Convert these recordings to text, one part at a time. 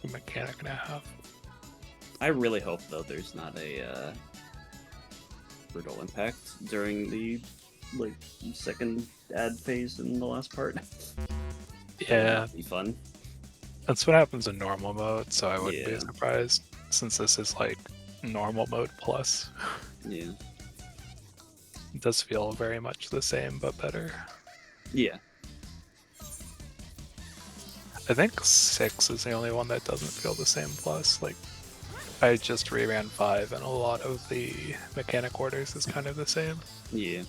a mechanic and a half. I really hope though there's not a brutal impact during the second ad phase in the last part. Yeah, That'd be fun. that's what happens in normal mode, so I wouldn't be Yeah. surprised since this is like normal mode plus. Yeah. It does feel very much the same, but better. Yeah. I think 6 is the only one that doesn't feel the same plus. Like, I just reran 5, and a lot of the mechanic orders is kind of the same. Yeah.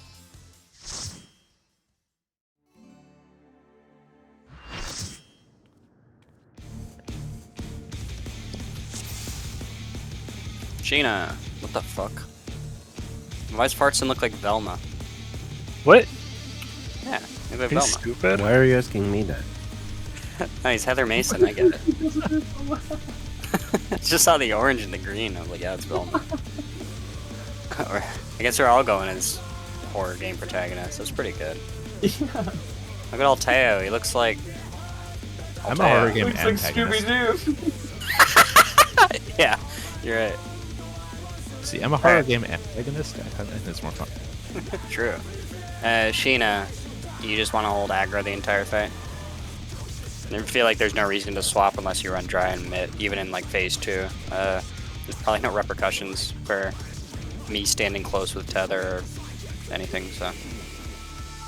Sheena, what the fuck? Why does Fartson look like Velma? What? Yeah, look like Are you Velma. stupid? Why are you asking me that? No, he's Heather Mason, I get it. I just saw the orange and the green. I was like, yeah, it's Velma. Or, I guess they're all going as horror game protagonists. That's pretty good. Yeah. Look at Alteo. He looks like. I'm a horror Alteo. game Looks like antagonist. Scooby-Doo. Yeah, you're right. See, I'm a horror game antagonist. I think it's more fun. True. Sheena, you just want to hold aggro the entire fight? I feel like there's no reason to swap unless you run dry and mid, even in like phase 2. There's probably no repercussions for me standing close with tether or anything, so.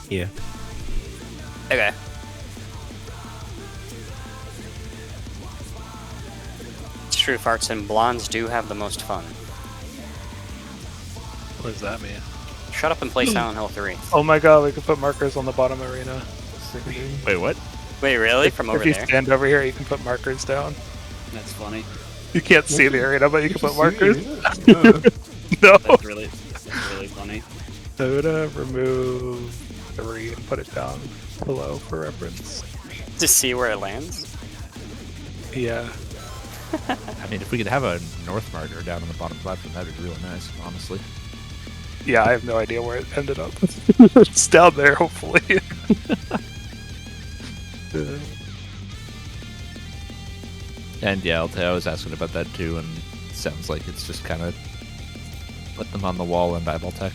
Yeah. Okay. It's true, farts and blondes do have the most fun. What does that mean? Shut up and play Silent Hill 3. Oh my god, we can put markers on the bottom arena. Sickening. Wait, what? Wait, really? From over If you there? stand over here, you can put markers down. That's funny. You can't see the arena, but you can put markers. Yeah. No. That's really funny. Soda, remove 3 and put it down below for reference. To see where it lands? Yeah. I mean, if we could have a north marker down on the bottom platform, that'd be really nice, honestly. Yeah, I have no idea where it ended up. It's down there, hopefully. And yeah, I was asking about that too, and it sounds like it's just kind of put them on the wall and eyeball tech.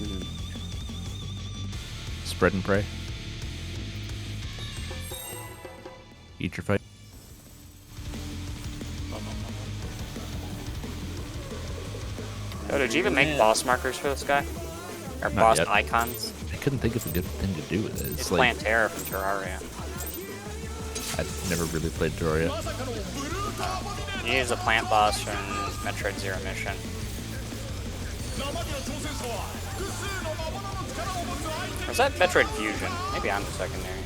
Mhm. Spread and pray. Eat your fight. Oh, did you even make Yeah. boss markers for this guy? Or Not boss yet. icons? I couldn't think of a good thing to do with it. It's It's like Plantera from Terraria. I've never really played Terraria. You use a plant boss from Metroid Zero Mission. Or is that Metroid Fusion? Maybe I'm the secondary.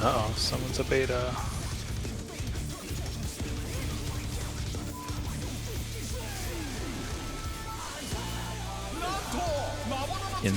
Uh-oh, someone's a beta. In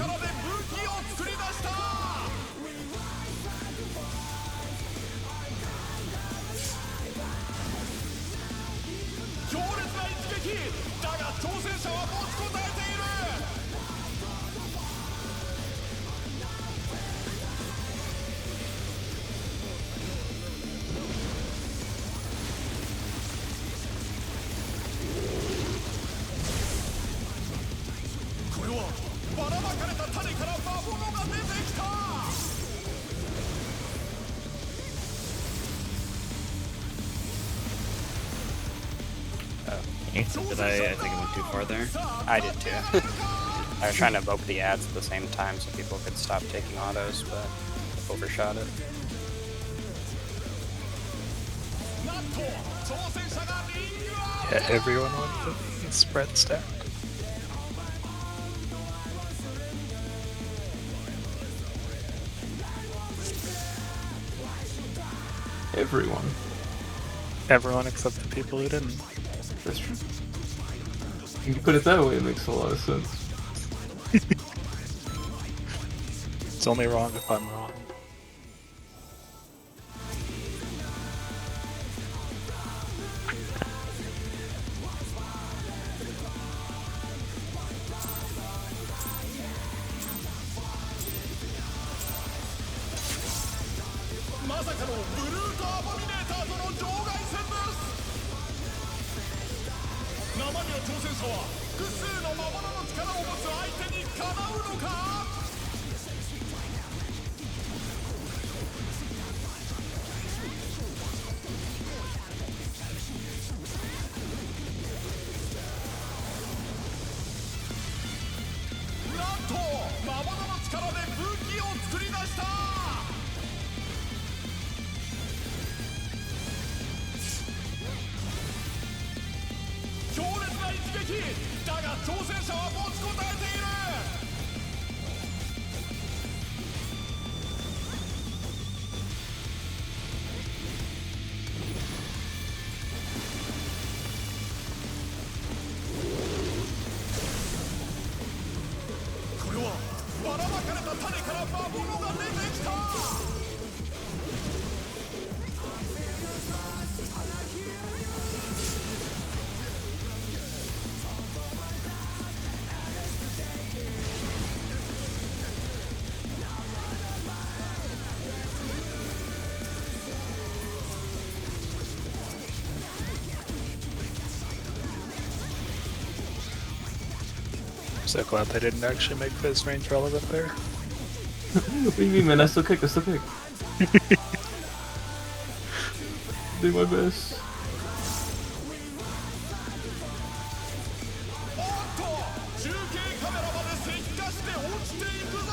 Did I think I went too far there. I did too. I was trying to evoke the ads at the same time so people could stop taking autos, but overshot it. Yeah, everyone went the spread stack. Everyone. Everyone except the people who didn't. That's true. When you put it that way, it makes a lot of sense. It's only wrong if I'm wrong. さかのブルートアボミネーターとの場外戦です。生身の挑戦者は複数の魔物の力を持つ相手にかなうのか。なんと魔物の力で武器を作り出した。強烈な一撃だが挑戦者は持ちこたえている。これはばらまかれた種から魔物が出てきた。So glad they didn't actually make Fizz range relevant there. What do you mean, man? I still kick. Do my best. おっと中継カメラまで石化して落ちていくぞ。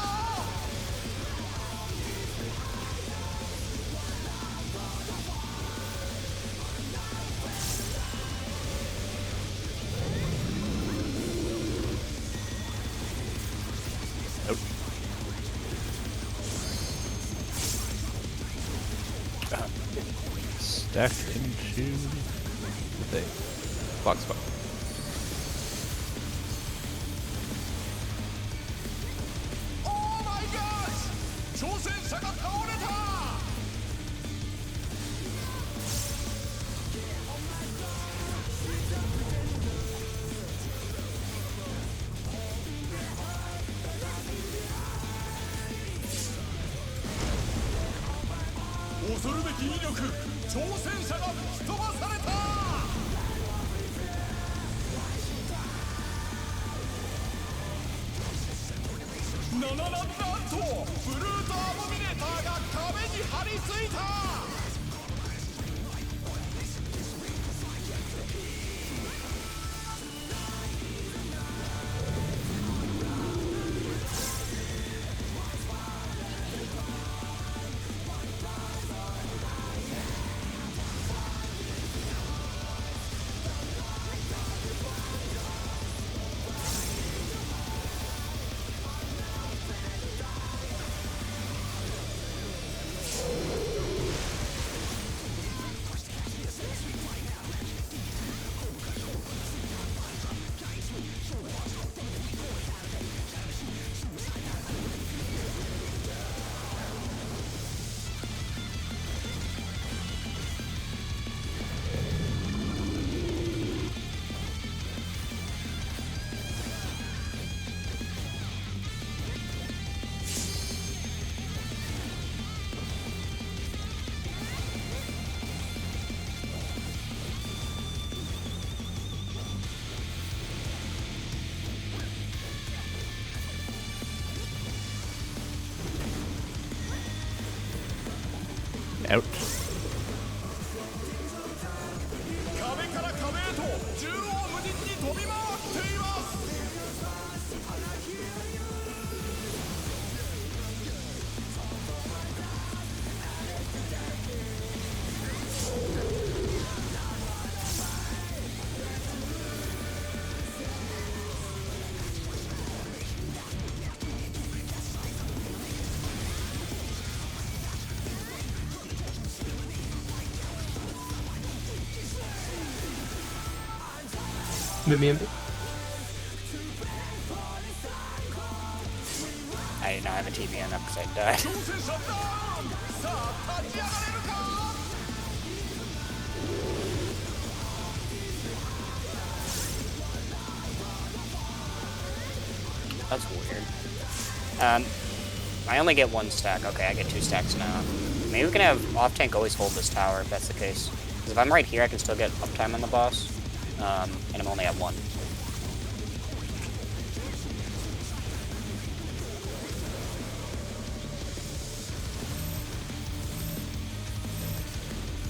Stack into the thing. Block spot. Oh my gosh! 挑戦者が倒れた。恐るべき威力、挑戦者が吹き飛ばされた。なんとブルートアボミネーターが壁に張り付いた。Out. 壁から壁へと縦横無尽に飛び回っています。Mid me in. I did not have a TBN up because I died. 挑戦者ダウン。さあ立ち上がれるか。That's weird. I only get one stack. Okay, I get 2 stacks now. Maybe we can have off tank always hold this tower if that's the case. Because if I'm right here, I can still get uptime on the boss, and I'm only at 1.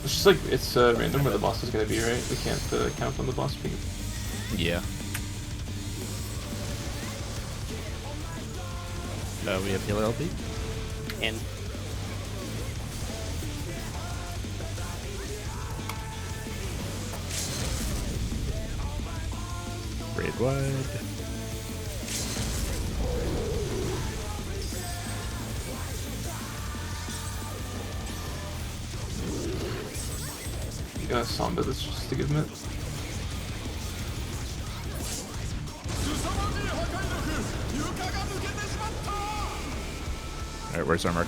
It's just like, it's random where the boss is gonna be, right? We can't count on the boss being. Yeah. We have healer LP. In. Raid wide. You got a Samba that's just a good mid. 凄まじい破壊力床が抜けてしまった Alright, where's our mark?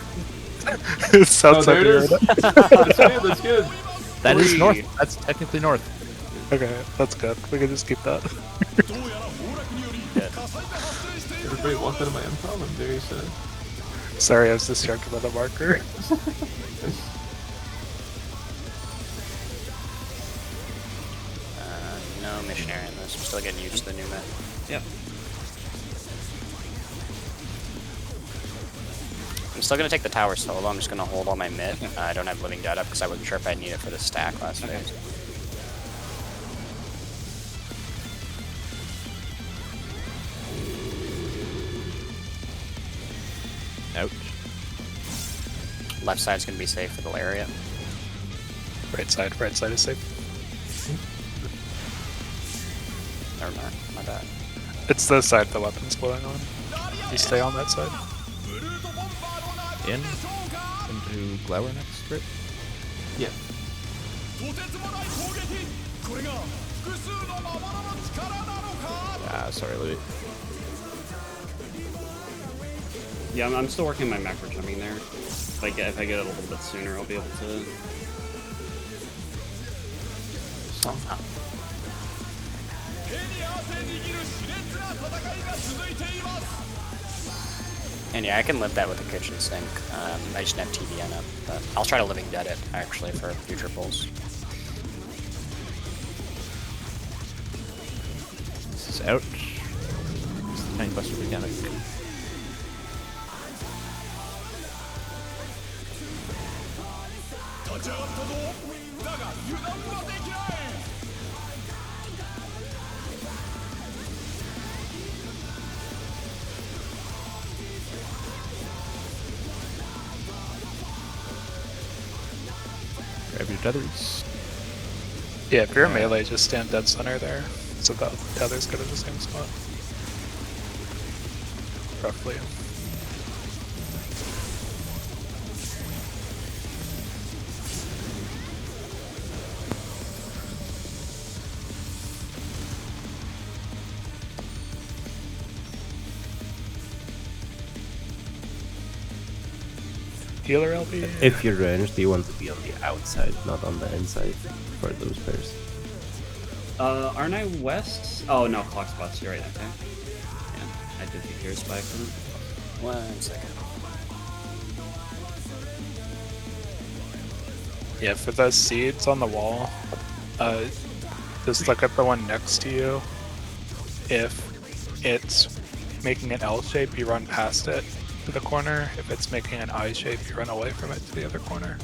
It sounds Oh, there like it you're is. That's good, that's good. That is 3. north. That's technically north. Okay, that's good. We can just keep that. どうやら崩落により火災が発生している Everybody walked out of my improv, I'm very sad. Sorry, I was distracted by the marker. No missionary in this. I'm still getting used to the new map. Yep. I'm still gonna take the tower solo. I'm just gonna hold all my mid. I don't have living dead up because I wasn't sure if I'd need it for the stack last phase. Ouch. Left side's gonna be safe for the lariat. Right side is safe. Never mind. My bad. It's the side the weapon's blowing on. You stay on that side. ブルートボンバーの殴り In でしょうか into Glower next, right? Yeah. とてつもない攻撃これが複数の魔物の力なのか Ah, sorry, Louis. Yeah, I'm still working my macro jumping there. If I get it a little bit sooner, I'll be able to. Samba. 手に汗握る熾烈な戦いが続いています And yeah, I can live that with the kitchen sink. I just didn't have TBN up, but I'll try to living dead it actually for future pulls. This is out. It's the Tank Buster mechanic. 立ち上がったぞだが油断はできない Grab your tethers. Yeah, if you're a melee, just stand dead center there. So that tether's good at the same spot. Roughly. Healer LP? If you're ranged, you want to be on the outside, not on the inside for those pairs. Aren't I west? Oh no, clock spots. You're right. Okay. Yeah, I did think yours by accident. 1 second. Yeah, for the seeds on the wall, just look at the one next to you. If it's making an L shape, you run past it to the corner. If it's making an I shape, you run away from it to the other corner.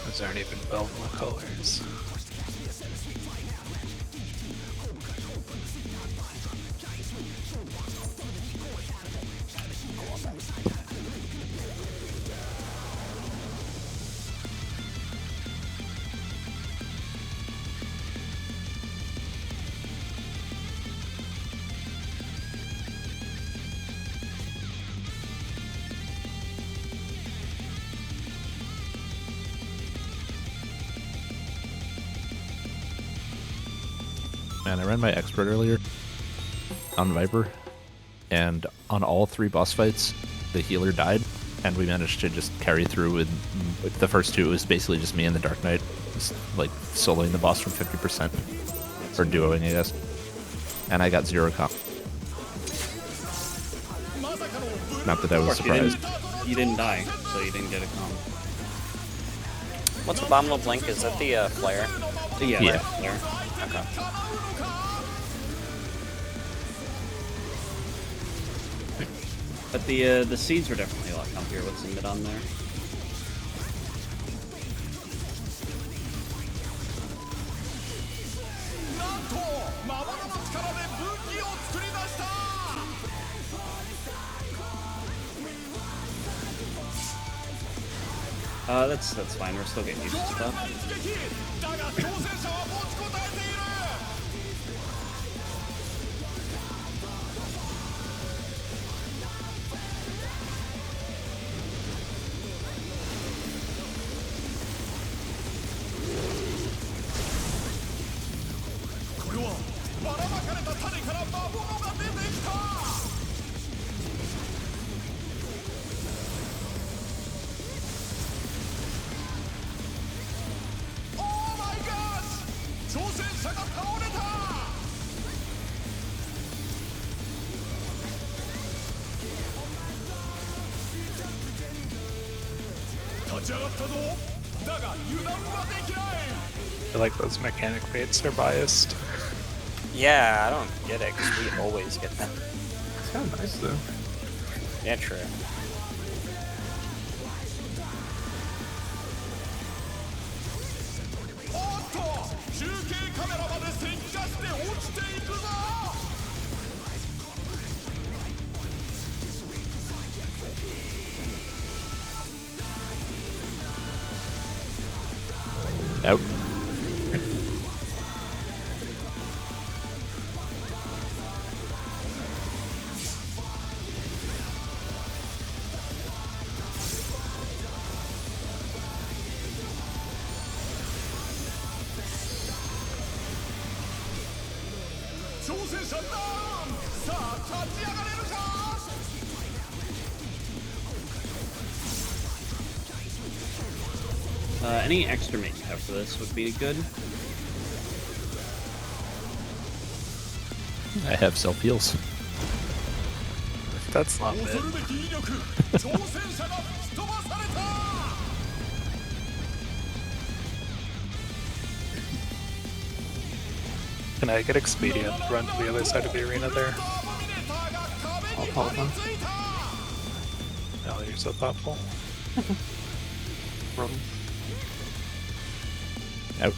Those aren't even Velma colors. Man, I ran my expert earlier on Viper, and on all 3 boss fights, the healer died, and we managed to just carry through with the first 2. It was basically just me and the Dark Knight, just like soloing the boss from 50%, or duoing, I guess. And I got 0 comp. Not that I was surprised. You didn't die, so you didn't get a comp. What's Abominable Blink? Is that the flare? Yeah. Yeah. There. Okay. But the seeds were definitely a lot comfier with some mid on there. That's fine. We're still getting used to stuff. I feel like those mechanic fates are biased. Yeah, I don't get it because we always get them. It's kind of nice though. Yeah, true. Out. Any extra mate you have for this would be good. I have self heals. That's not it. Can I get Expedient to run to the other side of the arena there? I'll call them. Oh, you're so thoughtful. Problem. Out.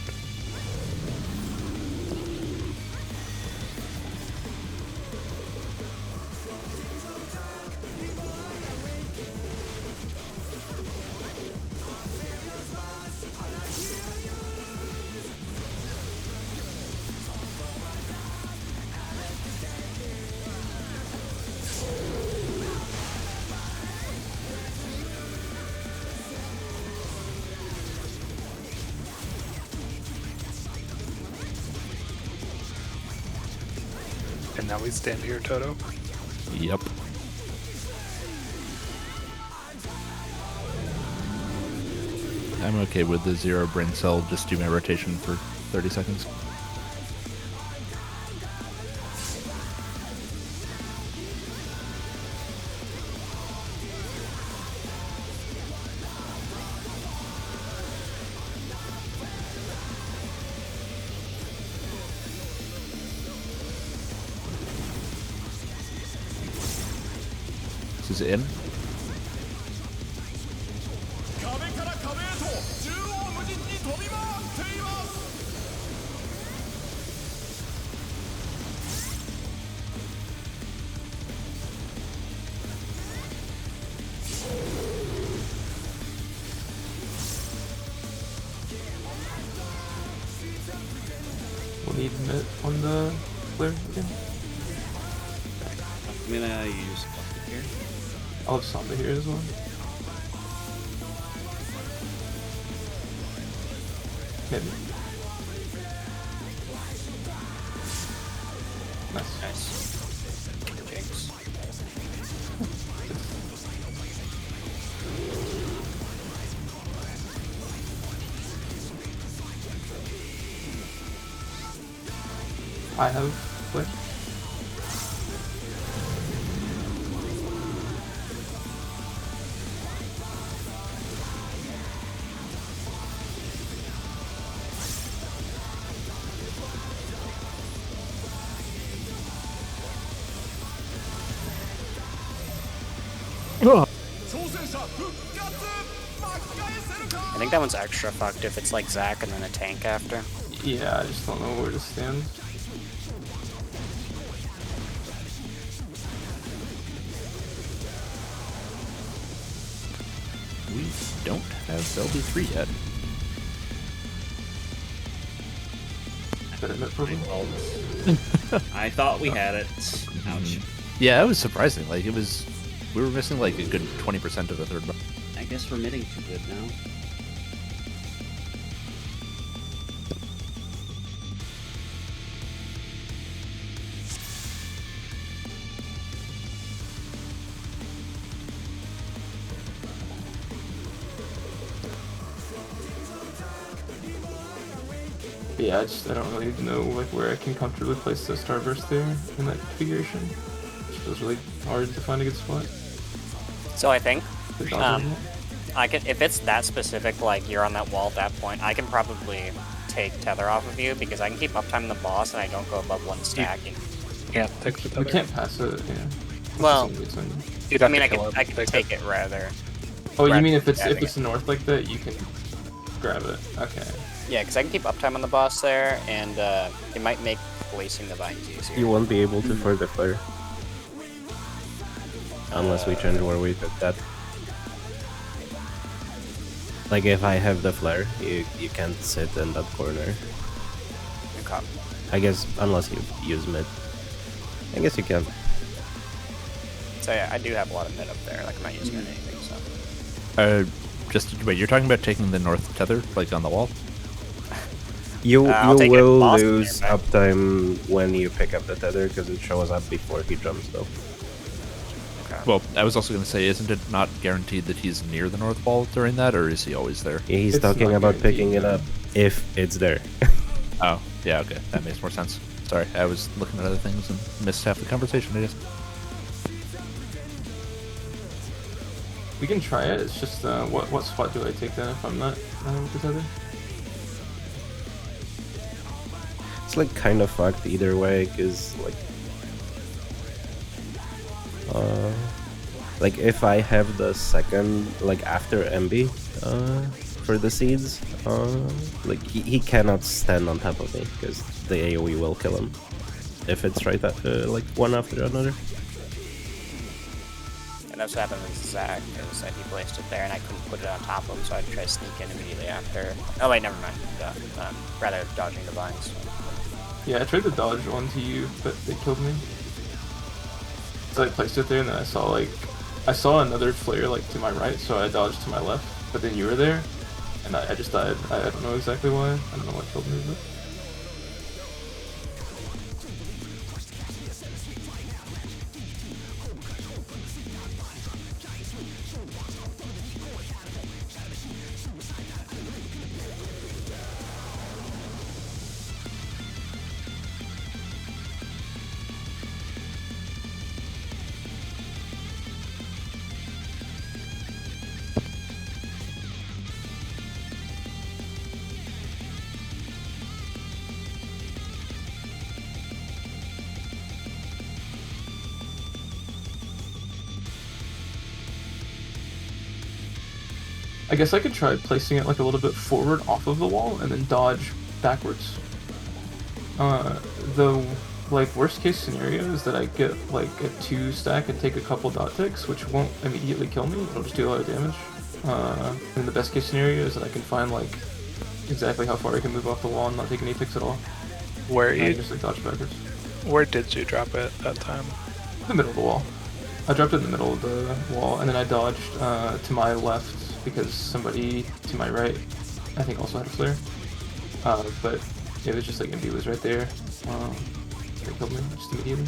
And now we stand here, Toto. Yep. I'm okay with the 0 brain cell, just do my rotation for 30 seconds. This is in. We'll need mid on the flare again. I'm gonna use Bucket here. I'll have Samba here as well. Maybe. Nice. Nice. Jinx. I have flare.挑戦者復活巻き返せるか I think that one's extra fucked if it's like Zac and then a tank after. Yeah, I just don't know where to stand. We don't have LB3 yet. But I meant probably. I thought we had it. Ouch. Yeah, it was surprising. Like it was, we were missing like a good 20% of the third buff. I guess we're mitting too good now. Yeah, I don't really know like where I can comfortably place the starburst there in that configuration. It feels really hard to find a good spot. So I think for dodging it. I can, if it's that specific, like you're on that wall at that point, I can probably take tether off of you because I can keep uptime the boss and I don't go above one stack. Can't take the We tether. can't pass it. Yeah. Well, You'd I have mean, to I kill could, him I to could take it rather. Oh, you rather mean if than it's grabbing it. north like that, you can grab it. Okay. Yeah, because I can keep uptime on the boss there, and it might make placing the vines easier. You won't be able to for the flare. Unless we change where we put that. Like if I have the flare, you can't sit in that corner. Okay. I guess unless you use mid. I guess you can. So yeah, I do have a lot of mid up there. Like I'm not using it anything. So Just wait, you're talking about taking the north tether, like on the wall? You I'll you take it will Boston lose nearby. uptime when you pick up the tether because it shows up before he jumps though. Well, I was also going to say, isn't it not guaranteed that he's near the north wall during that, or is he always there? He's It's talking not about guaranteed, picking it no. up if it's there. Oh, yeah, okay, that makes more sense. Sorry, I was looking at other things and missed half the conversation, I guess. We can try it. It's just what spot do I take then if I'm not with the tether? It's like kind of fucked either way because like if I have the second like after MB for the seeds, like he cannot stand on top of me because the AoE will kill him if it's right like one after another. and that's what happened with Zac, is that he placed it there and I couldn't put it on top of him, so I tried to sneak in immediately after. Oh wait, never mind. Rather dodging the vines. Yeah, I tried to dodge one to you, but they killed me. So I placed it there, and then I saw another flare like to my right, so I dodged to my left. But then you were there, and I just died. I don't know exactly why. I don't know what killed me, but. I guess I could try placing it like a little bit forward off of the wall and then dodge backwards. The like worst case scenario is that I get like a 2 stack and take a couple dot ticks, which won't immediately kill me. It'll just do a lot of damage. And the best case scenario is that I can find like exactly how far I can move off the wall and not take any ticks at all. Where And you? just like dodge backwards. Where did you drop it that time? The middle of the wall. I dropped it in the middle of the wall, and then I dodged to my left because somebody to my right, I think, also had a flare. But it was just like MB was right there. They killed me just immediately.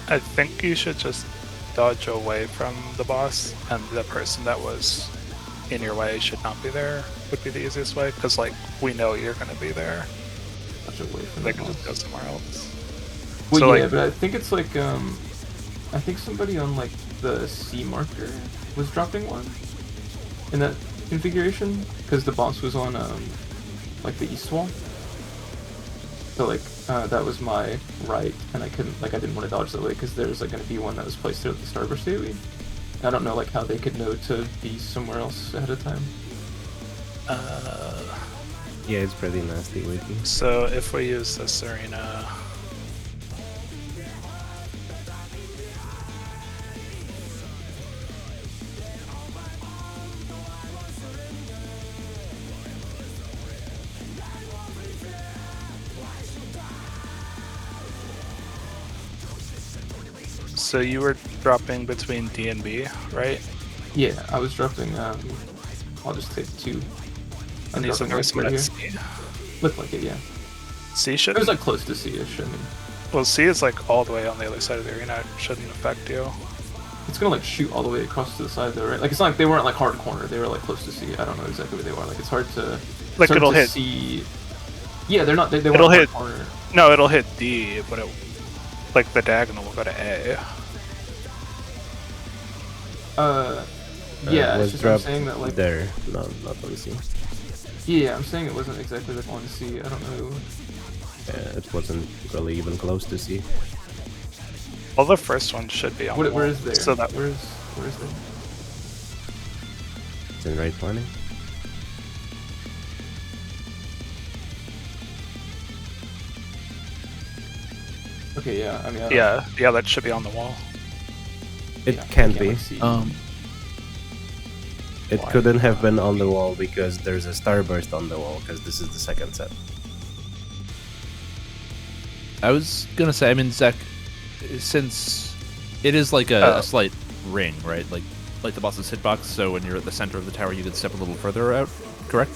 I think you should just dodge away from the boss, and the person that was in your way should not be there. Would be the easiest way, because like we know you're gonna be there. Dodge away from They the can boss. just go somewhere else. Well, So, yeah, like- but I think it's like I think somebody on like the C marker was dropping one in that configuration because the boss was on like the east wall. So like that was my right, and I didn't want to dodge that way because there's like going to be one that was placed there at the starburst AoE. I don't know like how they could know to be somewhere else ahead of time. Yeah, it's pretty nasty wiki. So if we use this arena, so you were dropping between D and B, right? Yeah, I was dropping. I'll just take 2. I'm And these dropping are right someone here. at C. Looked like it, yeah. C It should. was like close to C-ish. I mean, Well, C is like all the way on the other side of the arena. It shouldn't affect you. it's gonna like shoot all the way across to the side though, right? Like it's not like they weren't like hard corner. They were like close to C. I don't know exactly where they were. Like it's hard to. Like, it's hard it'll to hit- See... Yeah, they're not. They It'll weren't hard hit- corner. No, it'll hit D, but it, like the diagonal will go to A. Yeah, was it's just I'm dropped saying that like. there, not on C. Yeah, I'm saying it wasn't exactly like on C. I don't know. It wasn't really even close to C. Well, the first one should be on. the Where wall, is there? So that where is there? It's in right planning. Okay, yeah. I mean, I don't- yeah, that should be on the wall. It yeah, I can can't, be. like, see. It Why? couldn't have been on the wall because there's a starburst on the wall because this is the second set. I was gonna say, I mean, Zach, since it is like a slight ring, right? Like the boss's hitbox, so when you're at the center of the tower, you can step a little further out, correct?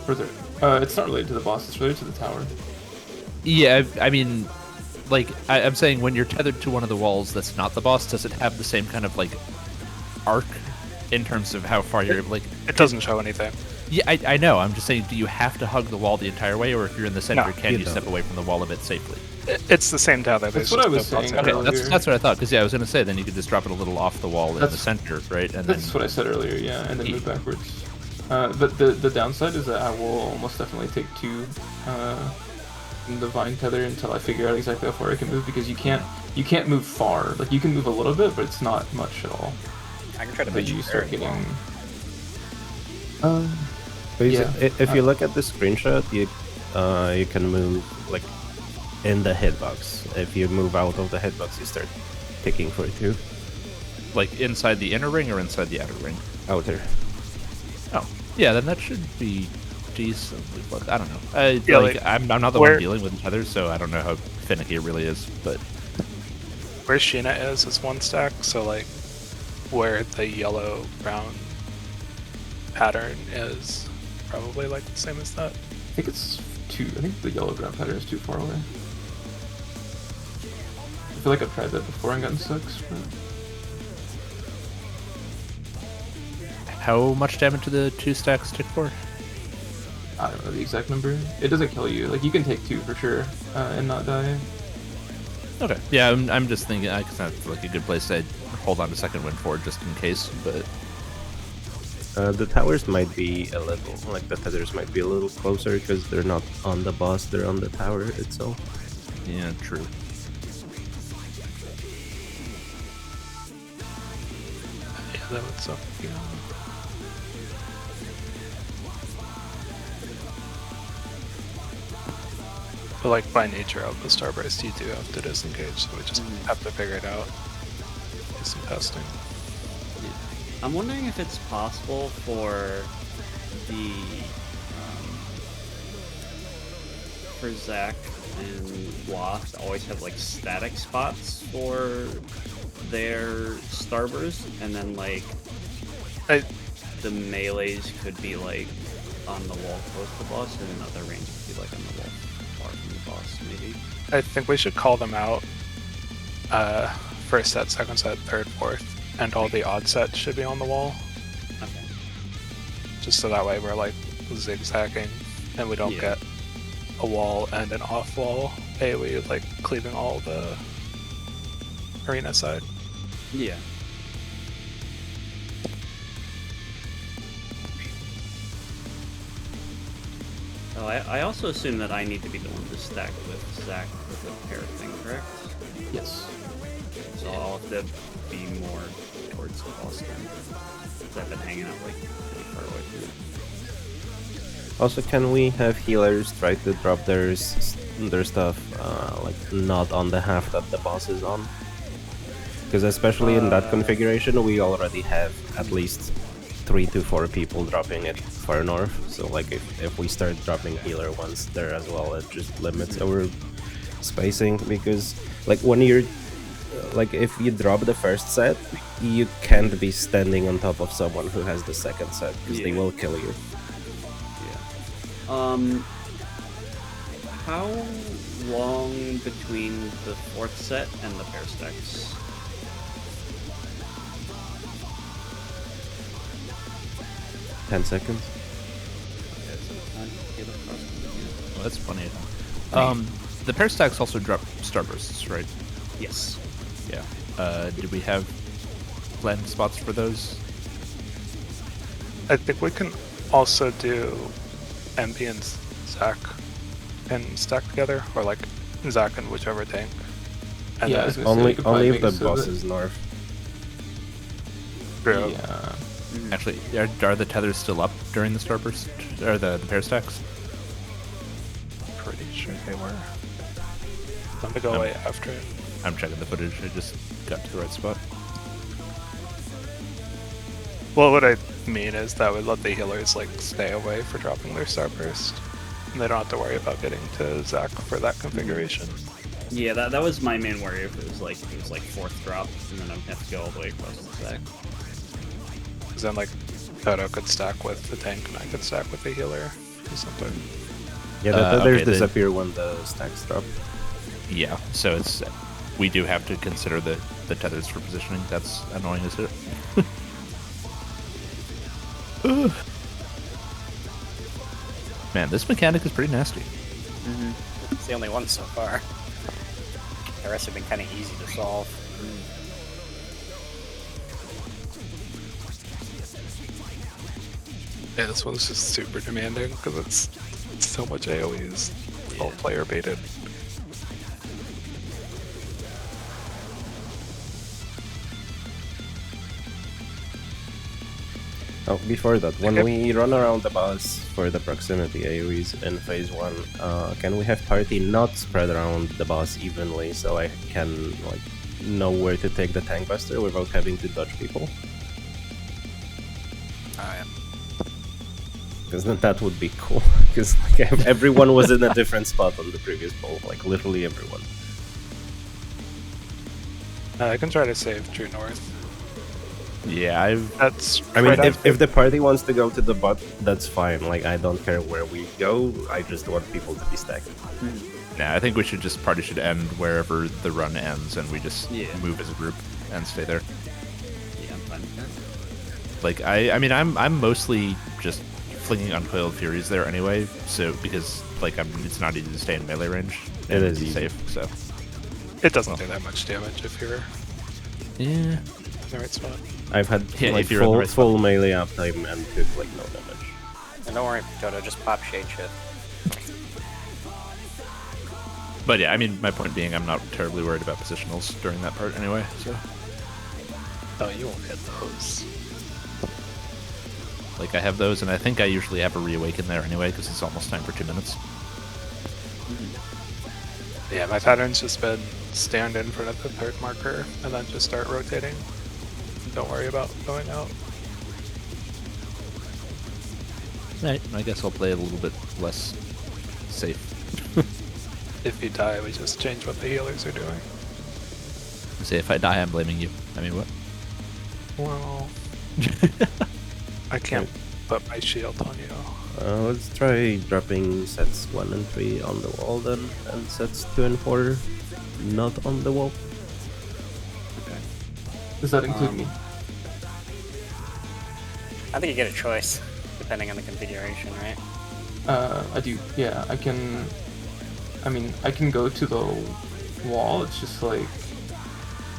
Further. It's not related to the boss. It's related to the tower. Yeah, I mean, like, I'm saying when you're tethered to one of the walls that's not the boss, does it have the same kind of, like, arc in terms of how far you're, like... It doesn't show anything. Yeah, I know. I'm just saying, do you have to hug the wall the entire way, or if you're in the center, No, can you you don't. step away from the wall a bit safely? It's the same tower. That's what I was saying Okay, earlier. that's what I thought, because, yeah, I was going to say, then you could just drop it a little off the wall in the That's- center, right? And That's then... what I said earlier, yeah, and then move backwards. But the downside is that I will almost definitely take 2 in the vine tether until I figure out exactly how far I can move because you can't move far. Like you can move a little bit, but it's not much at all. I can try to But make you start getting. If you look at the screenshot, you can move like in the hitbox. If you move out of the hitbox, you start ticking for 2. Like, inside the inner ring or inside the outer ring? Outer. Oh, yeah, then that should be decently close. I don't know. Yeah, like, like, I'm not the where- one dealing with each other, so I don't know how finicky it really is, but... Where Sheena is 1 stack, so like where the yellow brown pattern is probably like the same as that. I think it's 2. I think the yellow ground pattern is too far away. I feel like I've tried that before and gotten 6. But... How much damage do the 2 stacks tick for? I don't know the exact number. It doesn't kill you. Like you can take 2 for sure and not die. Okay. Yeah, I'm just thinking, because that's like a good place to hold on to second wind for just in case, but... The towers might be a little, like the tethers might be a little closer because they're not on the boss, they're on the tower itself. Yeah, true. Yeah, that would suck. Yeah. But like by nature of the starburst, you do have to disengage, so we just have to figure it out. Do some testing. I'm wondering if it's possible for the for Zac and Waft always have like static spots for their starburst, and then like I, the melees could be like on the wall close to the boss, and another range could be like on the wall far from the boss, maybe. I think we should call them out. First set, second set, third, fourth, and all the odd sets should be on the wall. Okay. Just so that way we're like zigzagging and we don't Yeah. get a wall and an off wall AoE like cleaving all the arena side. Yeah. Oh, I also assume that I need to be the one to stack with Zac with the pair thing, correct? Yes. So I'll have to be more towards the boss then. 'Cause I've been hanging out like pretty far away from it. Also, can we have healers try to drop their stuff like not on the half that the boss is on? Because especially in that configuration, we already have at least 3 to 4 people dropping it far north. So like if we start dropping healer ones there as well, it just limits our spacing. Because like when you're like if you drop the first set, you can't be standing on top of someone who has the second set because they Yeah. will kill you. How long between the fourth set and the pair stacks? Ten seconds. Well, that's funny. The pair stacks also drop starbursts, right? Yes. Yeah. Did we have planned spots for those? I think we can also do MB and Zac and stack together, or like Zac and whichever tank. And Yeah, I then was gonna say, we Only could probably if make the it so boss that- is north. Drew. Yeah. Actually, are the tethers still up during the starburst? Or the pair stacks? Pretty sure they were. I'm gonna go away after it. I'm checking the footage. I just got to the right spot. Well, what I mean is that would let the healers like stay away for dropping their starburst, and they don't have to worry about getting to Zac for that configuration. Yeah, that was my main worry. If it was like fourth drop, and then I'd have to go all the way across the stack. Because then like Toto could stack with the tank, and I could stack with the healer or something. Yeah, the tethers okay, then- disappear when the stacks drop. Yeah, so it's we do have to consider the tethers for positioning. That's annoying, is it? Ugh. Man, this mechanic is pretty nasty. It's the only one so far. The rest have been kind of easy to solve. Yeah, this one's just super demanding because it's so much AoEs. All player baited. Oh, before that, when Okay. we run around the boss for the proximity AoEs in phase 1, can we have party not spread around the boss evenly so I can like know where to take the tank buster without having to dodge people? Because then that would be cool. Because like, everyone was in a different spot on the previous bowl, like literally everyone. I can try to save True North. Yeah, That's. I mean, right if the party wants to go to the bot, that's fine. Like, I don't care where we go. I just want people to be stacked. Nah, I think we should just party should end wherever the run ends, and we just Yeah. move as a group and stay there. Yeah, I'm fine with that. Like I mean, I'm mostly just flinging uncoiled furies there anyway. So because like it's not easy to stay in melee range. It and is be easy. safe. So It doesn't do that much damage if you're yeah, in the right spot. I've had Yeah, like if you're in the full, right spot. full melee uptime and took like no damage. And don't worry, Toto, just pop shade shift. but yeah, I mean, my point being, I'm not terribly worried about positionals during that part anyway. So Oh, you won't hit those. like I have those, and I think I usually have a reawaken there anyway because it's almost time for 2 minutes. Yeah, my pattern's just been stand in front of the third marker and then just start rotating. Don't worry about going out. Right, I guess I'll play a little bit less safe. if you die, we just change what the healers are doing. Say if I die, I'm blaming you. I mean, what? Well, I can't put my shield on you. Let's try dropping sets 1 and 3 on the wall then, and sets 2 and 4 not on the wall. Okay. Does that include me? I think you get a choice, depending on the configuration, right? I do. Yeah, I can. I mean, I can go to the wall. It's just like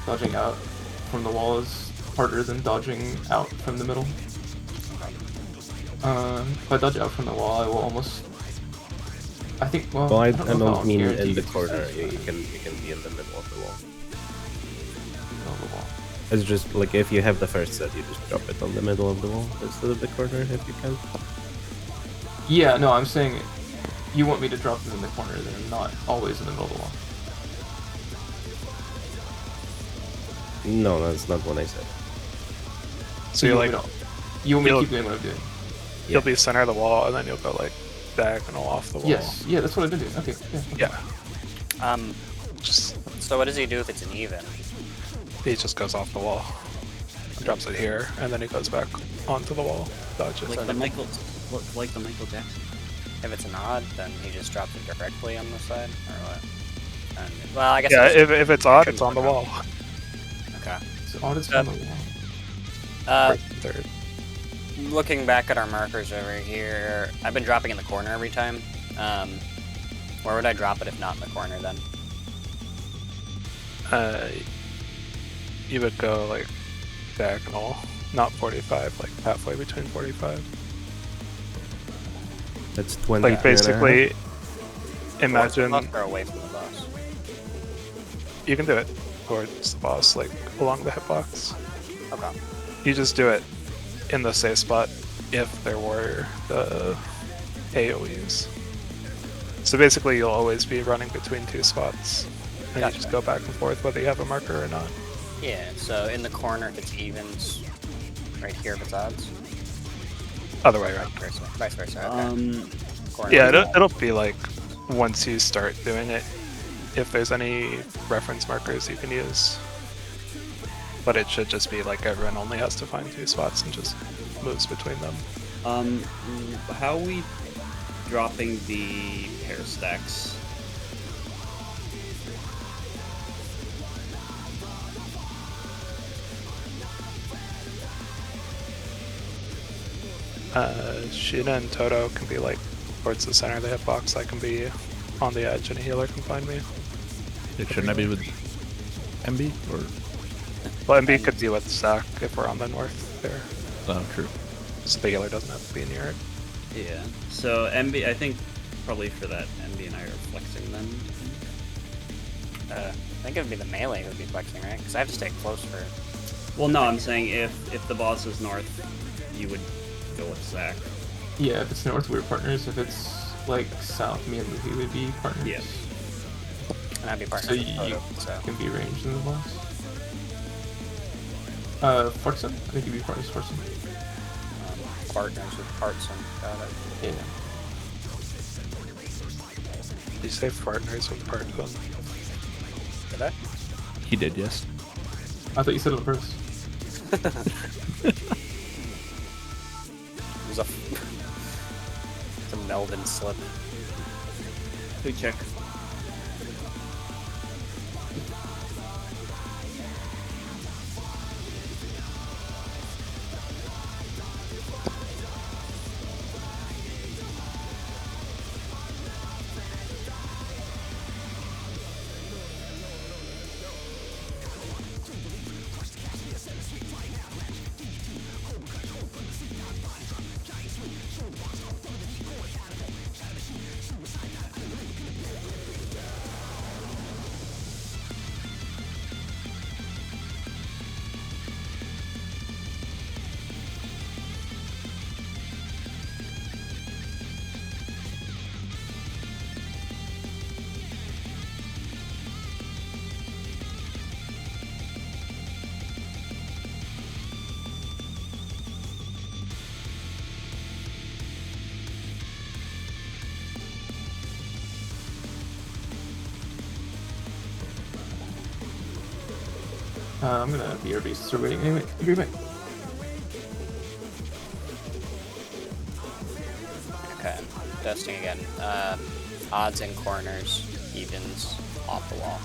dodging out from the wall is harder than dodging out from the middle. If I dodge out from the wall, I will almost. I think. Well, Well, I don't know if don't I'll mean guarantee in the you corner. to You can be in the middle of the wall. middle of the wall. It's just like if you have the first set, you just drop it on the middle of the wall instead of the corner if you can. Yeah, no, I'm saying you want me to drop them in the corner, then not always in the middle of the wall. No, that's not what I said. So you're like, you want me to you'll- keep doing what I'm doing? you'll be center of the wall, and then you'll go like diagonal off the wall. Yes, yeah, that's what I've been doing. Okay, yeah. Yeah. Just So what does he do if it's an even? he just goes off the wall, drops it here, and then he goes back onto the wall, dodges. Like the Michael Jackson. If it's an odd, then he just drops it directly on the side, or what? And, well, I guess. Yeah, it's- if it's odd, it's on the wall. Okay. So audit's on the wall. Third. Looking back at our markers over here, I've been dropping in the corner every time. Where would I drop it if not in the corner then? You would go like diagonal, not 45, like halfway between 45. That's 20. Like basically, imagine Towards the boss or away from the boss. you can do it towards the boss, like along the hitbox. Okay. You just do it in the safe spot if there were the AoEs. So basically, you'll always be running between two spots, and Gotcha. you just go back and forth whether you have a marker or not. Yeah. So in the corner if it's evens, right here if it's odds. Other way around. Vice versa. Okay. Corner. Yeah, it'll be like once you start doing it, if there's any reference markers you can use. But it should just be like everyone only has to find two spots and just moves between them. How are we dropping the pair stacks? Sheena and Toto can be like towards the center of the hitbox. I can be on the edge and a healer can find me. Shouldn't that be with MB or? Well, MB could be with Zach if we're on the north there. Oh, true. So the healer doesn't have to be near it. Yeah. So MB, I think probably for that, MB and I are flexing then. I think it would be the melee would be flexing, right? Because I have to stay close for. Well, no, I'm saying if the boss is north, you would go with Zach. Yeah, if it's north, we're partners. If it's like south, me and Luffy would be partners. Yeah. And I'd be So partners with you Toto, so. can be ranged in the boss. Fortson? I think you'd be partners with Fortson. Partners with parts and got it. Yeah. Did you say partners with part one? Did I? He did, yes. I thought you said it first. It was a. It's a Melvin slip. Good check. I'm gonna BRB start waiting anyway. I'll be right back. Okay, testing again. Odds and corners, evens, off the wall.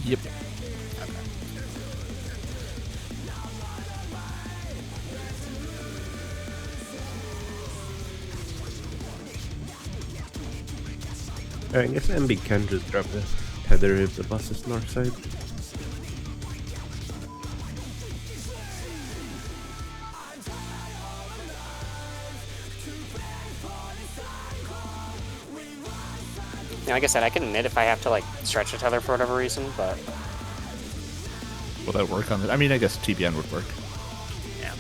Yep. Okay. I guess MB can just drop the tether if the bus is north side. Yeah, like I said, I can admit if I have to like stretch the tether for whatever reason, but Will that work on it? I mean, I guess TBN would work. yeah.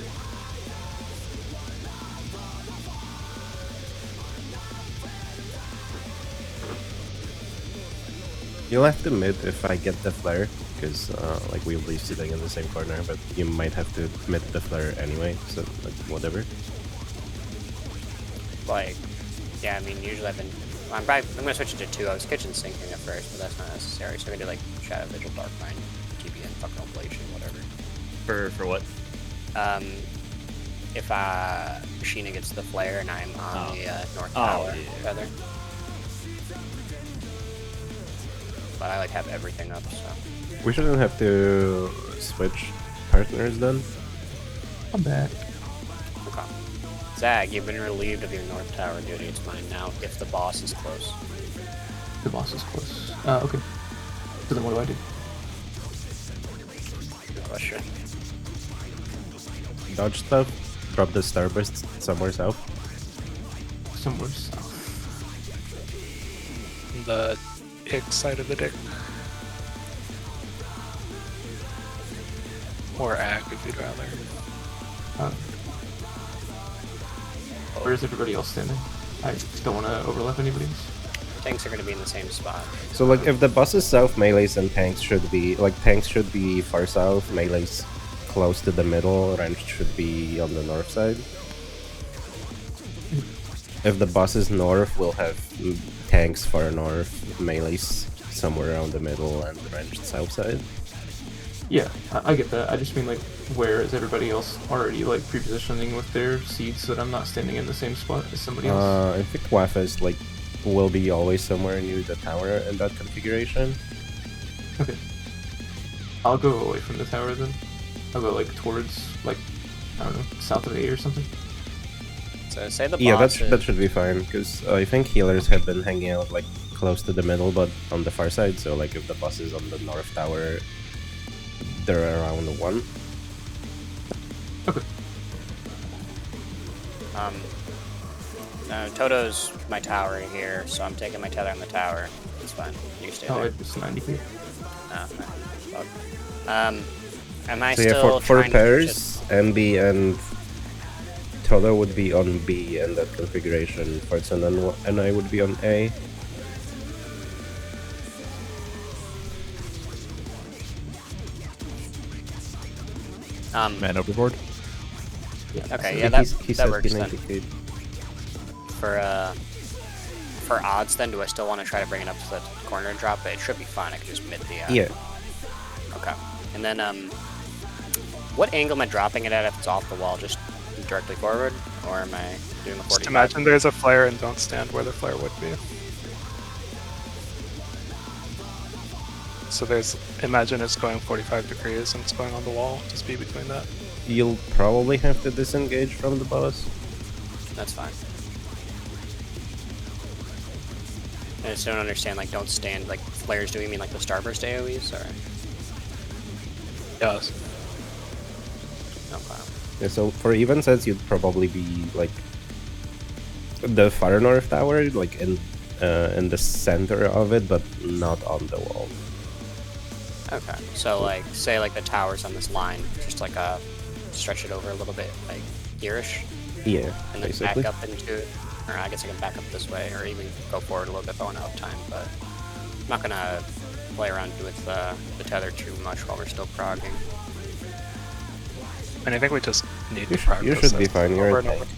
You'll have to mid if I get the flare, because like we'll be sitting in the same corner, but you might have to mid the flare anyway, so like whatever. Like, yeah, I mean, usually I'm gonna switch it to 2. I was kitchen sinking at first, but that's not necessary. So I'm gonna do like Shadow Vigil, Dark Mind, TBN, fucking Oblation, whatever. For what? If Sheena gets the flare and I'm on the North Oh, Tower yeah. feather. But I like have everything up, so. We shouldn't have to switch partners then. I'm back. Okay. Zag, you've been relieved of your North Tower duty. It's mine now if the boss is close. The boss is close. Okay. So then what do I do? Good question. Dodge stuff, drop the starburst somewhere south. Somewhere south. The hick side of the dick. Or Ack if you'd rather. Where is everybody else standing? I don't want to overlap anybody else. Tanks are going to be in the same spot. So like if the bus is south, melees and tanks should be far south, melees close to the middle, ranged should be on the north side. If the bus is north, we'll have tanks far north, melees somewhere around the middle, and ranged south side. Yeah, I get that. I just mean like, where is everybody else already like pre-positioning with their seats so that I'm not standing in the same spot as somebody else? I think Waff is like will be always somewhere near the tower in that configuration. Okay. I'll go away from the tower then. I'll go like towards like, I don't know, south of A or something. So say the boss Yeah, is... that should be fine, because I think healers have been hanging out like close to the middle, but on the far side. So like if the boss is on the north tower, they're around 1. Okay. Toto's my tower here, so I'm taking my tether on the tower. It's fine. You can stay Oh, there. it's 90 feet. Oh, okay. Fuck. Am I So yeah, still for trying pairs, MB and Toto would be on B in that configuration. Fartson and I would be on A. Man overboard. Okay, So yeah, that he that said works he then. 90 feet. For odds, then, do I still want to try to bring it up to the corner and drop it? It should be fine. I can just mid the. Yeah. Okay. And then, what angle am I dropping it at if it's off the wall? Just directly forward, or am I doing the 45? Just imagine there's a flare and don't stand where the flare would be. So imagine it's going 45 degrees and it's going on the wall. Just be between that. You'll probably have to disengage from the boss. That's fine. I just don't understand, like, don't stand, like, flares, do you mean like the Starburst AoEs, or? Yes. Okay. Yeah, so for even sets, you'd probably be like the far north tower, like in the center of it, but not on the wall. Okay, so, like, say, like, the tower's on this line, just, like, stretch it over a little bit, like, here-ish, Yeah, and then basically. back up into it. Or I guess I can back up this way, or even go forward a little bit if I want to have time, but I'm not gonna play around with the tether too much while we're still progging. And I think we just need to You practice should be it fine. You're over a and over. tank.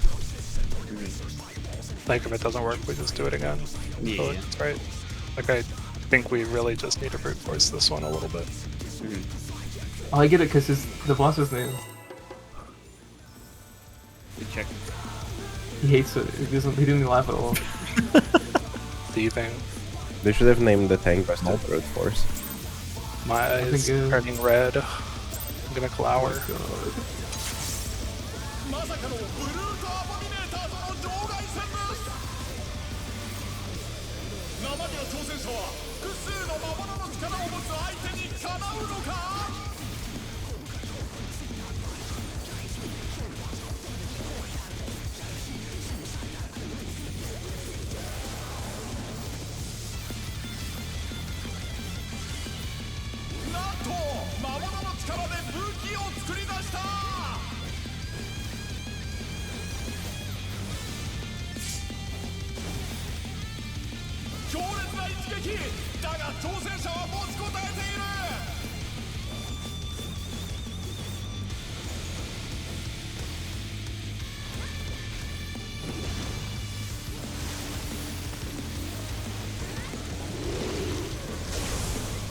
Like, if it doesn't work, we just do it again. Yeah. So it's right. Like, I think we really just need to brute force this one a little bit. Oh, I get it because the boss's name. We check. He hates it. He didn't laugh at all. Thieving. They should have named the tank Busted Brute Force. My eyes think, turning red. I'm gonna glower. God. まさかのブルートアボミネーターとの場外戦です生身の挑戦者は複数の魔物の力を持つ相手にかなうのかなんと魔物の力で武器を作り出した強烈な一撃だが挑戦者は持ちこたえている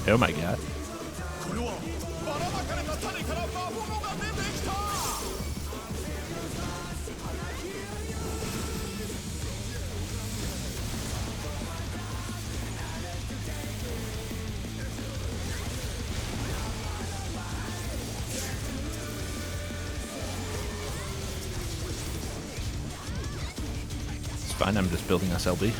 Oh my god. これはばらまかれた種から魔物が出てきた It's fine, I'm just building SLB.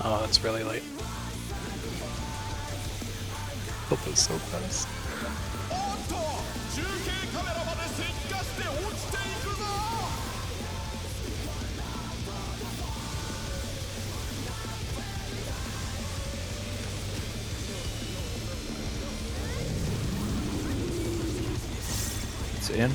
Oh, it's really late. Hope it's so fast. おっと中継カメラまで石化して落ちていくぞ It's in.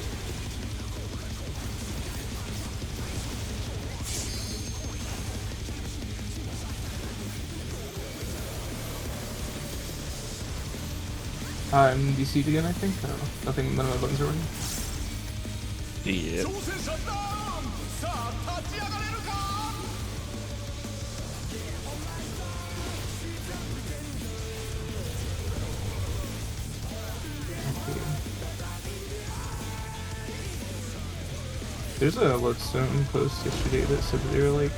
I'm DC'd again, I think. I don't know. Nothing. None of my buttons are working. Yep. 挑戦者ダウンさあ立ち上がれるか There's a Lodestone post yesterday that said they were like,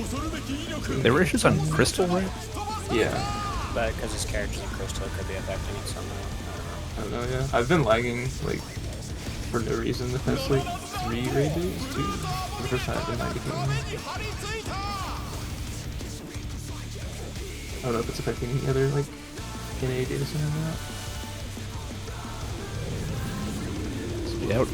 恐るべき威力 There were issues on Crystal, right? yeah, But because his character's in Crystal, it could be affecting it somehow. I don't know, yeah. I've been lagging like for no reason the past like 3 raid days, 2. For the first time I've been lagging. 壁に張り付いた I don't know if it's affecting any other like NA data center or not. Let's be out.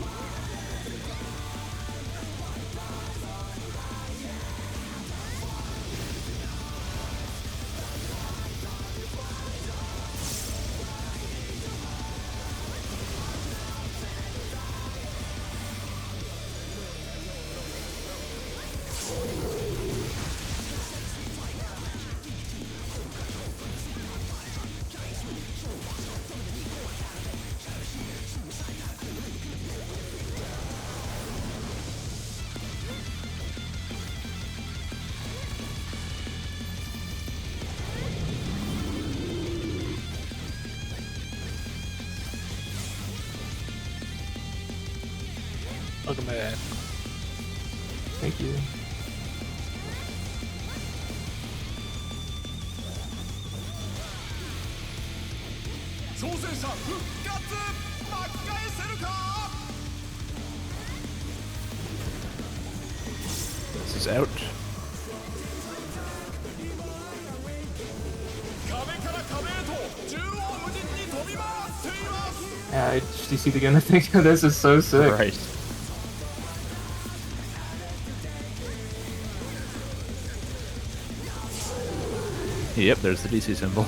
Welcome back. Thank you. This is out. Yeah, I just DC'd again, I think. This is so sick. Right. Yep, there's the DC symbol.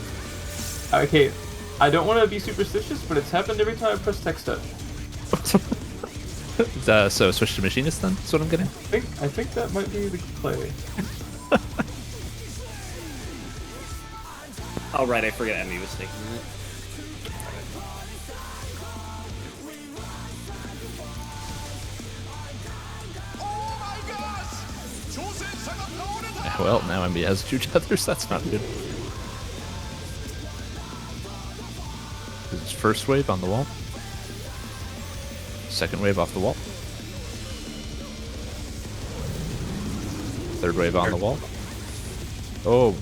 Okay, I don't want to be superstitious, but it's happened every time I press text touch. So switch to machinist then? That's what I'm getting. I think that might be the play. Oh right, I forget Emmy was taking it. Well, now MB has 2 tethers. That's not good. This is first wave on the wall. Second wave off the wall. Third wave on the wall. Oh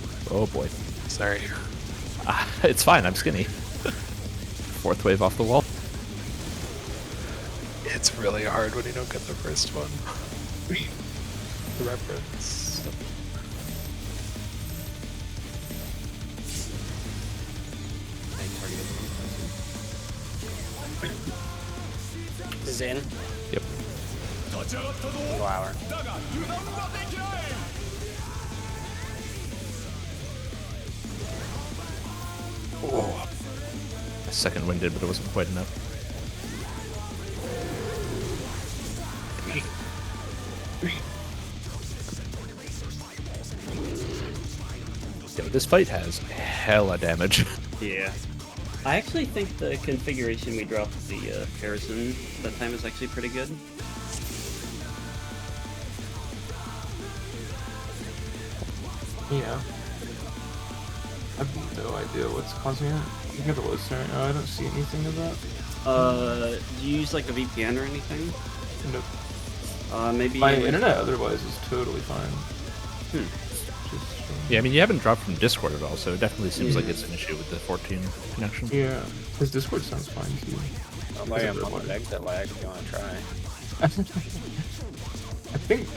boy. Sorry. It's fine, I'm skinny. Fourth wave off the wall. It's really hard when you don't get the first one. The reference. This is in. Yep. 立ち上がったぞ Flower. だが油断はできない Second wind did, but it wasn't quite enough. Yo, this fight has hella damage. Yeah. I actually think the configuration we dropped the Paris in that time is actually pretty good. Yeah. I have no idea what's causing it. You got the list right now. I don't see anything of that. Do you use like a VPN or anything? Nope. Maybe My like- internet otherwise is totally fine. Hmm. Just, Yeah, I mean, you haven't dropped from Discord at all, so it definitely seems like it's an issue with the 14 connection. yeah. His Discord sounds fine too. I'll buy him on the exit lag if you want to try. I think.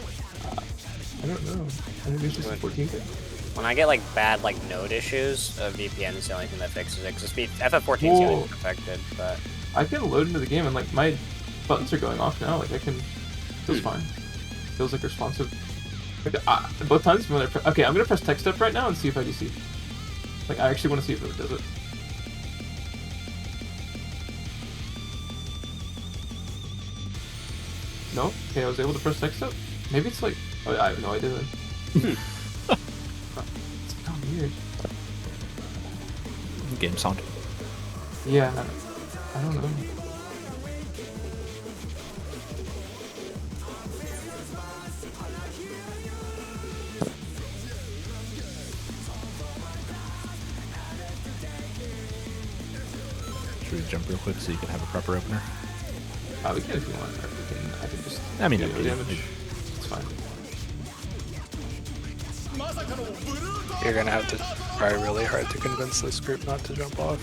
I don't know. I think it's just a 14 thing. When I get like bad like node issues, VPN is the only thing that fixes it. Because FF14 is the only Whoa. thing affected, but I can load into the game and like my buttons are going off now. Like I can. Feels fine. Feels like responsive. Like, both times when okay, I'm gonna press text up right now and see if I DC. Like I actually want to see if it does it. No? Okay, I was able to press text up. Maybe it's like I have no idea. It's kind of weird. Game sound. Yeah, I don't know. Should we jump real quick so you can have a proper opener? We can if you want. I can just. I mean, do it'd be- damage. It's fine. まさかのブルート You're gonna have to try really hard to convince this group not to jump off.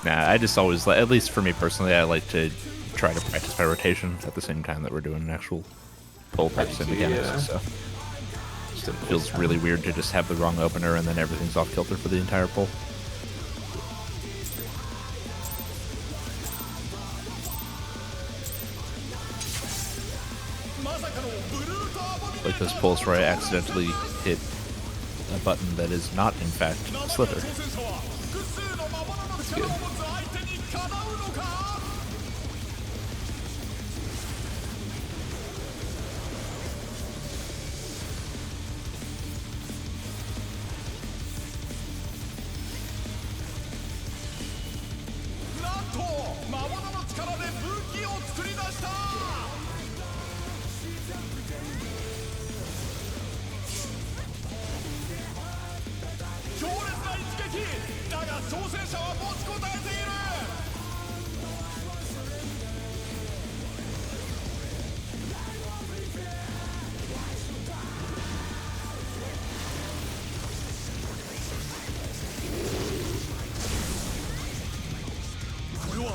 Nah, I just always, at least for me personally, I like to try to practice my rotation at the same time that we're doing an actual pull type see, mechanics. yeah. So Just it feels really weird to just have the wrong opener and then everything's off kilter for the entire pull. Like those pulls where I accidentally hit a button that is not in fact Slither. 挑戦者は複数の魔物の力を持つ相手にかなうのか なんと魔物の力で武器を作り出した強烈な一撃だが挑戦者は持ちこたえているこれは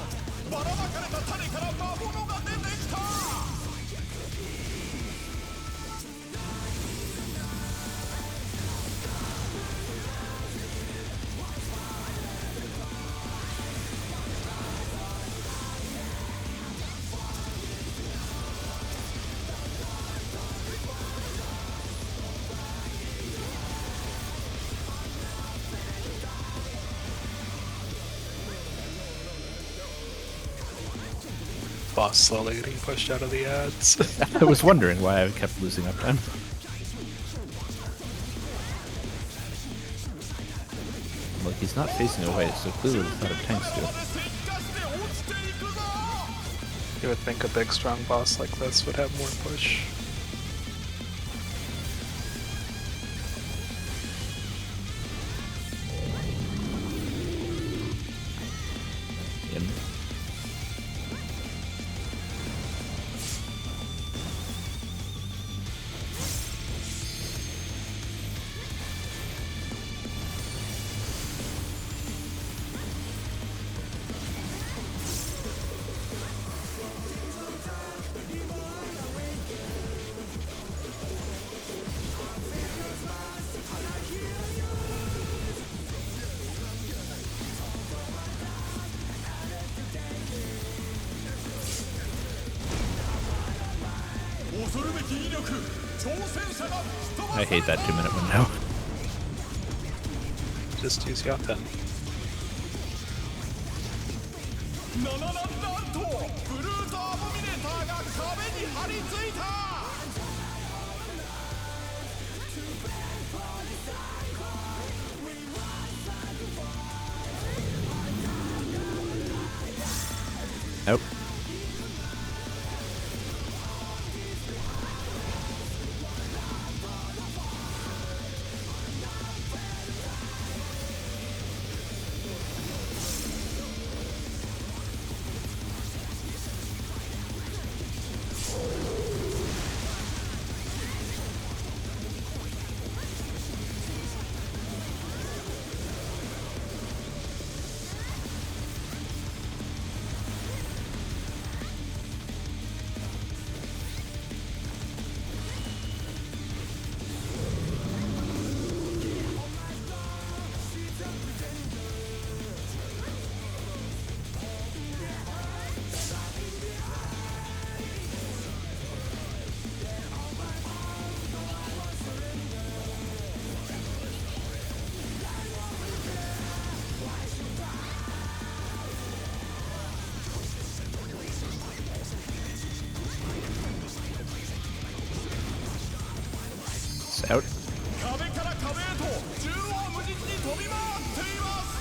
ばらまかれた種から魔物が出てきたBoss slowly getting pushed out of the ads. I was wondering why I kept losing uptime. Look, he's not facing away, so clearly it's not a tank steal. まで石化して落ちていくぞ You would think a big strong boss like this would have more push. In. I hate that 2-minute window. Just use Yaten. なんとブルートアボミネーターが壁に張り付いた。 Nope. It's out. 壁から壁へと縦横無尽に飛び回っています。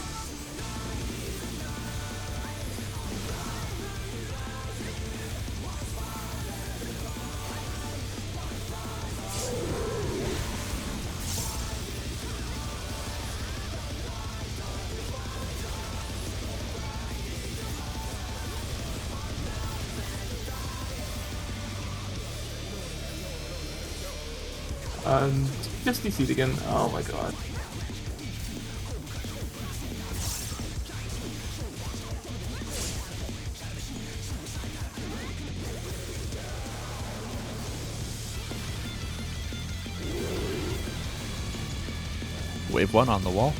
Just DC'd again. Oh my god. Wave 1 on the wall.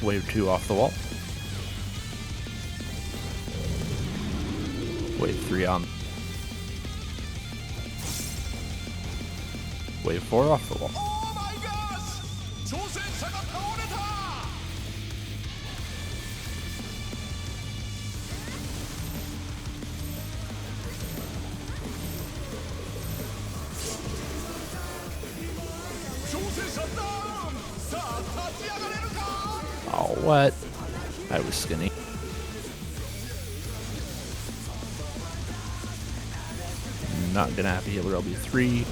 Wave 2 off the wall. Wave 3 on. Wave 4 off the wall. Oh my gosh! 挑戦者が倒れた。 挑戦者ダウン。さあ立ち上がれるか。 Oh, what? I was skinny. Not gonna have a healer LB3.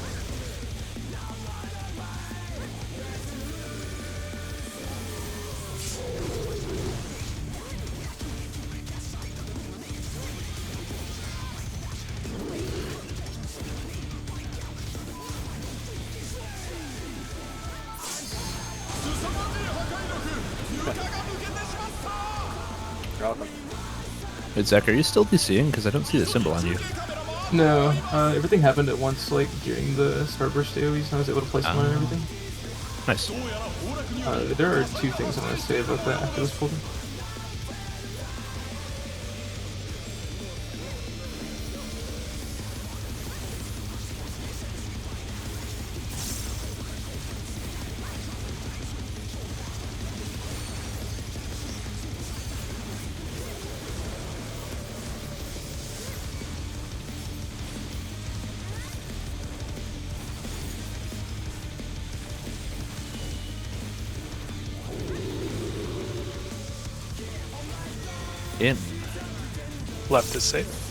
Wait, Zach, are you still DCing? Because I don't see the symbol on you. No, everything happened at once, like during the Starburst AoEs, and I was able to place one and everything. Nice. There are two things I want to say about that after this pulled in. In. Left is safe.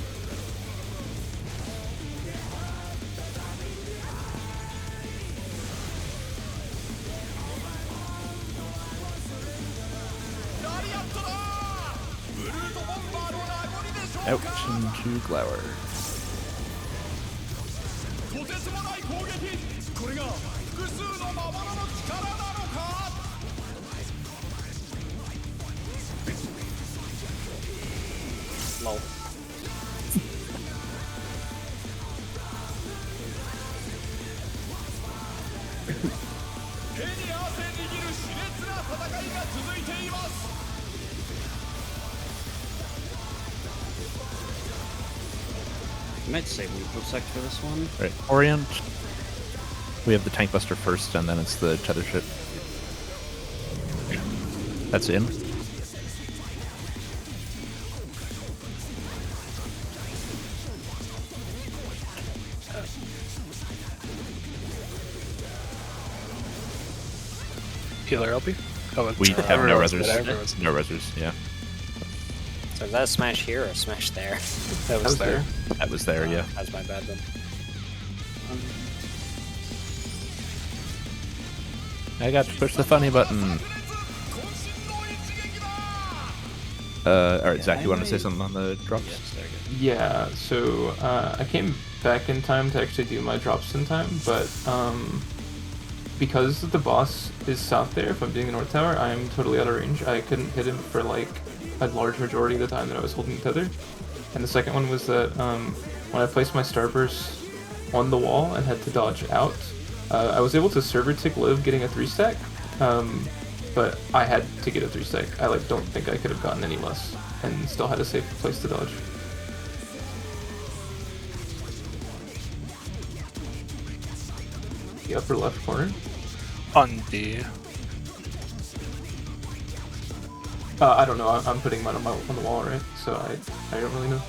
Ouch into Glower. とてつもない攻撃これが複数の魔物の力なのか Lol. 手に汗握る熾烈な戦いが続いています I might save Luposec for this one. Right, Orient. We have the Tank Buster first, and then it's the Tether ship. That's in. Healer LP? Oh, it's We have no everyone's resers. dead, everyone's- No resers, yeah. So is that a smash here or a smash there? That was there. That was there, yeah. That's my bad then. I got to push the funny button. 渾身の一撃だ Alright, Zach, you want to say something on the drops? Yes, there you go. Yeah, so I came back in time to actually do my drops in time, but because the boss is south there, if I'm doing the north tower, I'm totally out of range. I couldn't hit him for like a large majority of the time that I was holding tether. And the second one was that when I placed my starburst on the wall and had to dodge out, I was able to server tick live getting a 3-stack, but I had to get a 3-stack. I like don't think I could have gotten any less and still had a safe place to dodge. The upper left corner. On D. I don't know. I'm putting mine on the wall, right? So I don't really know.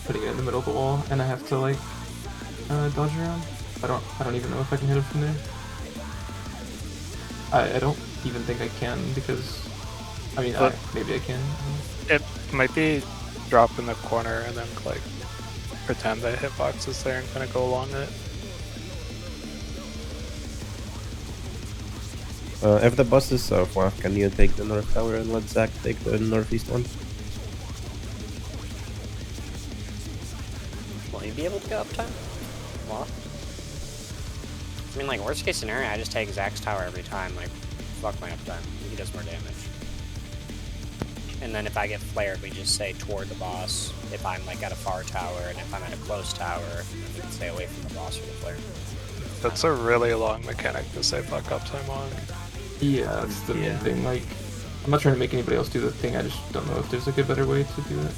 Putting it in the middle of the wall, and I have to like dodge around. I don't even know if I can hit it from there. I don't even think I can because I mean But- maybe I can. It might be drop in the corner and then like pretend that hitbox is there and kind of go along it. If the boss is south, well, can you take the north tower and let Zach take the northeast one? Will you be able to go up time? Well, I mean, like, worst case scenario, I just take Zach's tower every time. Like, fuck my uptime. He does more damage. And then if I get flared, we just say toward the boss. If I'm, like, at a far tower, and if I'm at a close tower, we can stay away from the boss or the flare. That's a really long mechanic to say fuck uptime on. Yeah, that's the main thing. Like, I'm not trying to make anybody else do the thing. I just don't know if there's like a better way to do it.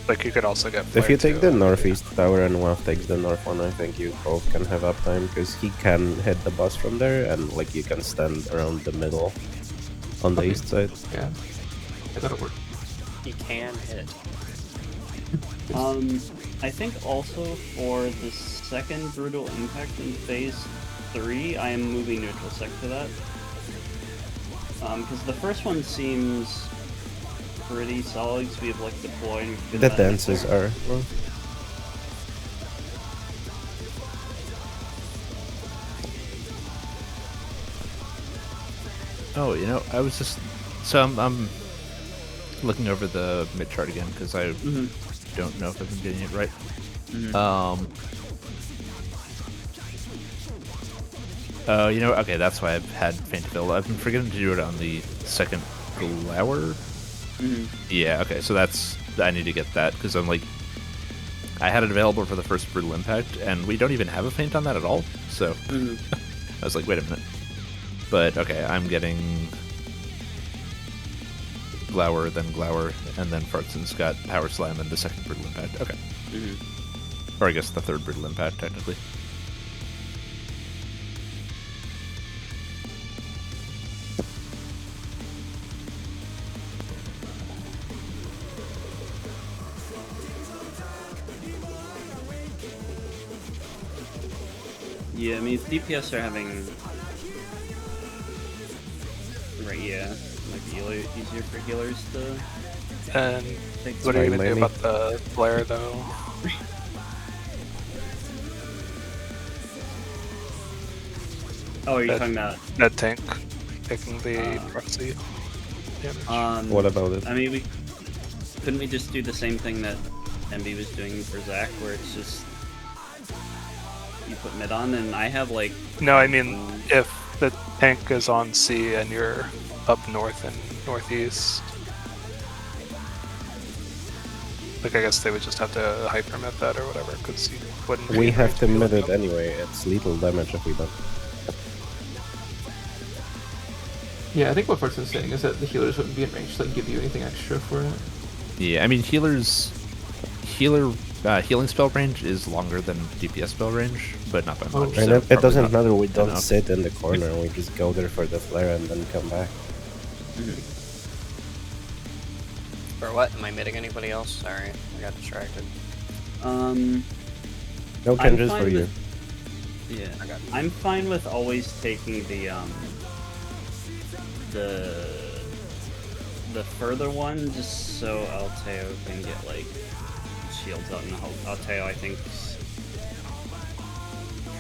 Like you could also get If you flared, take too. the northeast tower and Waff takes the north one, I think you both can have uptime because he can hit the boss from there and like you can stand around the middle on the Okay. east side. Yeah, that'll work. He can hit. I think also for the second Brutal Impact in Phase 3, I am moving Neutral Sec to that. Because the first one seems pretty solid, because we have like deploy and we can The get that in dances there. are. Well, Oh, you know, I was just... So I'm looking over the mid chart again because I don't know if I've been getting it right. You know, okay, that's why I've had Faint Fill. I've been forgetting to do it on the second Glower. Yeah, okay, so that's... I need to get that because I'm like... I had it available for the first Brutal Impact, and we don't even have a Faint on that at all, so... I was like, wait a minute. But, okay, I'm getting... Glower, then Glower, and then Fartson's got Power Slam and the second Brutal Impact. Okay. Or I guess the third Brutal Impact, technically. Yeah, I mean, if DPS are having... Right, yeah. Might be easier for healers to And Thanks, what are you Fine gonna by do me. about the flare though? Oh, are you That- talking about? That tank taking the proxy damage. What about it? I mean, couldn't we just do the same thing that MB was doing for Zach, where it's just you put mid on, and I have like No, I mean if the tank is on C and you're up north and northeast. Like I guess they would just have to hypermit that or whatever, because you wouldn't. be We in have range to to mid kill it them. anyway. It's lethal damage if we don't. Yeah, I think what Fortune's saying is that the healers wouldn't be in range to like give you anything extra for it. Yeah, I mean healing spell range is longer than DPS spell range, but not by Oh, much. And so it probably doesn't not matter. We don't enough. sit in the corner. We just go there for the flare and then come back. For what? Am I mitting anybody else? Sorry, I got distracted. No I'm changes fine for you. with- Yeah, I'm fine with always taking the further one, just so Alteo can get like shields out, and Alteo I think is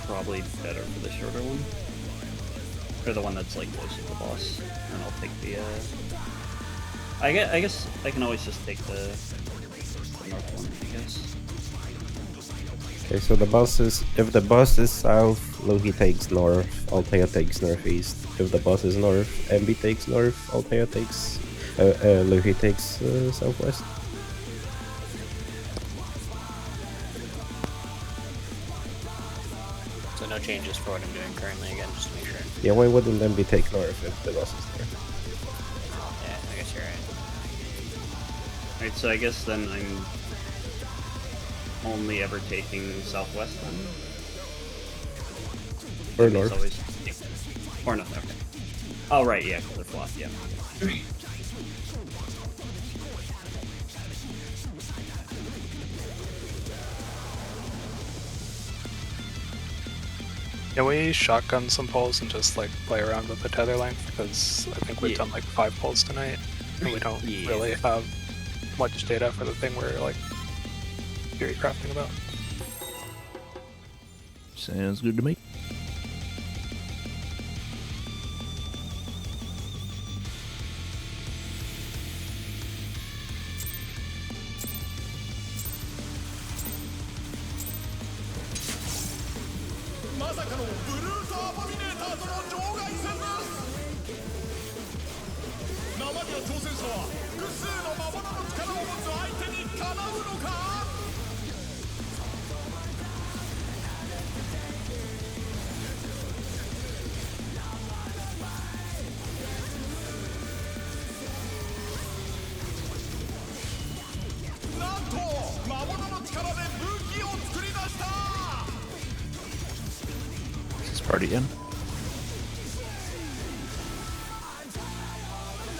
probably better for the shorter one, or the one that's like close to the boss. And I'll take the. I guess I can always just take the north one, I guess. Okay, so the boss is if the boss is south, Lohi takes north, Altea takes northeast. If the boss is north, MB takes north, Altea takes Lohi takes southwest. So no changes for what I'm doing currently again, just to make sure. Yeah, why wouldn't MB take north if the boss is there? Yeah, I guess you're right. Alright, so I guess then I'm only ever taking southwest then? Or It's north. always or north, okay. Oh right, yeah, because they're flat, yeah. Can we shotgun some pulls and just like play around with the tether length? Because I think we've Yeah. done like 5 pulls tonight, and we don't Yeah. really have much data for the thing we're like theory crafting about. Sounds good to me.「まさかのブルース・アボミネーターとの場外戦です」「生身の挑戦者は複数の魔物の力を持つ相手にかなうのか」なんと魔物の力で武器を作り出した Is this party in?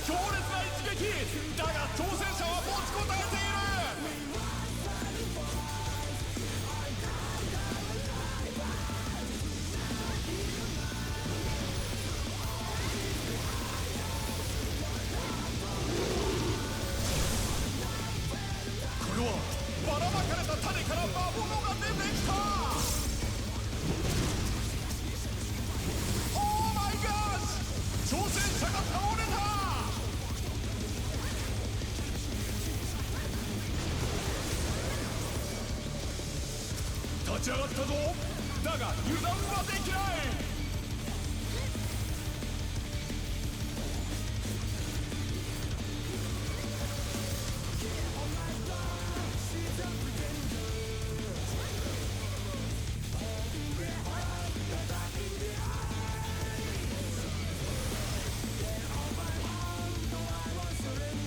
強烈な一撃だが挑戦者は持ちこたえているこれはばらまかれた種から魔物が出てきたオーマイガーシ挑戦者が倒れた立ち上がったぞだが油断はできない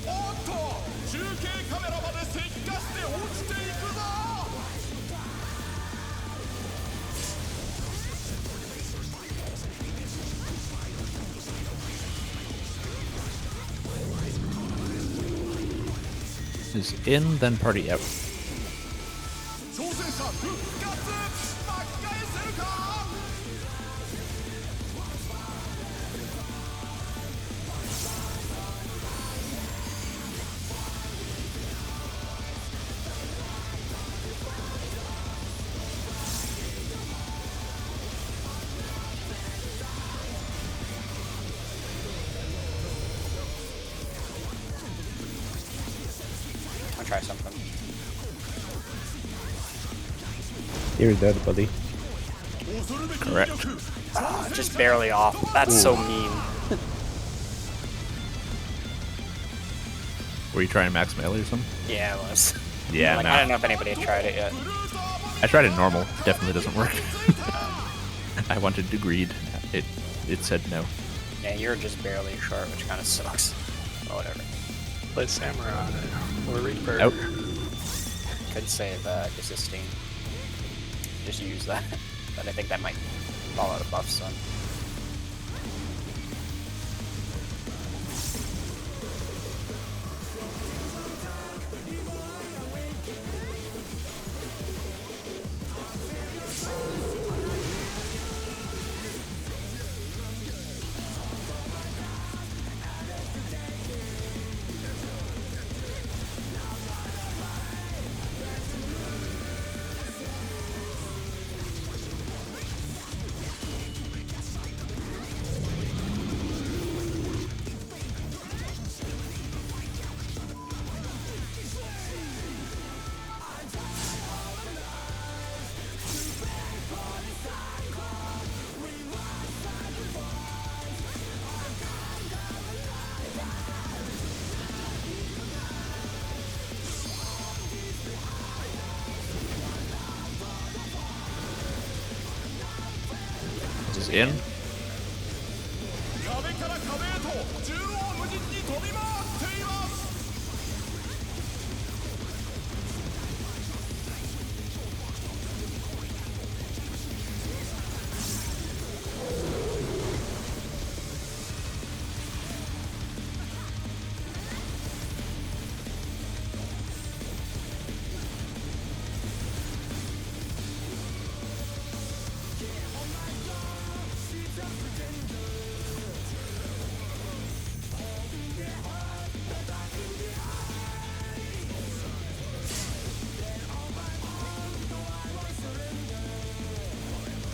おっと中継カメラまで石化して落ちていくぞ Is in, then party out. 挑戦者復活巻き返せるか Is try something. You're dead, buddy. Correct. Just barely off. That's so mean. Were you trying max melee or something? Yeah, it was. Yeah, Like, no. I don't know if anybody had tried it yet. I tried it normal. Definitely doesn't work. I wanted to greed. It said no. Yeah, you're just barely short, which kind of sucks. But whatever. Play Samurai or Reaper. Out. Could save Resisting. Just use that. But I think that might fall out of buff soon. This is in. 壁から壁へと縦横無尽に飛び回っています。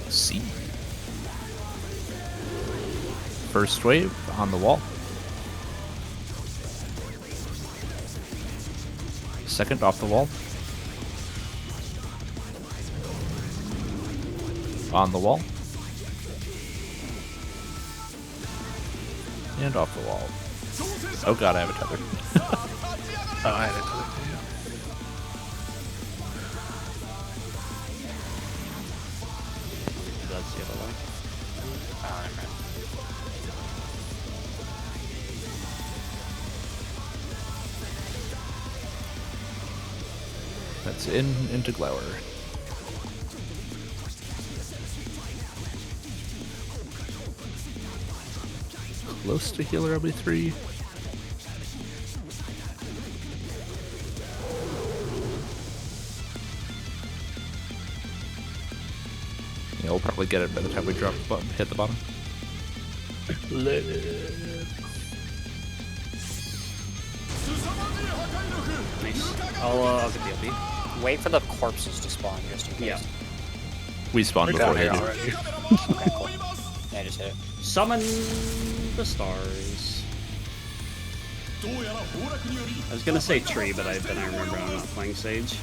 C. First wave on the wall. Second off the wall. On the wall. And off the wall. Oh god, I have a tether. Oh, I had it to you. That's the other way. Oh, never mind. That's into Glower. Close to healer LB3. Yeah, we'll probably get it by the time we drop the bottom, hit the bottom. Nice. I'll get the LB. Wait for the corpses to spawn just in case. Yeah. We spawned They're before down they here do. already. Okay, cool. Yeah, just hit it. Summon the stars. どうやら崩落により I was gonna say tree, but then I remember I'm not playing Sage.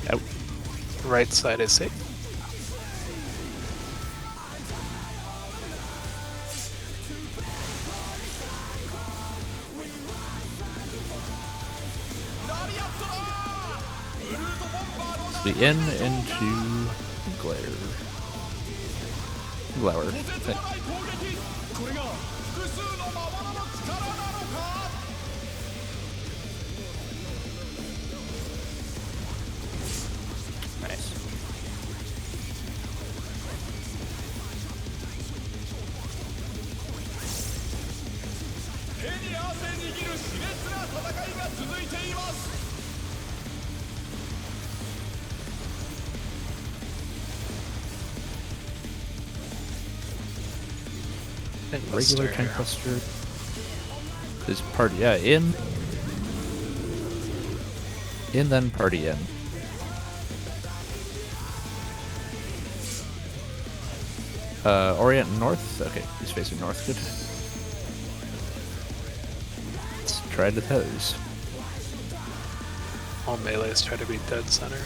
Out. Right side is safe. The in into Glare. Glower. とてつもない攻撃これが複数の魔物の力なのか Nice. 手に汗握握る熾烈な戦いが続いています。 Regular Buster. tank buster. Is party in then party in. Orient north. Okay, he's facing north. Good. Let's try the toes. All melees try to be dead center.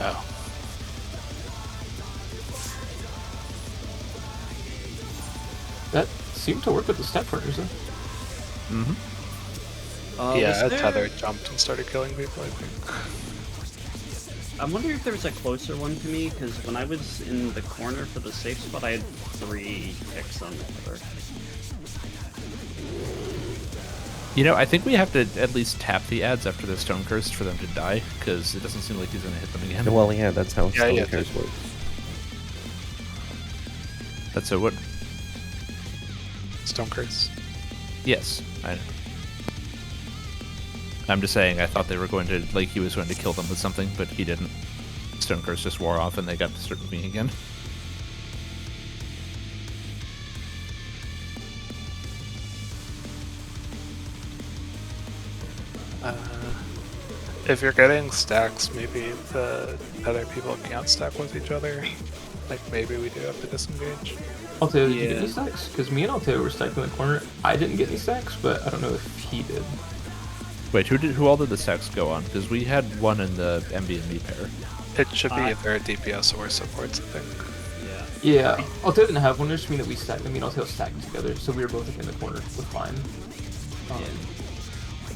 Oh. That seemed to work with the step partners, though. Mm-hmm. Yeah, was there- Tether jumped and started killing people, I think. I'm wondering if there was a closer one to me, because when I was in the corner for the safe spot, I had 3 picks on the Tether. You know, I think we have to at least tap the ads after the Stone Curse for them to die, because it doesn't seem like he's going to hit them again. Well, yeah, that's how Yeah, yeah, Stone Curse works. That's a what? Stone Curse. Yes, I'm just saying, I thought they were going to, like, he was going to kill them with something, but he didn't. Stone Curse just wore off and they got to start moving again. If you're getting stacks, maybe the other people can't stack with each other. Like, maybe we do have to disengage. Alteo, did you get Yeah. any stacks? Because me and Alteo were stacked in the corner. I didn't get any stacks, but I don't know if he did. Wait, who all did the stacks go on? Because we had one in the MB and me pair. It should be I- either a DPS or supports, I think. Yeah. Yeah, Alteo didn't have one. It just mean that we stacked. I mean, Alteo stacked together, so we were both in the corner with Vine.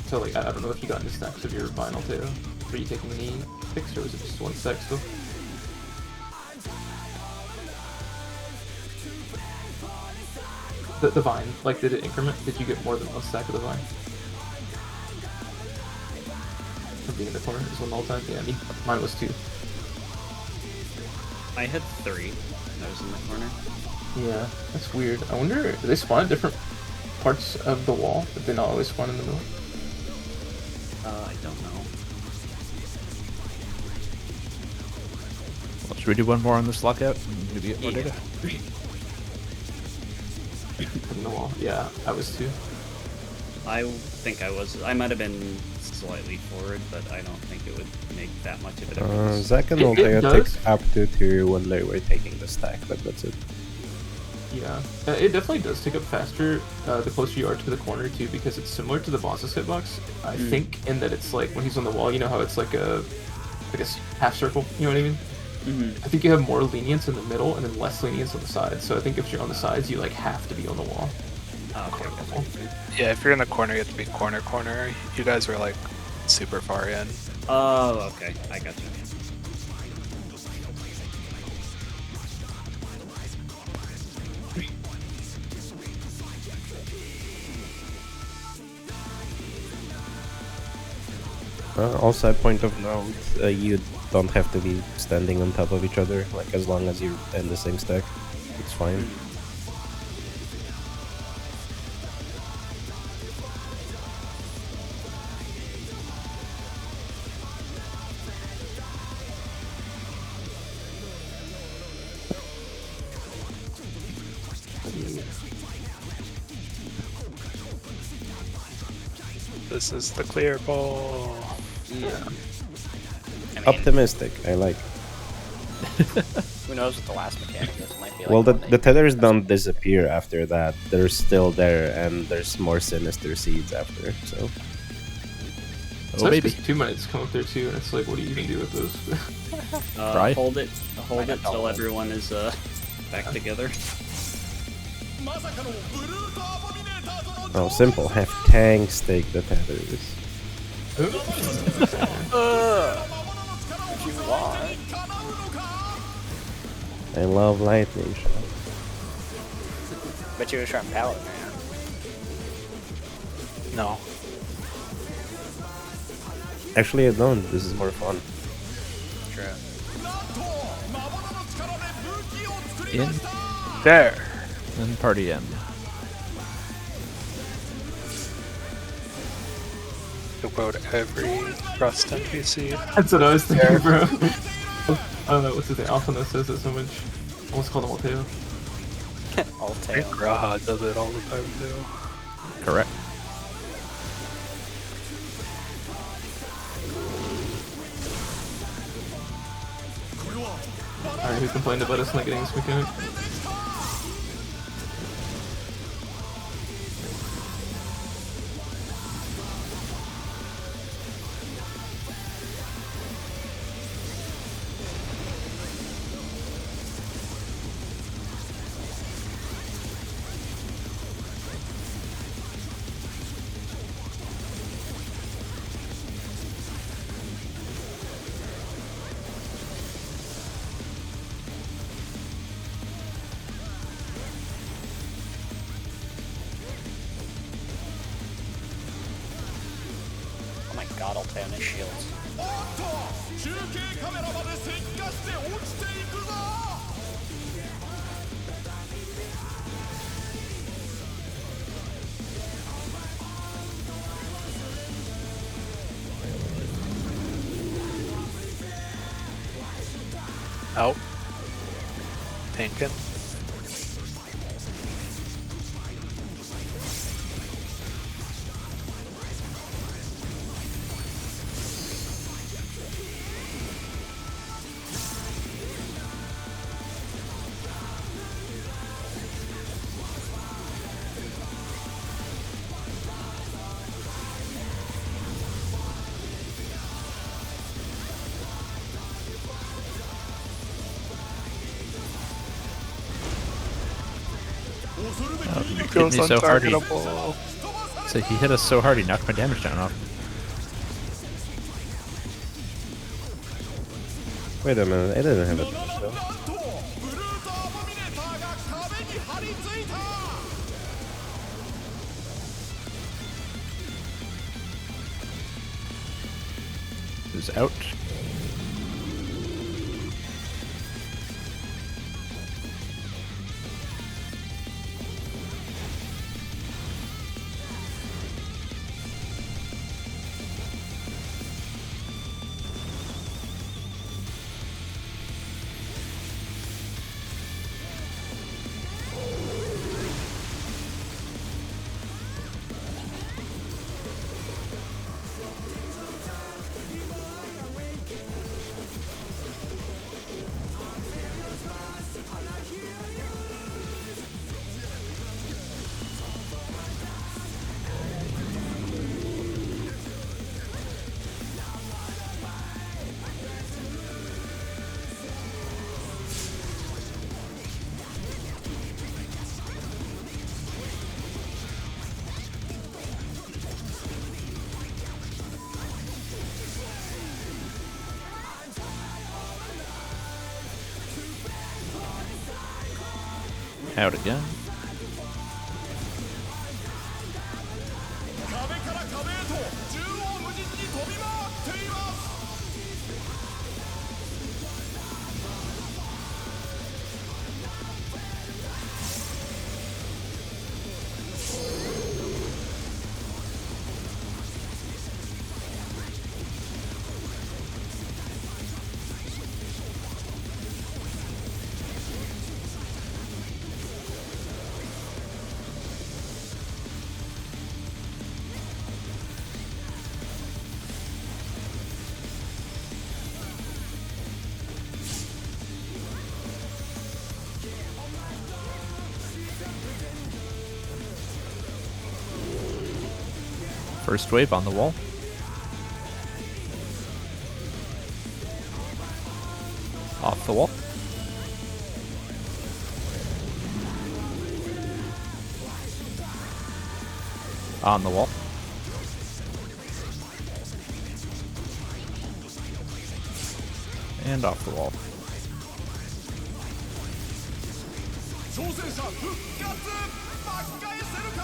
So, like, I don't know if you got any stacks of your Vine, Alteo. Were you taking any picks, or was it just one stack still? The Vine, like, did it increment? Did you get more than one stack of the Vine? From being in the corner, is one the whole time? Yeah, I mean, mine was 2. I had 3 when I was in the corner. Yeah, that's weird. I wonder, do they spawn at different parts of the wall? Did they not always spawn in the middle? I don't know. Well, should we do one more on this lockout? and maybe get more data? In the wall. Yeah, I was 2. I think I might have been slightly forward, but I don't think it would make that much of a difference. Zack and It Alteo does. took up to 2 when they were taking the stack, but that's it. Yeah, it definitely does tick up faster the closer you are to the corner too, because it's similar to the boss's hitbox. I think in that it's like when he's on the wall, you know how it's like a, I guess, half circle. You know what I mean? I think you have more lenience in the middle and then less lenience on the sides. So I think if you're on the sides, you like have to be on the wall. Oh, okay, okay. Yeah, if you're in the corner, you have to be corner. You guys were like super far in. Oh, okay. I got you. Also, a point of note, you don't have to be standing on top of each other, like as long as you're in the same stack, it's fine. This is the clear ball. Yeah. I mean, Optimistic, I like. who knows what the last mechanic is? It might be like Well, the one that the you- tethers don't disappear after that. They're still there, and there's more sinister seeds after. So So baby. 2 minutes come up there too, and it's like, what do you even do with those? Right. Hold it Might have till double. everyone is back together. まさかのブルートアボミネーターとの oh, simple. Have tanks take the tethers. If you want. 叶うのか I love lightning shot. But you were trying pallet, man. No. Actually, I don't. This is more fun. True. なんと魔物の力で武器を作り In ました There. and party end. About every Rust NPC. That's what I was thinking, bro. I don't know what's his name. Alphonse says it so much. Almost called him Alteo. All I tail. think Graha does it all the time too. Correct. Alright, who complained about us not getting this mechanic? Oh my god, I'll tail his shields. おっと中継カメラまで石化して落ちていくぞ Out. Tankin. He hit goes me so hard, untargetable. So he hit us so hard he knocked my damage down off. Wait a minute, I didn't have it. なんとブルートアボミネーターが壁に張り付いた Who's out? Out again. 壁から壁へと縦横無尽に飛び回っています First wave on the wall. Off the wall. On the wall. And off the wall. 挑戦者復活巻き返せるか。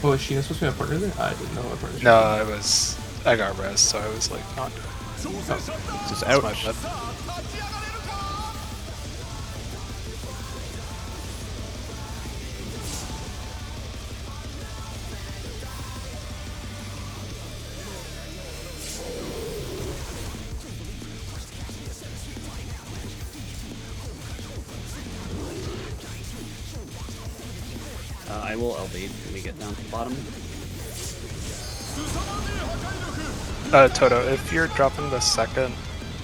Oh, is Sheena supposed to be my partner there? I didn't know my partner. No, I got res, so I was like not doing it. 挑戦者だ。 This is That's my out. bad. さあ立ち上がれるか。 I will LB when we get down to the bottom. Toto, if you're dropping the second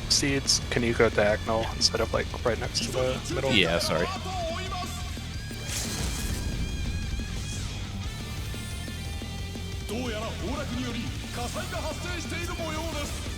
seeds, can you go diagonal instead of like right next to the middle? Yeah, sorry. どうやら崩落により火災が発生している模様です。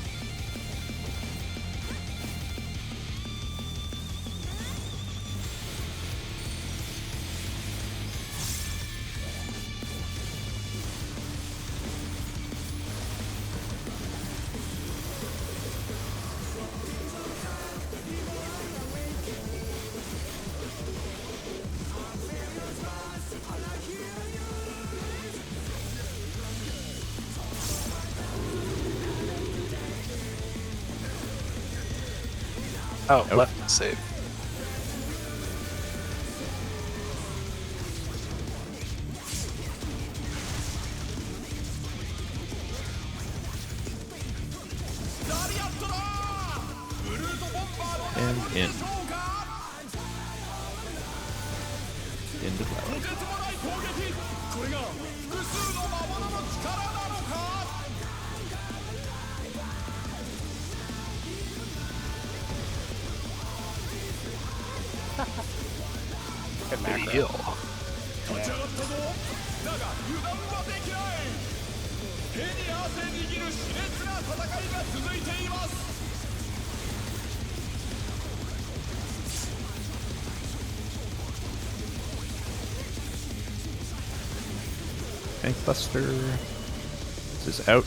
Oh, left save. And in. Into flower. とてつもない攻撃。これが複数の魔物の力なのか。 Good macro. Heal. 立ち上がったぞ。だが油断はできない。手に汗握る熾烈な戦いが続いています。 Bank Buster. This is out.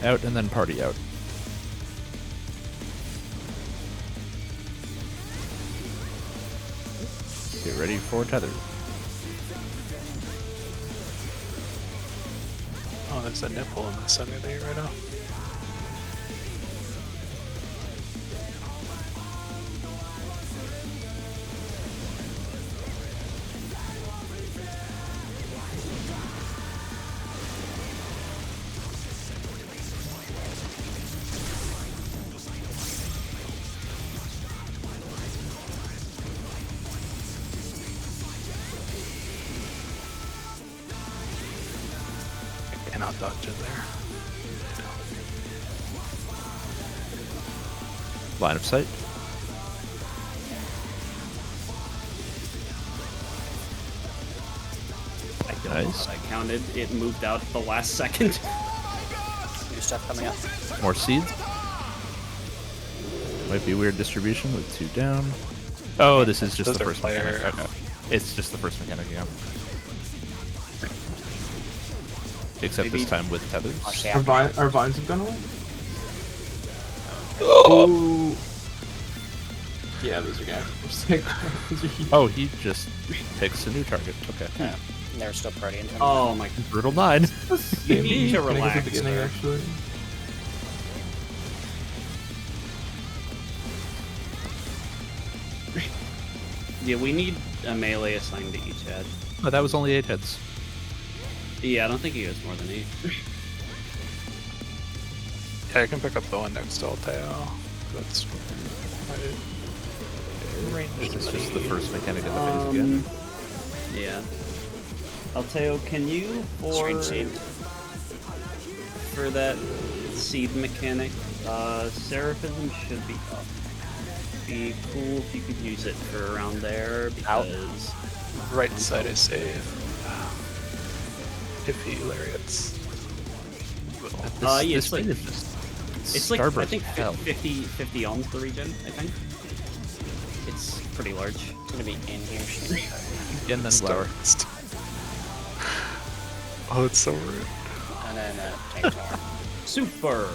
Out and then party out. Get ready for tether. Oh, there's a nipple in the center there right now. Cannot dodge in there. Line of sight. I don't know Nice. how I counted. It moved out at the last second. New stuff coming up. More seeds. Might be weird distribution with 2 down. Oh, this is just Those the are first mechanic. player. Okay. It's just the first mechanic again. Except Maybe- this time with tethers. Watch the Our vines have gone away? Oh! Ooh. Yeah, those are guys. Those are huge. Oh, he just picks a new target. Okay. Yeah, they're still partying. Oh my. Brutal 9. You need to I think it's relax. at the beginning, sir. actually. Yeah, we need a melee assigned to each head. Oh, that was only 8 hits. Yeah, I don't think he has more than 8. Yeah, I can pick up the one next to Alteo. That's my range. It's just the first mechanic in the phase again. Yeah. Alteo, can you Strange seed. for that seed mechanic, Seraphism should be up. Be cool if you could use it for around there because Right side is safe. Iffy lariats. This, yeah, this it's like- thing is just it's like I Starburst think hell. 50 ohms the regen, I think. It's pretty large. It's gonna be in here. And then flower. Starburst. Oh, it's so rude. And then tank power. Super.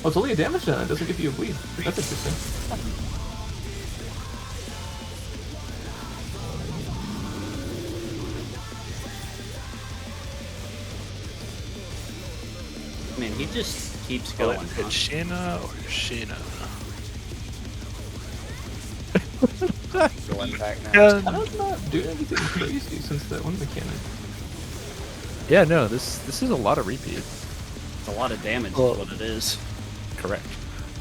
Oh, it's only a damage then. It doesn't give you a bleed. That's interesting. I mean, he just keeps Will going. it hit Huh? Sheena or Sheena? Dual impact now. And I'm not doing anything crazy since that one mechanic. Yeah, no, this is a lot of repeat. It's a lot of damage Well- is what it is. Correct.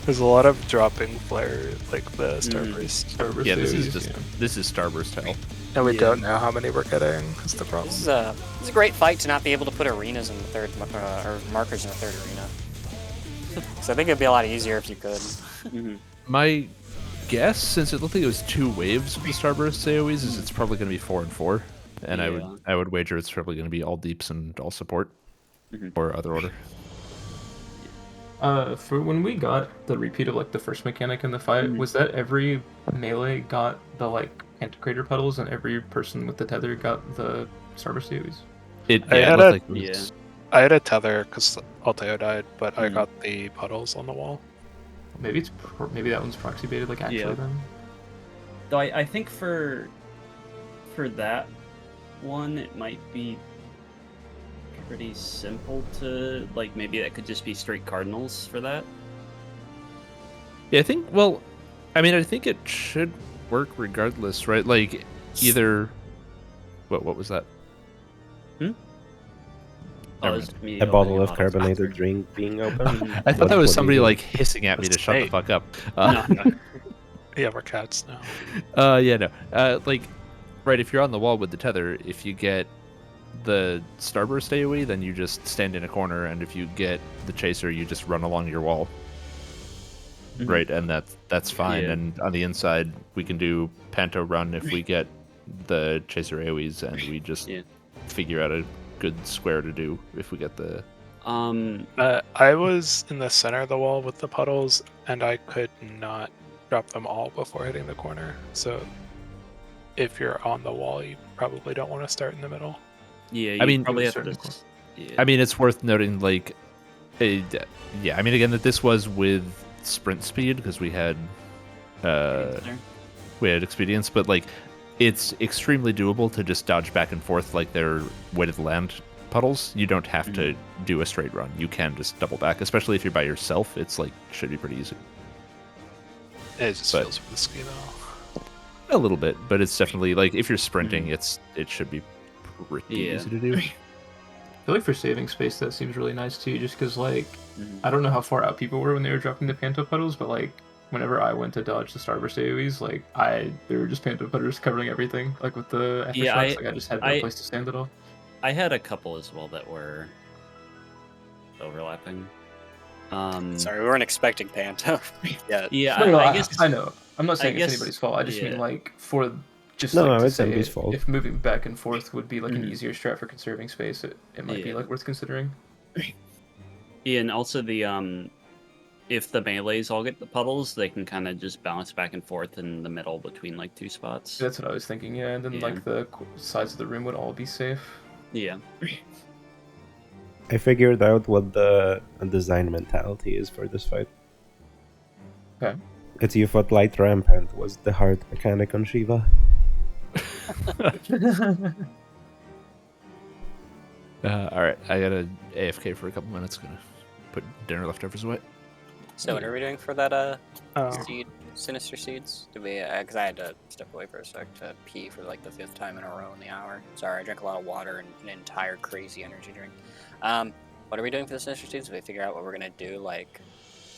there's a lot of dropping flare, like the Starburst. Starburst Yeah, this is AoEs, just yeah. this is Starburst hell. And we Yeah. don't know how many we're getting, is the problem. This is a great fight to not be able to put arenas in the third, or markers in the third arena. So I think it'd be a lot easier if you could. Mhm. My guess, since it looked like it was 2 waves of the Starburst AoEs, is it's probably going to be 4 and 4, and Yeah. I would wager it's probably going to be all deeps and all support, or other order. For when we got the repeat of like the first mechanic in the fight, was that every melee got the like Anticrator pedals and every person with the tether got the Starburst AoEs? It I yeah, it had looked a- like it was, I had a tether because Alteo died, but I got the puddles on the wall. Maybe maybe that one's proxy baited like actually Yeah. then. Though I think for that one, it might be pretty simple to like. Maybe that could just be straight cardinals for that. Yeah, I think. Well, I mean, I think it should work regardless, right? Like either. What was that? Oh, Never it's me A opening bottle of bottles carbonated after. drink being open. I thought that What was do somebody you do? like hissing at me to That's shut the great. fuck up. No, no. Yeah, we're cats now. Yeah, no. Like, right, if you're on the wall with the tether, if you get the Starburst AoE, then you just stand in a corner, and if you get the Chaser, you just run along your wall. Right, and that's fine. Yeah. And on the inside, we can do Panto run if we get the Chaser AoEs, and we just Yeah. figure out a good square to do if we get the... I was in the center of the wall with the puddles, and I could not drop them all before hitting the corner. So if you're on the wall, you probably don't want to start in the middle. Yeah, I you mean- probably have Certain to. core. Yeah. I mean, it's worth noting, like, yeah, I mean, again, that this was with sprint speed, because we had expedience, but, like, it's extremely doable to just dodge back and forth like they're weighted land puddles. You don't have to do a straight run. You can just double back, especially if you're by yourself. It's, like, should be pretty easy. It just But- feels risky though. A little bit, but it's definitely, like, if you're sprinting, it should be pretty Yeah. easy to do. I feel like for saving space, that seems really nice too, just because, like, I don't know how far out people were when they were dropping the Panto puddles, but, like, whenever I went to dodge the Starburst AoEs, like, there were just Panto puddles covering everything, like, with the aftershocks, Yeah, like, I just had no place to stand at all. I had a couple as well that were overlapping. Sorry, we weren't expecting Panto yet. Yeah, No, I guess I know. I'm not saying guess- it's anybody's fault, I just mean, yeah. like, for just, No, like, to it's say anybody's fault. if moving back and forth would be, like, an easier strat for conserving space, it might be, Yeah. like, worth considering. Yeah, and also the if the melees all get the puddles, they can kind of just bounce back and forth in the middle between like 2 spots. That's what I was thinking, yeah, and then, Yeah. like, the sides of the room would all be safe. Yeah. I figured out what the design mentality is for this fight. Okay. It's you thought light rampant was the hard mechanic on Shiva. All right, I gotta AFK for a couple minutes. Gonna put dinner leftovers away. So what are we doing for that Oh. seed, sinister seeds? Did we? Because I had to step away for a sec to pee for like the 5th time in a row in the hour. Sorry, I drank a lot of water and an entire crazy energy drink. What are we doing for the sinister seeds? Did we figure out what we're gonna do, like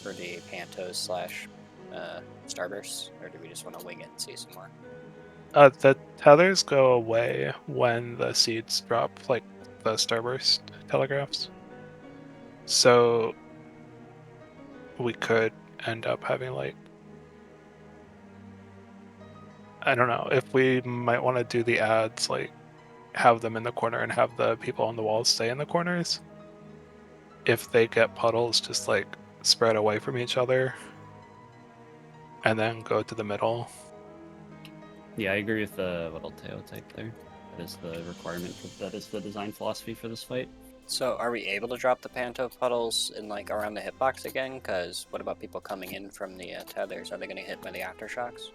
for the Pantos / Starbursts, or do we just want to wing it and see some more? The tethers go away when the seeds drop, like the Starburst telegraphs. So we could end up having, like, I don't know, if we might want to do the ads, like have them in the corner and have the people on the walls stay in the corners. If they get puddles, just like spread away from each other and then go to the middle. Yeah, I agree with what Alteo type there. That is the requirement. That is the design philosophy for this fight. So are we able to drop the panto puddles in like around the hitbox again? Because what about people coming in from the tethers? Are they going to hit by the aftershocks?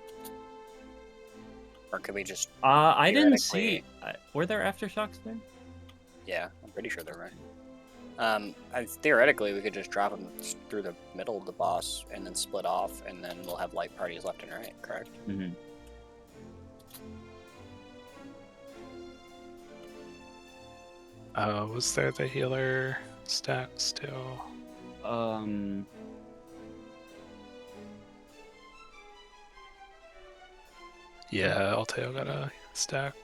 Or could we just I didn't see. theoretically- Were there aftershocks there? Yeah, I'm pretty sure they're right. Theoretically, we could just drop them through the middle of the boss and then split off, and then we'll have light parties left and right, correct? Mm-hmm. Was there the healer stack still? Yeah, Alteo got a stack.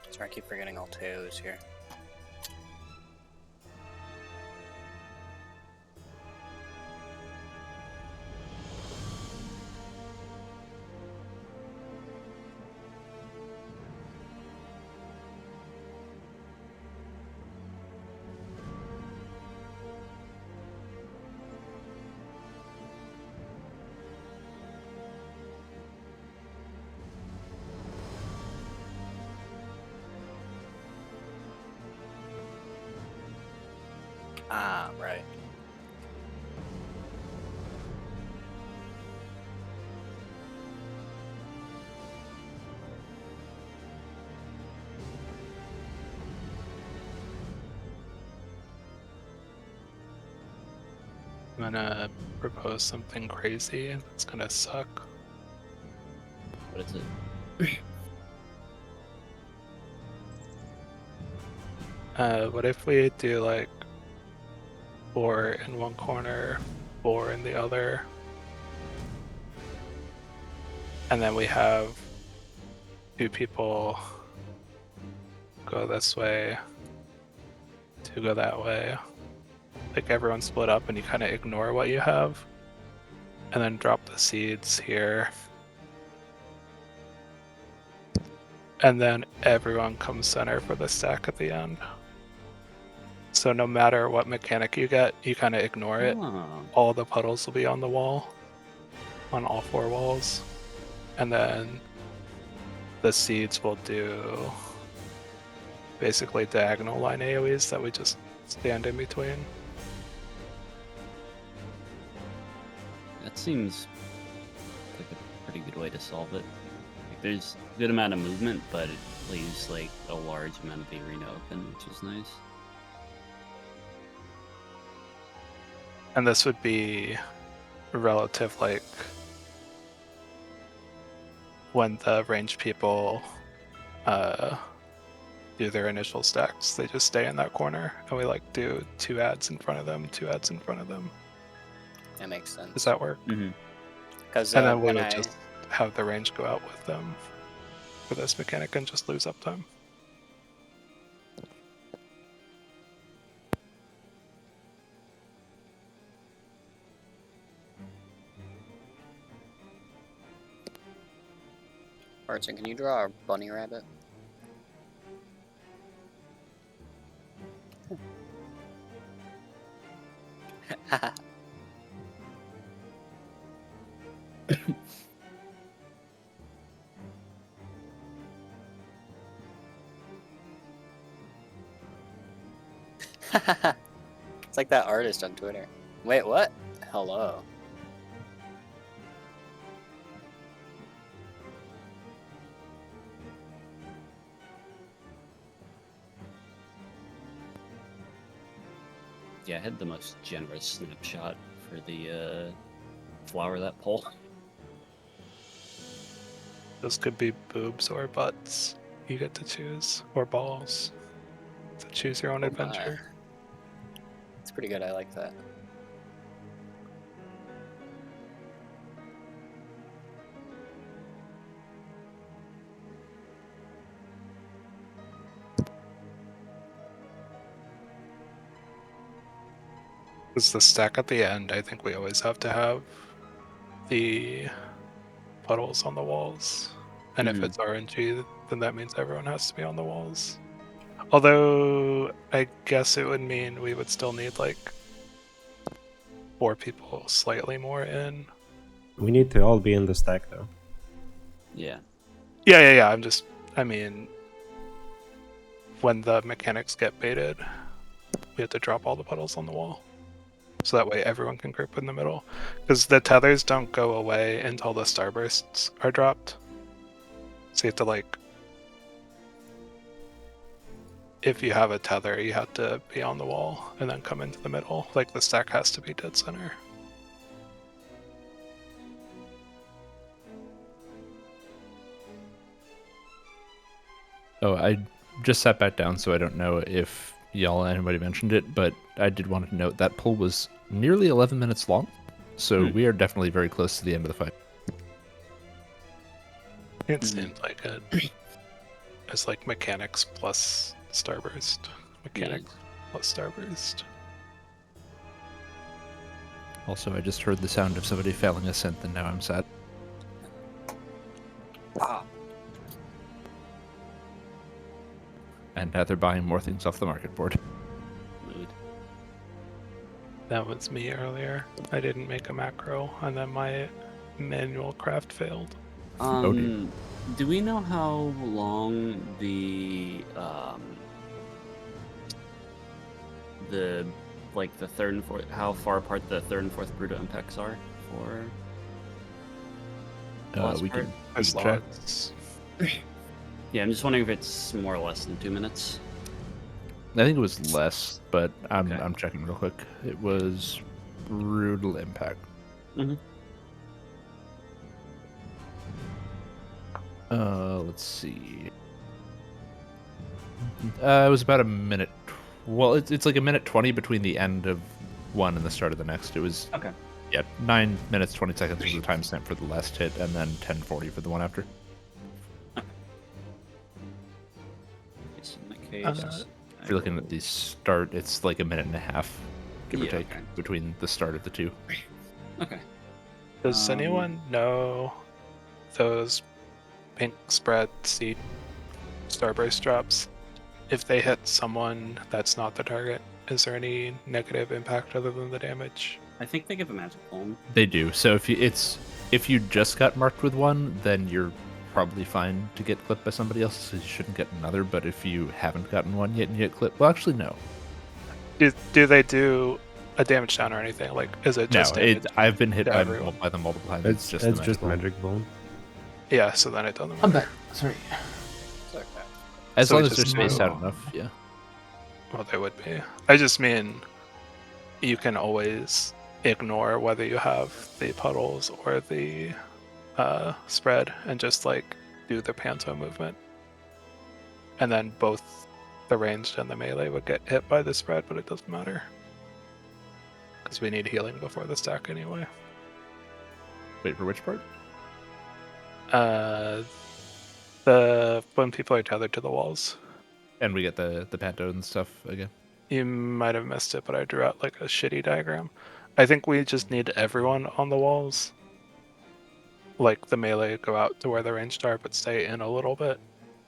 Sorry, I keep forgetting Alteo is here. Ah, right. I'm gonna propose something crazy. It's gonna suck. What is it? What if we do like 4 in one corner, 4 in the other, and then we have 2 people go this way, 2 go that way. Like everyone split up and you kind of ignore what you have, and then drop the seeds here. And then everyone comes center for the stack at the end. So no matter what mechanic you get, you kind of ignore it. Oh. All the puddles will be on the wall, on all 4 walls. And then the seeds will do basically diagonal line AoEs that we just stand in between. That seems like a pretty good way to solve it. Like, there's a good amount of movement, but it leaves like a large amount of the arena open, which is nice. And this would be relative, like when the ranged people do their initial stacks, they just stay in that corner, and we like do 2 ads in front of them, 2 ads in front of them. That makes sense. Does that work? Mm-hmm. Because And then we would just have the range go out with them for this mechanic and just lose uptime. Barton, can you draw a bunny rabbit? It's like that artist on Twitter. Wait, what? Hello. Yeah, I had the most generous snapshot for the flower that pole. Those could be boobs or butts. You get to choose, or balls. So choose your own Oh my. adventure. It's pretty good. I like that. Because the stack at the end, I think we always have to have the puddles on the walls. And if it's RNG, then that means everyone has to be on the walls. Although, I guess it would mean we would still need, like, 4 people slightly more in. We need to all be in the stack though. Yeah. Yeah. I mean, when the mechanics get baited, we have to drop all the puddles on the wall. So that way everyone can grip in the middle. Because the tethers don't go away until the starbursts are dropped. So you have to, like, if you have a tether, you have to be on the wall and then come into the middle. Like, the stack has to be dead center. Oh, I just sat back down, so I don't know if y'all anybody mentioned it, but I did want to note that pull was nearly 11 minutes long, so we are definitely very close to the end of the fight. It seemed like it. It's like mechanics plus starburst. Mechanics plus starburst. Also, I just heard the sound of somebody failing a synth, and now I'm sad. And now they're buying more things off the market board. Mood. That was me earlier. I didn't make a macro, and then my manual craft failed. dear. Do we know how long the like the third and fourth, how far apart the third and fourth Bruto impacts are for? the last We part? can As check. long as Yeah, I'm just wondering if it's more or less than 2 minutes. I think it was less, but Okay. I'm checking real quick. It was brutal impact. Mhm. Let's see. It was about a minute. Well, it's like a minute 20 between the end of one and the start of the next. It was Okay. 9 minutes 20 seconds was the timestamp for the last hit, and then 10:40 for the one after. It's in that case. Uh, If you're looking at the start, it's like a minute and a half, give or Yeah, take, okay. between the start of the two. Okay. does anyone know those pink spread seed starburst drops? If they hit someone that's not the target, is there any negative impact other than the damage? I think they give a magic bomb. They do. So if you just got marked with one, then you're probably fine to get clipped by somebody else, so you shouldn't get another. But if you haven't gotten one yet and you get clipped, well, actually, no. Do they do a damage down or anything? Like, is it just damage? I've been hit to by everyone? them multiple times. It's just the magic bone. Yeah, so then it doesn't matter. I'm back. Sorry. As So long it as they're just spaced out know- enough, yeah. Well, they would be. I just mean you can always ignore whether you have the puddles or the spread and just like do the panto movement. And then both the ranged and the melee would get hit by the spread, but it doesn't matter. Because we need healing before the stack anyway. Wait, for which part? When people are tethered to the walls. And we get the panto and stuff again. You might have missed it, but I drew out like a shitty diagram. I think we just need everyone on the walls. Like the melee go out to where the ranged are, but stay in a little bit.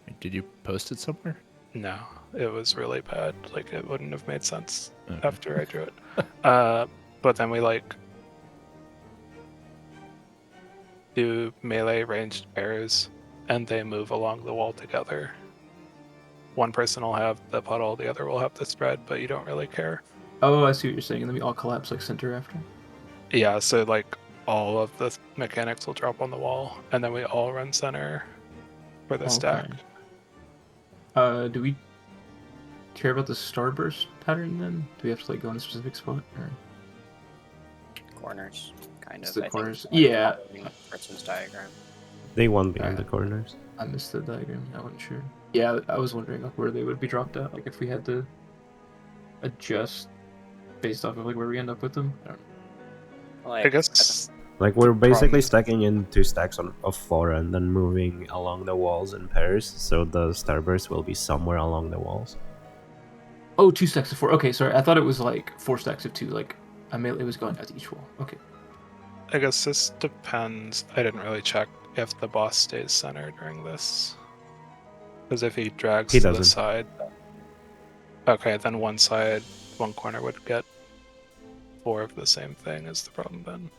Wait, did you post it somewhere? No, it was really bad. Like it wouldn't have made sense Okay. after I drew it. But then we like do melee ranged pairs, and they move along the wall together. One person will have the puddle, the other will have the spread, but you don't really care. Oh, I see what you're saying. And then we all collapse like center after. Yeah, so like all of the mechanics will drop on the wall, and then we all run center for the stack. Do we care about the starburst pattern then? Do we have to like go in a specific spot? Or? Corners, kind It's of. the I think, corners. like, Yeah. following Fritz's diagram. They won't be in Alright. the corners. I missed the diagram. I wasn't sure. Yeah, I was wondering like where they would be dropped at. Like if we had to adjust based off of like where we end up with them. I don't know. Like, I guess Like we're basically Problem- stacking in 2 stacks of 4 and then moving along the walls in pairs, so the starburst will be somewhere along the walls. Oh, 2 stacks of 4. Okay, sorry. I thought it was like 4 stacks of 2. Like it was going out to each wall. Okay. I guess this depends. I didn't really check if the boss stays center during this. Because if he drags He to the doesn't. side, okay, then one corner would get 4 of the same thing is the problem then.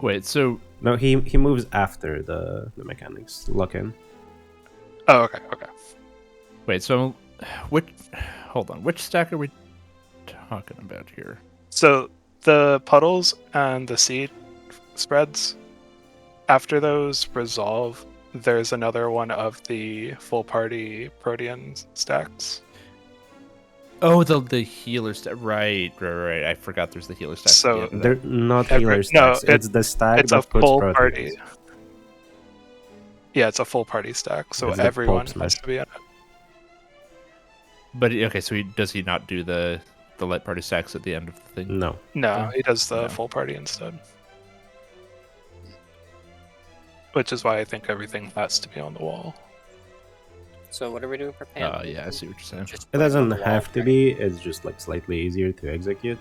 Wait, so No, he moves after the mechanics lock in. Oh, okay, okay. wait, so which? Hold on, which stack are we talking about here? So the puddles and the seed spreads, after those resolve, there's another one of the full party Protean stacks. Oh, the healer stack. Right. I forgot there's the healer stack. So- at the end of that. They're not Every- healer no, stacks. It's the stack It's a that puts full proteins. party. Yeah, it's a full party stack, so It's the everyone pulp has smash. to be in it. But okay, so does he not do the light party stacks at the end of the thing? No. No, Oh, he does the no. full party instead. Which is why I think everything has to be on the wall. So what are we doing for Panda? Yeah, I see what you're saying. Just It put on doesn't the wall, have to right? be. It's just like slightly easier to execute.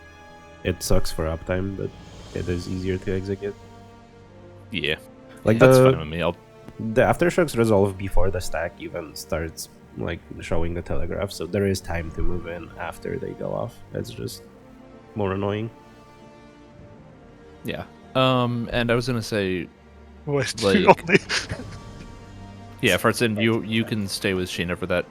It sucks for uptime, but it is easier to execute. Yeah, Like that's the fine with me. I'll aftershocks resolve before the stack even starts like showing the telegraph, so there is time to move in after they go off. It's just more annoying. yeah. And I was gonna say, What? Like- yeah, Fartson, you can stay with Sheena for that,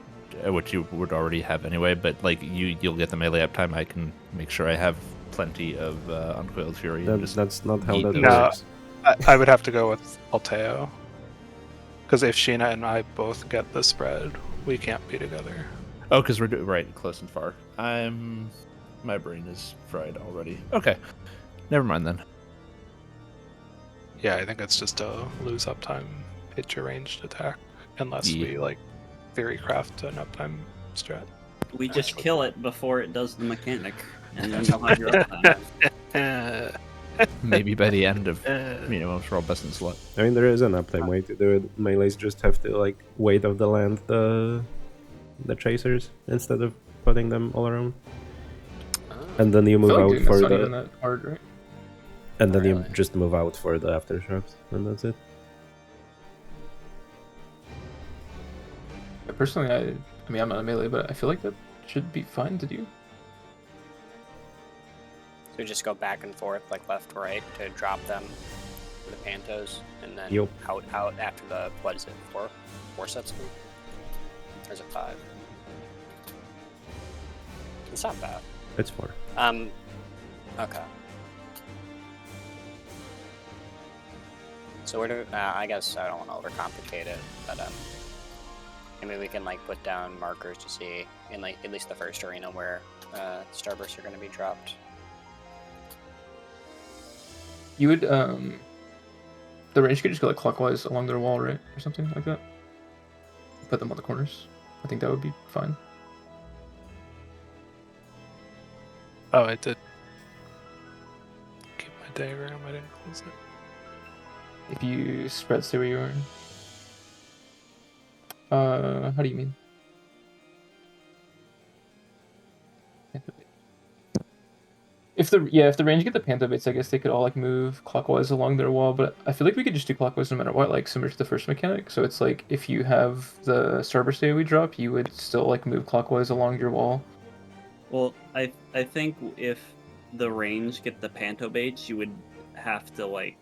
which you would already have anyway. But like you'll get the melee uptime. I can make sure I have plenty of uncoiled fury. And just That's not how eat that those. No. works. I would have to go with Alteo. Because if Sheena and I both get the spread, we can't be together. Oh, because we're right close and far. My brain is fried already. Okay, never mind then. Yeah, I think it's just a lose uptime, hit your ranged attack, unless Yeah. we like theory craft an uptime strat. We just kill it before it does the mechanic, and then you'll have your uptime. Maybe by the end of minimum for all best in slot. I mean, there is an uptime way to do it. Melees just have to like wait of the land the chasers instead of putting them all around, and then you I move feel like out doing that's for not the even that hard, right? and then you Really? just move out for the aftershocks, and that's it. Yeah, personally, I mean, I'm not a melee, but I feel like that should be fine to do. So we just go back and forth, like left to right, to drop them for the Pantos, and then Yup. out after the, what is it, four sets of them? Or is it 5? It's not bad. It's 4. Okay. So where do, I guess I don't want to overcomplicate it, but maybe we can like put down markers to see in like at least the first arena where starbursts are going to be dropped. You would the range could just go like clockwise along their wall, right, or something like that. Put them on the corners. I think that would be fine. Oh, I did keep my diagram. I didn't close it. If you spread, stay where you are. How do you mean? If the range get the Panther baits, I guess they could all like move clockwise along their wall, but I feel like we could just do clockwise no matter what, like similar to the first mechanic. So it's like if you have the Starburst AoE drop, you would still like move clockwise along your wall. Well, I think if the range get the panto baits, you would have to like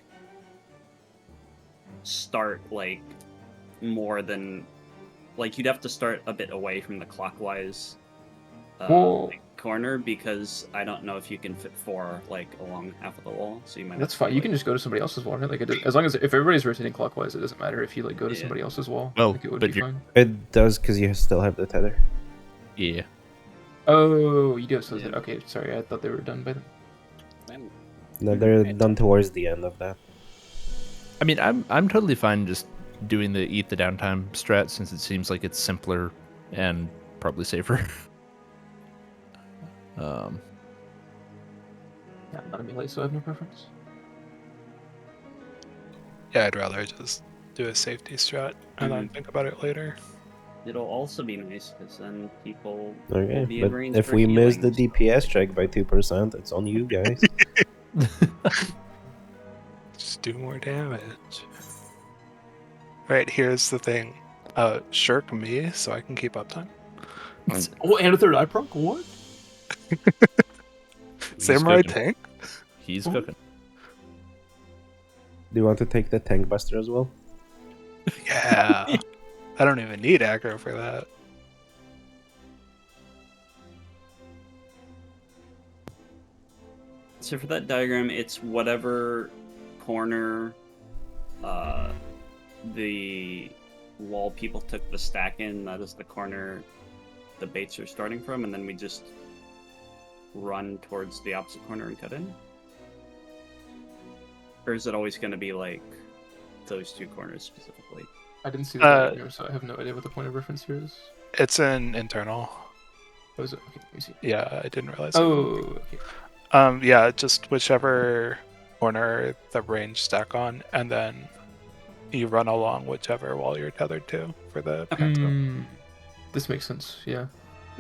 start like more than like you'd have to start a bit away from the clockwise Well- like, corner, because I don't know if you can fit 4 like along half of the wall. So you might. That's have to, fine. You like- can just go to somebody else's wall, right? Like as long as if everybody's rotating clockwise, it doesn't matter if you like go to Yeah. somebody else's wall. Well, like, it would but be you're- fine. It does because you still have the tether. Yeah. Oh, you do have Yeah. Okay, sorry. I thought they were done by then. I'm- No, they're Right. done towards the end of that. I mean, I'm totally fine just doing the eat the downtime strat since it seems like it's simpler and probably safer. Yeah, I'm not a melee, so I have no preference. Yeah, I'd rather just do a safety strat and then think about it later. It'll also be nice because then people Okay, will be in but range if for we miss healing. the DPS check by 2%, it's on you guys. Just do more damage. Right, here's the thing. Shirk me so I can keep uptime. Oh, and a third eye proc? What? Samurai good. tank? He's Ooh. cooking. Do you want to take the tank buster as well? Yeah. I don't even need aggro for that. So for that diagram, it's whatever corner the wall people took the stack in, that is the corner the baits are starting from, and then we just run towards the opposite corner and cut in? Or is it always going to be like those two corners specifically? I didn't see the diagram, so I have no idea what the point of reference here is. It's an internal. Oh, is it? Okay, let me see. Yeah, I didn't realize. Oh, okay. Yeah, just whichever corner the range stack on, and then you run along whichever wall you're tethered to for the phantom. This makes sense, yeah.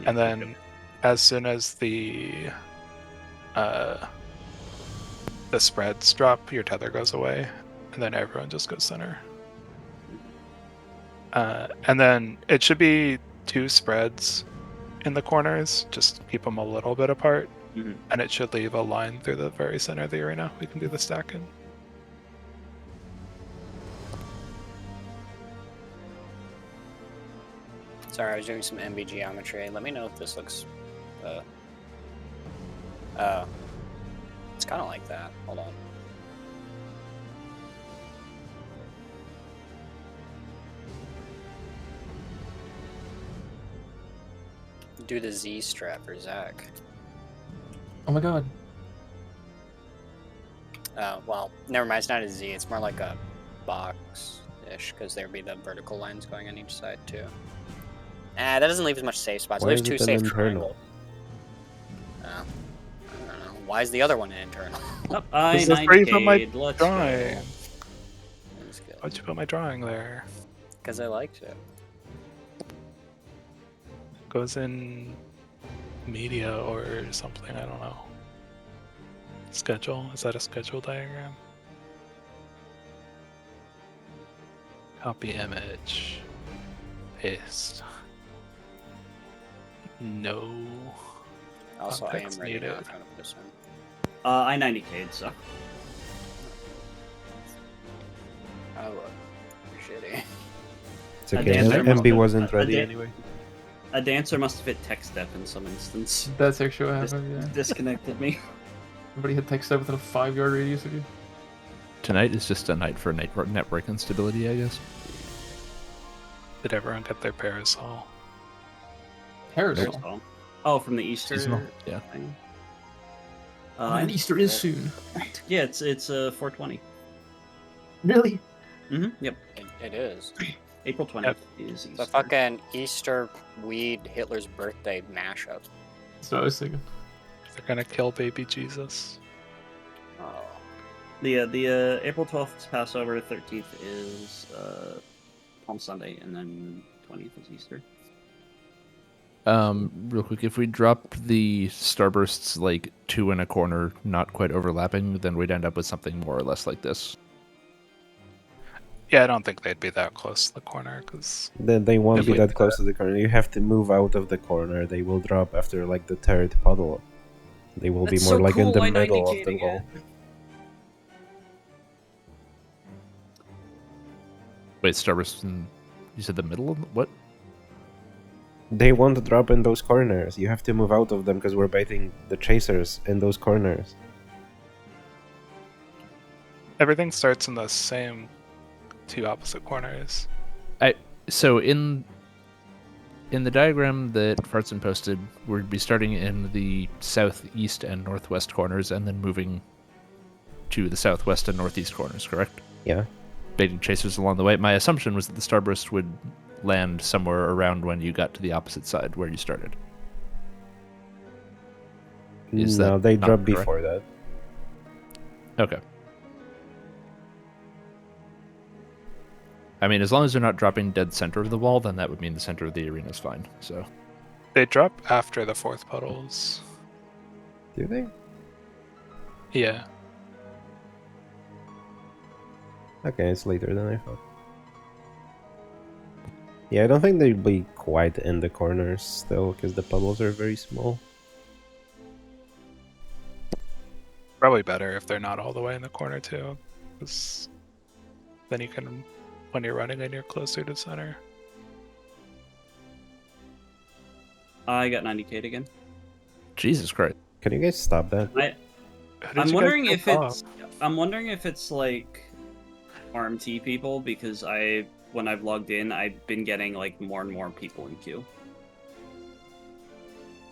And then as soon as the spreads drop, your tether goes away, and then everyone just goes center. And then it should be 2 spreads in the corners, just keep them a little bit apart, and it should leave a line through the very center of the arena. We can do the stacking. Sorry, I was doing some MB geometry. Let me know if this looks... oh. It's kind of like that. Hold on. Do the Z strap for Zach. Oh my god. Well, never mind. It's not a Z. It's more like a box-ish, because there'd be the vertical lines going on each side, too. That doesn't leave as much safe spots. Why There's is 2 it an safe internal? triangles. I don't know. Why is the other one an internal? Oh, This is where you put my I-90, let's drawing. go. That's good. Why'd you put my drawing there? Because I liked it. Goes in media or something, I don't know. Schedule? Is that a schedule diagram? Copy image. Paste. No. Also, I am Context ready needed. now if you want to put this in. I-90K'd, so. Oh, shitty. It's okay. dancer MB must- wasn't a ready dan- anyway. A dancer must have hit tech step in some instance. That's actually what Dis- happened, yeah. Disconnected me. Everybody hit tech step within a 5-yard radius of you. Tonight is just a night for network instability, I guess. Did everyone get their parasol? Parasol. Parasol. Oh, from the Easter Seasonal, yeah. thing? And Easter is soon. Yeah, it's 420. Really? Yep. It is. April 20th Yep. is Easter. The fucking Easter weed Hitler's birthday mashup. That's what I was thinking. They're gonna kill baby Jesus. Oh. The April 12th is Passover, 13th is Palm Sunday, and then 20th is Easter. Real quick, if we drop the starbursts like 2 in a corner, not quite overlapping, then we'd end up with something more or less like this. Yeah, I don't think they'd be that close to the corner, because Then they won't If be we that do close to the corner. You have to move out of the corner. They will drop after like the 3rd puddle. They will That's be more so like in cool, the I know middle you of the can't wall. Wait, starbursts in... You said the middle of... What? They won't drop in those corners. You have to move out of them because we're baiting the chasers in those corners. everything starts in the same 2 opposite corners. So in the diagram that Fartson posted, we'd be starting in the southeast and northwest corners and then moving to the southwest and northeast corners, correct? Yeah. Baiting chasers along the way. My assumption was that the starburst would land somewhere around when you got to the opposite side where you started. Is No, that they not drop correct? before that. Okay. I mean, as long as they're not dropping dead center of the wall, then that would mean the center of the arena is fine. So They drop after the 4th puddles. Do they? Yeah. Okay, it's later than I thought. Yeah, I don't think they'd be quite in the corners still, because the puddles are very small. Probably better if they're not all the way in the corner too, because then you can, when you're running and you're closer to center. I got 90k again. Jesus Christ. Can you guys stop that? Who did I'm you guys wondering kill if off? it's. I'm wondering if it's like RMT people, because when I've logged in, I've been getting like more and more people in queue.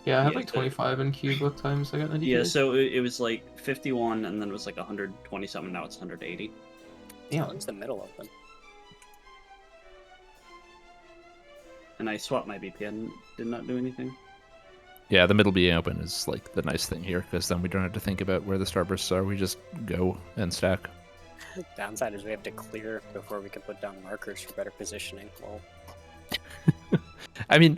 Yeah, I had Yeah, like so- 25 in queue both times I got 90. Yeah, so it was like 51, and then it was like 120 something. Now it's 180. Yeah. When's the middle open? And I swapped my VPN. Did not do anything. Yeah, the middle being open is like the nice thing here, because then we don't have to think about where the starbursts are. We just go and stack. Downside is we have to clear before we can put down markers for better positioning. Well, I mean,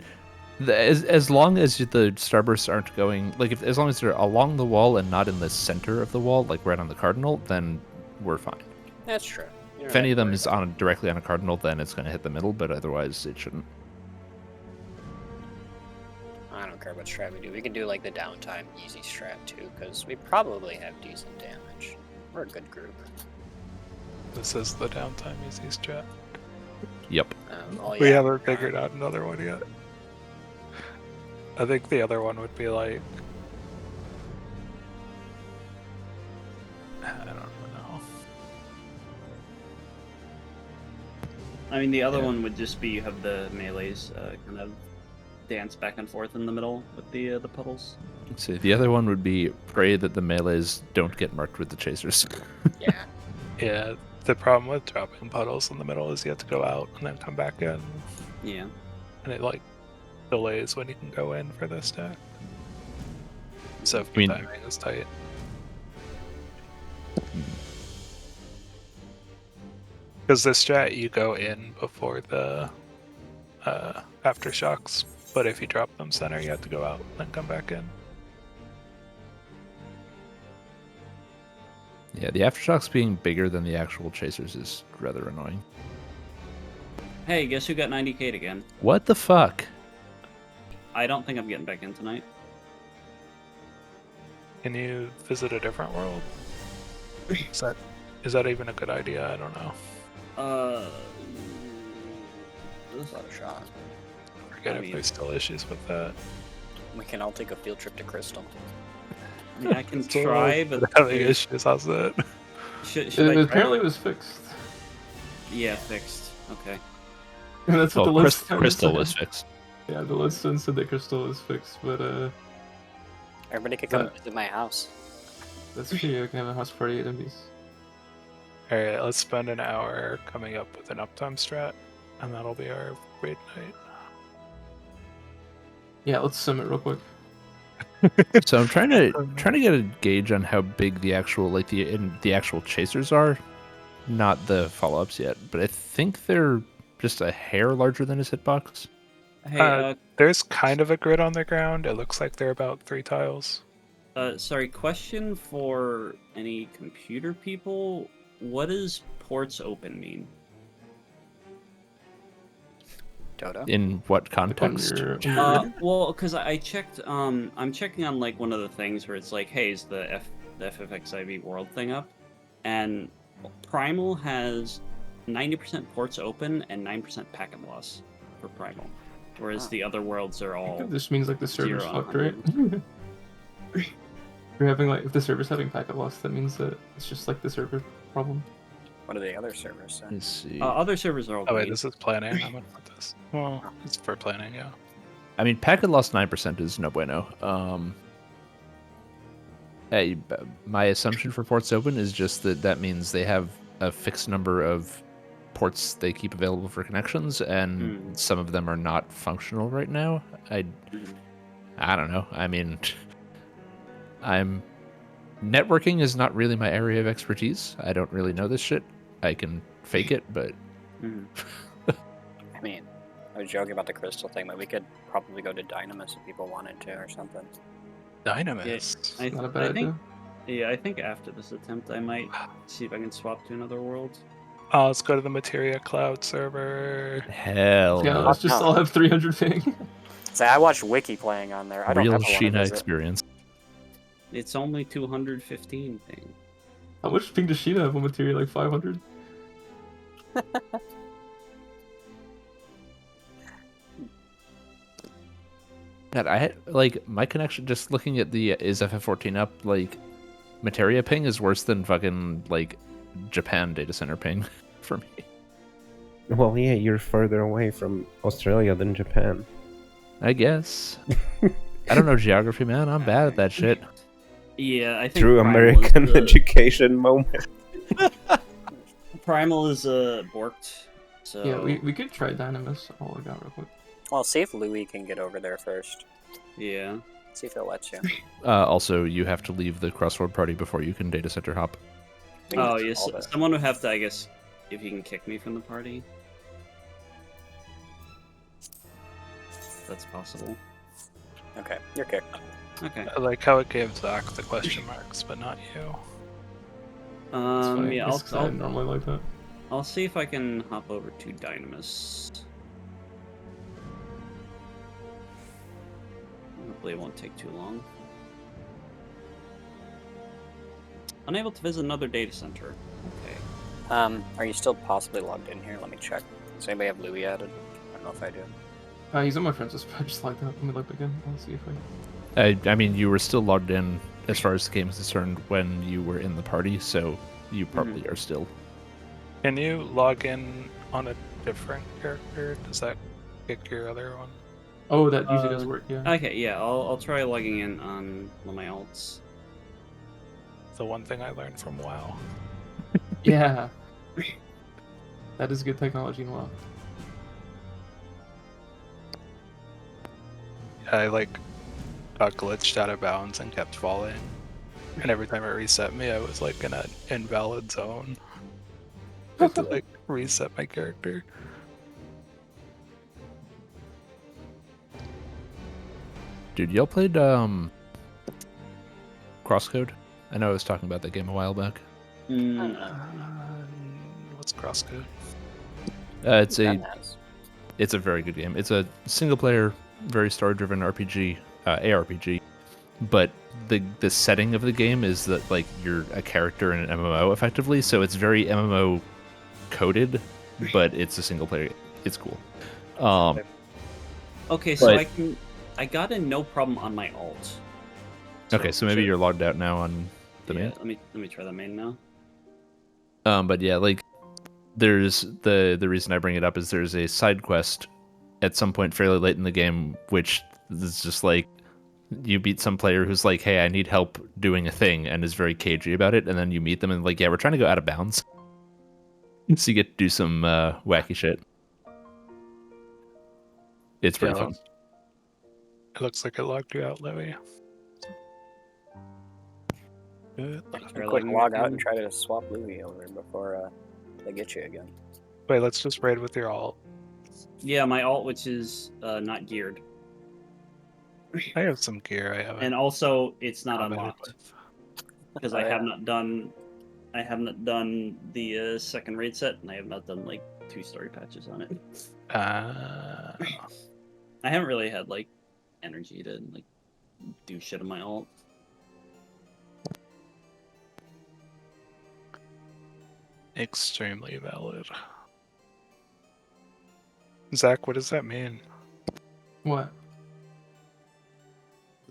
as long as the starbursts aren't going, like, as long as they're along the wall and not in the center of the wall, like right on the cardinal, then we're fine. that's true. You don't If any have of to them worry is on directly on a cardinal, then it's going to hit the middle, but otherwise it shouldn't. I don't care what strat we do. We can do like the downtime easy strat too, because we probably have decent damage. We're a good group. This is the downtime easy strat. Yep. Oh, We yeah, haven't figured out another one yet. I think the other one would be like, I don't know. I mean, the other Yeah. one would just be you have the melees kind of dance back and forth in the middle with the puddles. So the other one would be pray that the melees don't get marked with the chasers. Yeah. Yeah, the problem with dropping puddles in the middle is you have to go out and then come back in, Yeah. and it like delays when you can go in for this stack. So if I mean- timing is tight. Because the strat, you go in before the aftershocks, but if you drop them center, you have to go out and then come back in. Yeah, the aftershocks being bigger than the actual chasers is rather annoying. Hey, guess who got 90k again? What the fuck? I don't think I'm getting back in tonight. Can you visit a different world? Is that even a good idea? I don't know. That's not a shot. I forget I if mean- there's still issues with that. We can all take a field trip to Crystal. I mean, I can try, but having issues. How's it? should It I try? apparently was fixed. Yeah, fixed. Okay. That's what Oh, the list Crystal said. was fixed. Yeah, the list said that Crystal was fixed, but Everybody could come That- visit my house. that's true. I can have a house party at MB's. Alright, let's spend an hour coming up with an uptime strat, and that'll be our raid night. Yeah, let's sim it real quick. So I'm trying to get a gauge on how big the actual the actual chasers are, not the follow-ups yet, but I think they're just a hair larger than his hitbox. Hey, There's kind of a grid on the ground. It looks like they're about 3 tiles. sorry, question for any computer people. What does ports open mean? Dodo? In what Like on context? your- Well, because I checked, I'm checking on like one of the things where it's like, hey, is the FFXIV world thing up? And Primal has 90% ports open and 9% packet loss for Primal, whereas Wow. the other worlds are I all. think this means like the server's 0 on fucked, right? If you're having like if the server's having packet loss, that means that it's just like the server problem. What are the other servers say? Let's see. Other servers are all. Oh wait, green. this is planning. I'm gonna put this. Well, it's for planning, yeah. I mean, packet loss 9% is no bueno. Hey, my assumption for ports open is just that means they have a fixed number of ports they keep available for connections, and some of them are not functional right now. I don't know. I mean, networking is not really my area of expertise. I don't really know this shit. I can fake it, but Mhm. I mean, I was joking about the crystal thing, but we could probably go to Dynamis if people wanted to or something. Dynamis. I, Not a I bad think, idea. yeah, I think after this attempt, I might see if I can swap to another world. Oh, let's go to the Materia Cloud server. hell Yeah, no. let's just all have 300 ping. Say, I watched Wiki playing on there. I don't Real ever want to Sheena visit. experience. It's only 215 ping. How much ping does Sheena have on materia? Like 500? God, I had, like, my connection, just looking at the is FF14 up, like, Materia ping is worse than fucking, like, Japan data center ping for me. Well, yeah, you're further away from Australia than Japan. I guess. I don't know geography, man. I'm bad at that shit. Yeah, I think True Primal American is the- education moment. Primal is borked. So Yeah, we could try Dynamis. I'll log out real quick. Well, see if Louis can get over there first. yeah. See if he'll let you. Also, you have to leave the crossword party before you can data center hop. I think Oh it's yes, all the- someone would have to, I guess, if he can kick me from the party. That's possible. Okay, you're kicked. Okay. I like how it gave Zach the question marks, but not you. It's funny. Yeah, I normally like that. I'll see if I can hop over to Dynamis. Hopefully it won't take too long. Unable to visit another data center. Okay. Are you still possibly logged in here? Let me check. Does anybody have Louis added? I don't know if I do. He's on my friends list, but I just like that. Let me look again. I'll see if I. I mean, you were still logged in as far as the game is concerned when you were in the party, so you probably are still. Can you log in on a different character? Does that kick your other one? Oh, that usually does work. Yeah. Okay, yeah, I'll try logging in on one of my alts. The one thing I learned from WoW. Yeah. That is good technology in WoW. I got glitched out of bounds and kept falling. And every time it reset me, I was like in an invalid zone. I had to like reset my character. Dude, y'all played Crosscode? I know I was talking about that game a while back. What's Crosscode? It's a very good game. It's a single player, very story driven RPG, ARPG. But the setting of the game is that like you're a character in an MMO effectively, so it's very MMO coded, but it's a single player. It's cool. Okay, so but- I got in no problem on my alt. Okay, so maybe you're logged out now on the main. Let me try the main now. But yeah, like there's the reason I bring it up is there's a side quest at some point fairly late in the game, which is just like you beat some player who's like, hey, I need help doing a thing, and is very cagey about it, and then you meet them and like, yeah, we're trying to go out of bounds. So you get to do some wacky shit. It's pretty fun. It looks like it logged you out, Louis. Good. Quick log out and try to swap Louis over before they get you again. Wait, let's just raid with your alt. Yeah, my alt, which is not geared, I have some gear I haven't. and also it's not commented unlocked with. because I have not done the second raid set, and I have not done like 2 story patches on it. Ah. I haven't really had like energy to like do shit on my alt. Extremely valid. Zach, what does that mean? What?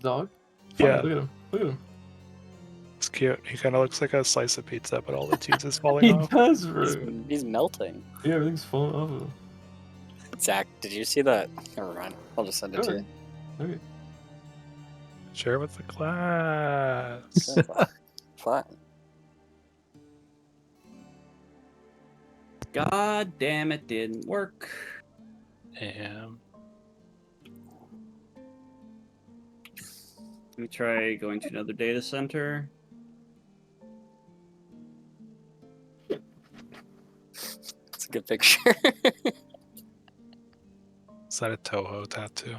Dog? Yeah. Look at him. Look at him. It's cute. He kind of looks like a slice of pizza, but all the cheese is falling He off. does, bro. He's melting. Yeah, everything's falling off of him. Zach, did you see that? Never mind. I'll just send it to you. Okay. Share with the class. Fine. God damn, it didn't work. Damn. Let me try going to another data center. It's a good picture. Is that a Toho tattoo?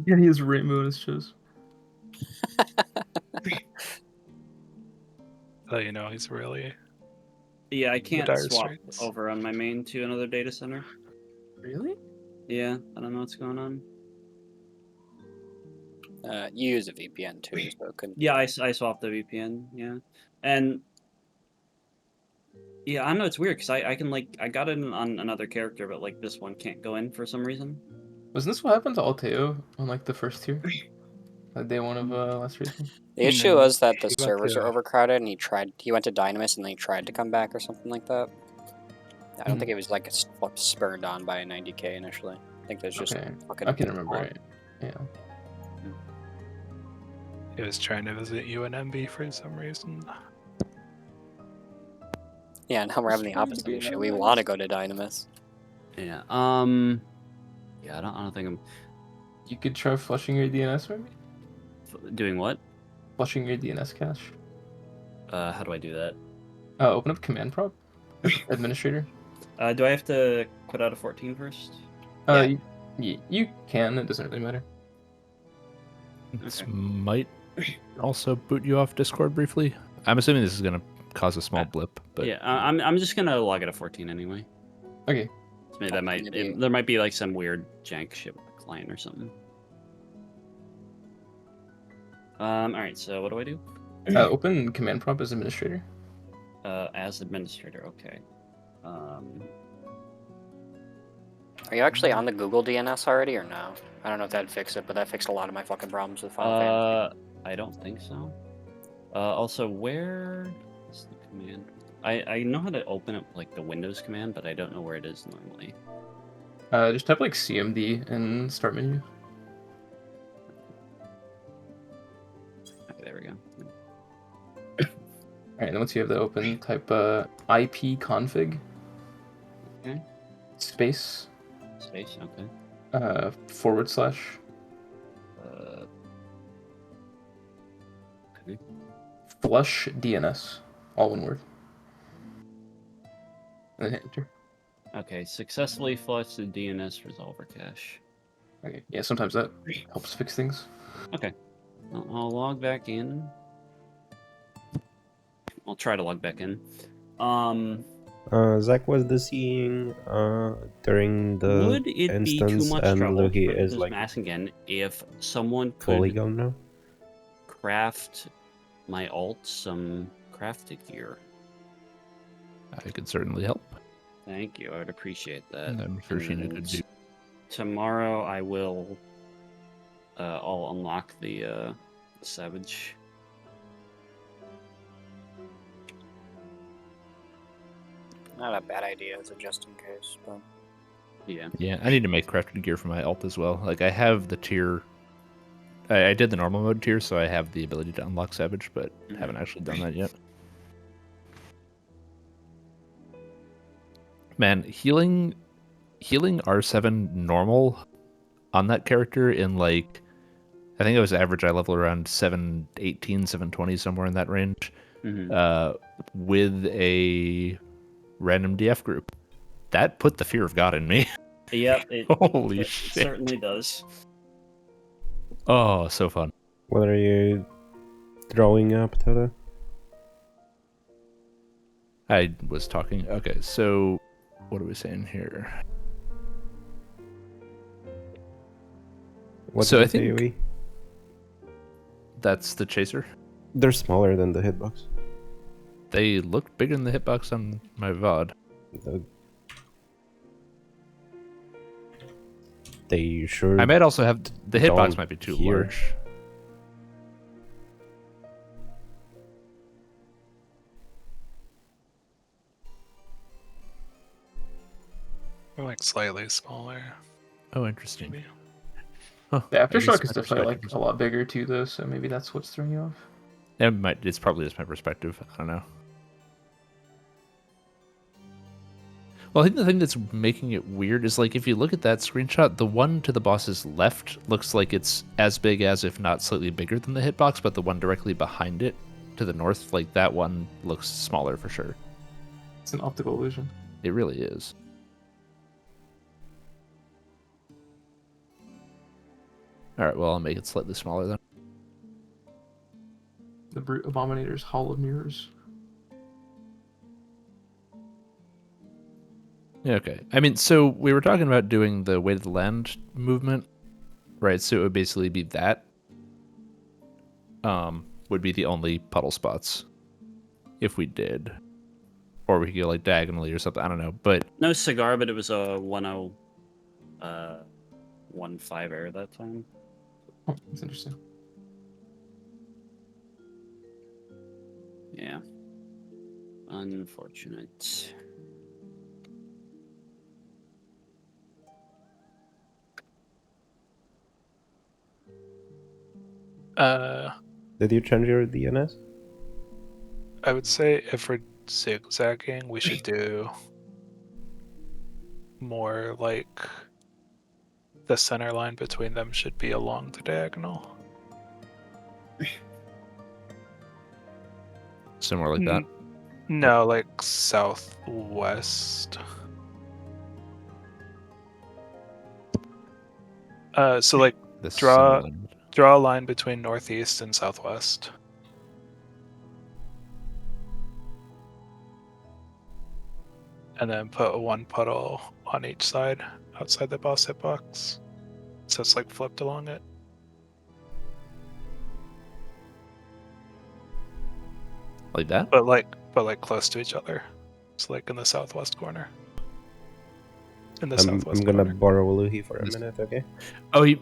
Yeah, he has rainbow in his chest. So you know he's really. Yeah, I can't Dire swap Straits. over on my main to another data center. Really? Yeah, I don't know what's going on. You use a VPN too, so it couldn't. Yeah, I swapped the VPN. Yeah, and yeah, I know it's weird because I can like I got it on another character, but like this one can't go in for some reason. Wasn't this what happened to Alteo on like the first tier? Day one of last season? The issue was that the He went servers to- are overcrowded, and he went to Dynamis, and then he tried to come back or something like that. I don't think it was like spurred on by a 90k initially. I think there's just Okay, fucking. I can remember it. Yeah. He was trying to visit UNMB for some reason. Yeah, now we're having the opposite issue. We want to go to Dynamis. Yeah. Yeah, I don't think I'm You could try flushing your DNS, maybe? doing what. Flushing your DNS cache. How do I do that? Open up command prop. Administrator. Do I have to quit out of 14 first? You can, it doesn't really matter. This Okay. might also boot you off Discord briefly. I'm assuming this is going to cause a small blip, but Yeah, I'm just gonna log it at 14 anyway. Okay. So maybe that might Maybe. there might be like some weird jank shit with the client or something. All right. So what do I do? Open command prop as administrator. As administrator, okay. Are you actually on the Google DNS already or no? I don't know if that'd fix it, but that fixed a lot of my fucking problems with Final Fantasy. I don't think so. Also, where is the command? I know how to open up like the Windows command, but I don't know where it is normally. Just type like CMD in start menu. Okay, there we go. Alright, then once you have that open, type IP config. Okay. Space. Space. Okay. Forward slash. Okay. Flush DNS. All one word. And then hit enter. Okay. Successfully flushed the DNS resolver cache. Okay, yeah, sometimes that helps fix things. Okay. I'll log back in. I'll try to log back in. Zach was the seeing during the Would it be too instance, much and trouble Luki for is this like mask again if someone fully could gone now. craft my alt some crafted gear? I could certainly help. Thank you. I would appreciate that. And I'm sure Sheena could do. Tomorrow I will. I'll unlock the Savage. Not a bad idea as a just in case, but Yeah. Yeah, I need to make crafted gear for my alt as well. Like, I have the tier. I did the normal mode tier, so I have the ability to unlock Savage, but haven't actually done that yet. Man, healing R7 normal on that character in like, I think it was average eye level around 718, 720, somewhere in that range, with a random DF group. That put the fear of God in me. Yep. Holy it shit. certainly does. Oh, so fun. What are you throwing up, Toto? I was talking. Okay, so what are we saying here? What's So I the think- AoE? That's the chaser. They're smaller than the hitbox. They look bigger than the hitbox on my VOD. They sure. I might also have the hitbox Don't might be too hear. large. Or like slightly smaller. Oh, interesting. Maybe. Huh, The maybe aftershock it's is my definitely like perspective. a lot bigger too, though. So maybe that's what's throwing you off. It's probably just my perspective. I don't know. Well, I think the thing that's making it weird is like if you look at that screenshot, the one to the boss's left looks like it's as big as, if not slightly bigger than the hitbox, but the one directly behind it to the north, like that one looks smaller for sure. It's an optical illusion. It really is. All right, well, I'll make it slightly smaller then. The Brute Abominator's Hall of Mirrors. Yeah, okay. I mean, so we were talking about doing the Way to the Land movement, right? So it would basically be that, would be the only puddle spots if we did. Or we could go like diagonally or something. I don't know. But No cigar, but it was a 1-5 air that time. Oh, that's interesting. Yeah. Unfortunate. Did you change your DNS? I would say if we're zigzagging, we should do more like the center line between them should be along the diagonal. somewhere like that. No, like southwest. So like This draw center line. draw a line between northeast and southwest. And then put one puddle on each side outside the boss hitbox. So it's like flipped along it. Like that? But like close to each other. It's like in the southwest corner. In the I'm southwest gonna corner. borrow Luhi for a This- minute, okay? Oh, he.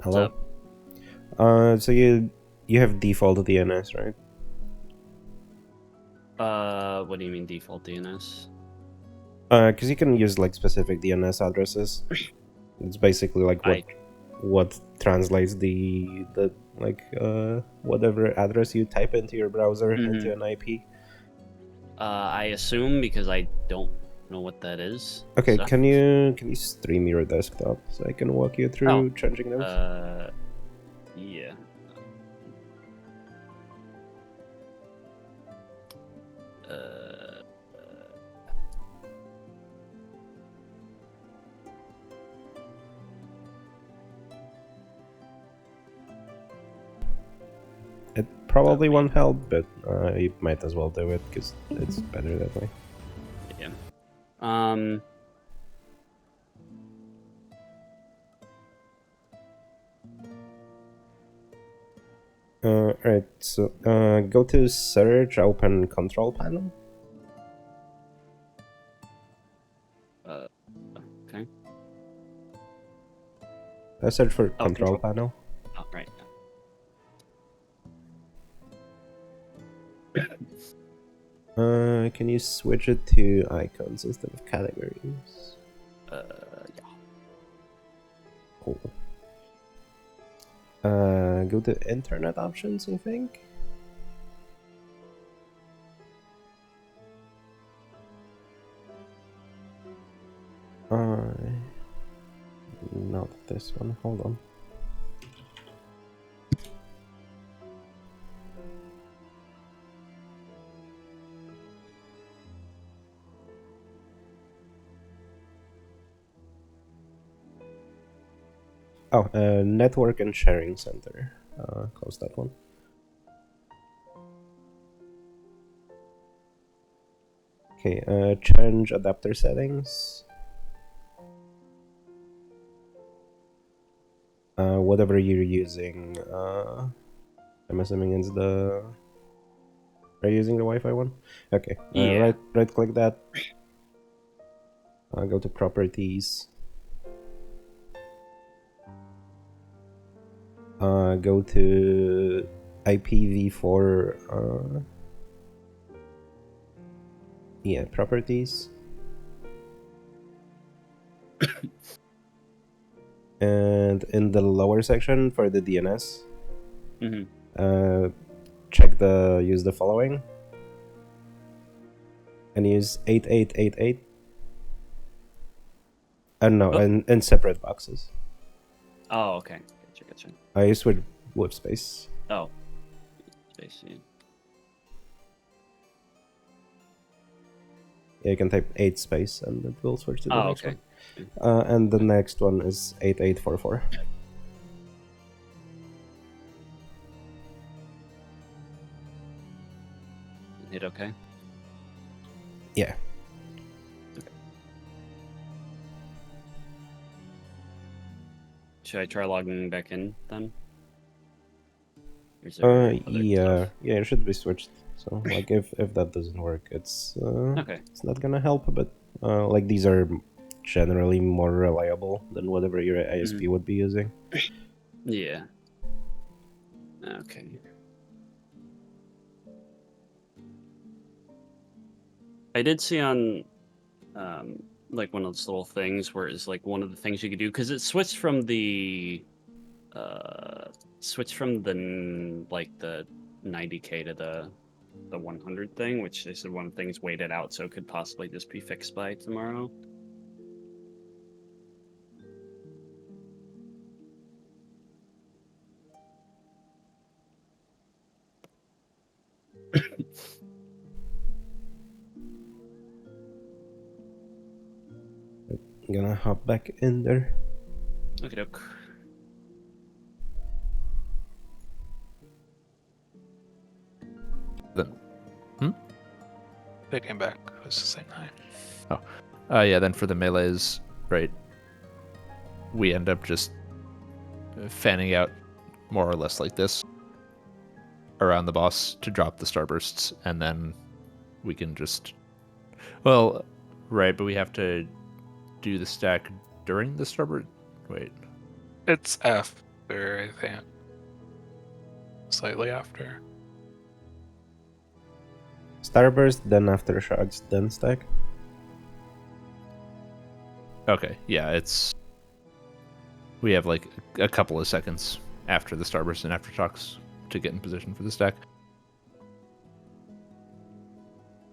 Hello? So you have default DNS, right? What do you mean default DNS? Because you can use like specific DNS addresses. It's basically like what translates the like whatever address you type into your browser into an IP. I assume because I don't know what that is. Okay, so- can you stream your desktop so I can walk you through changing those? Yeah. It probably won't help, but you might as well do it because it's better that way. Yeah. Alright, so go to search, open control panel. Okay. Search for Oh, control control. panel. Oh, right. Can you switch it to icons instead of categories? Yeah. Cool. Go to internet options, I think. Not this one. Hold on. Oh, network and sharing center. Close that one. Okay, change adapter settings. Whatever you're using. I'm assuming it's the. Are you using the Wi-Fi one? Okay. Yeah. Right click that. Go to properties. Go to IPv4. Yeah, properties. And in the lower section for the DNS, check use the following and use 8888. No, in separate boxes. Oh, okay. Gotcha. I use with space. Oh. Space, yeah. Yeah, you can type 8 space and it will switch to the next okay. one. And the next one is 8844. Hit okay? Yeah. Should I try logging back in then? Or is there other Yeah, stuff? yeah, it should be switched. So like if that doesn't work, it's Okay. it's not gonna help. But like these are generally more reliable than whatever your ISP would be using. Yeah. Okay. I did see on like one of those little things where it's like one of the things you could do because it switched from the like the 90K to the 100 thing, which they said one of the things waited out, so it could possibly just be fixed by tomorrow. I'm gonna hop back in there. Okay, doke. They came back. I was just saying hi. Yeah, then for the melees, right, we end up just fanning out more or less like this around the boss to drop the starbursts, and then we can just... Well, right, but we have to do the stack during the starburst... Wait. It's after, I think. Slightly after. Starburst, then aftershocks, then stack. Okay, yeah, it's... We have like a couple of seconds after the starburst and aftershocks to get in position for the stack.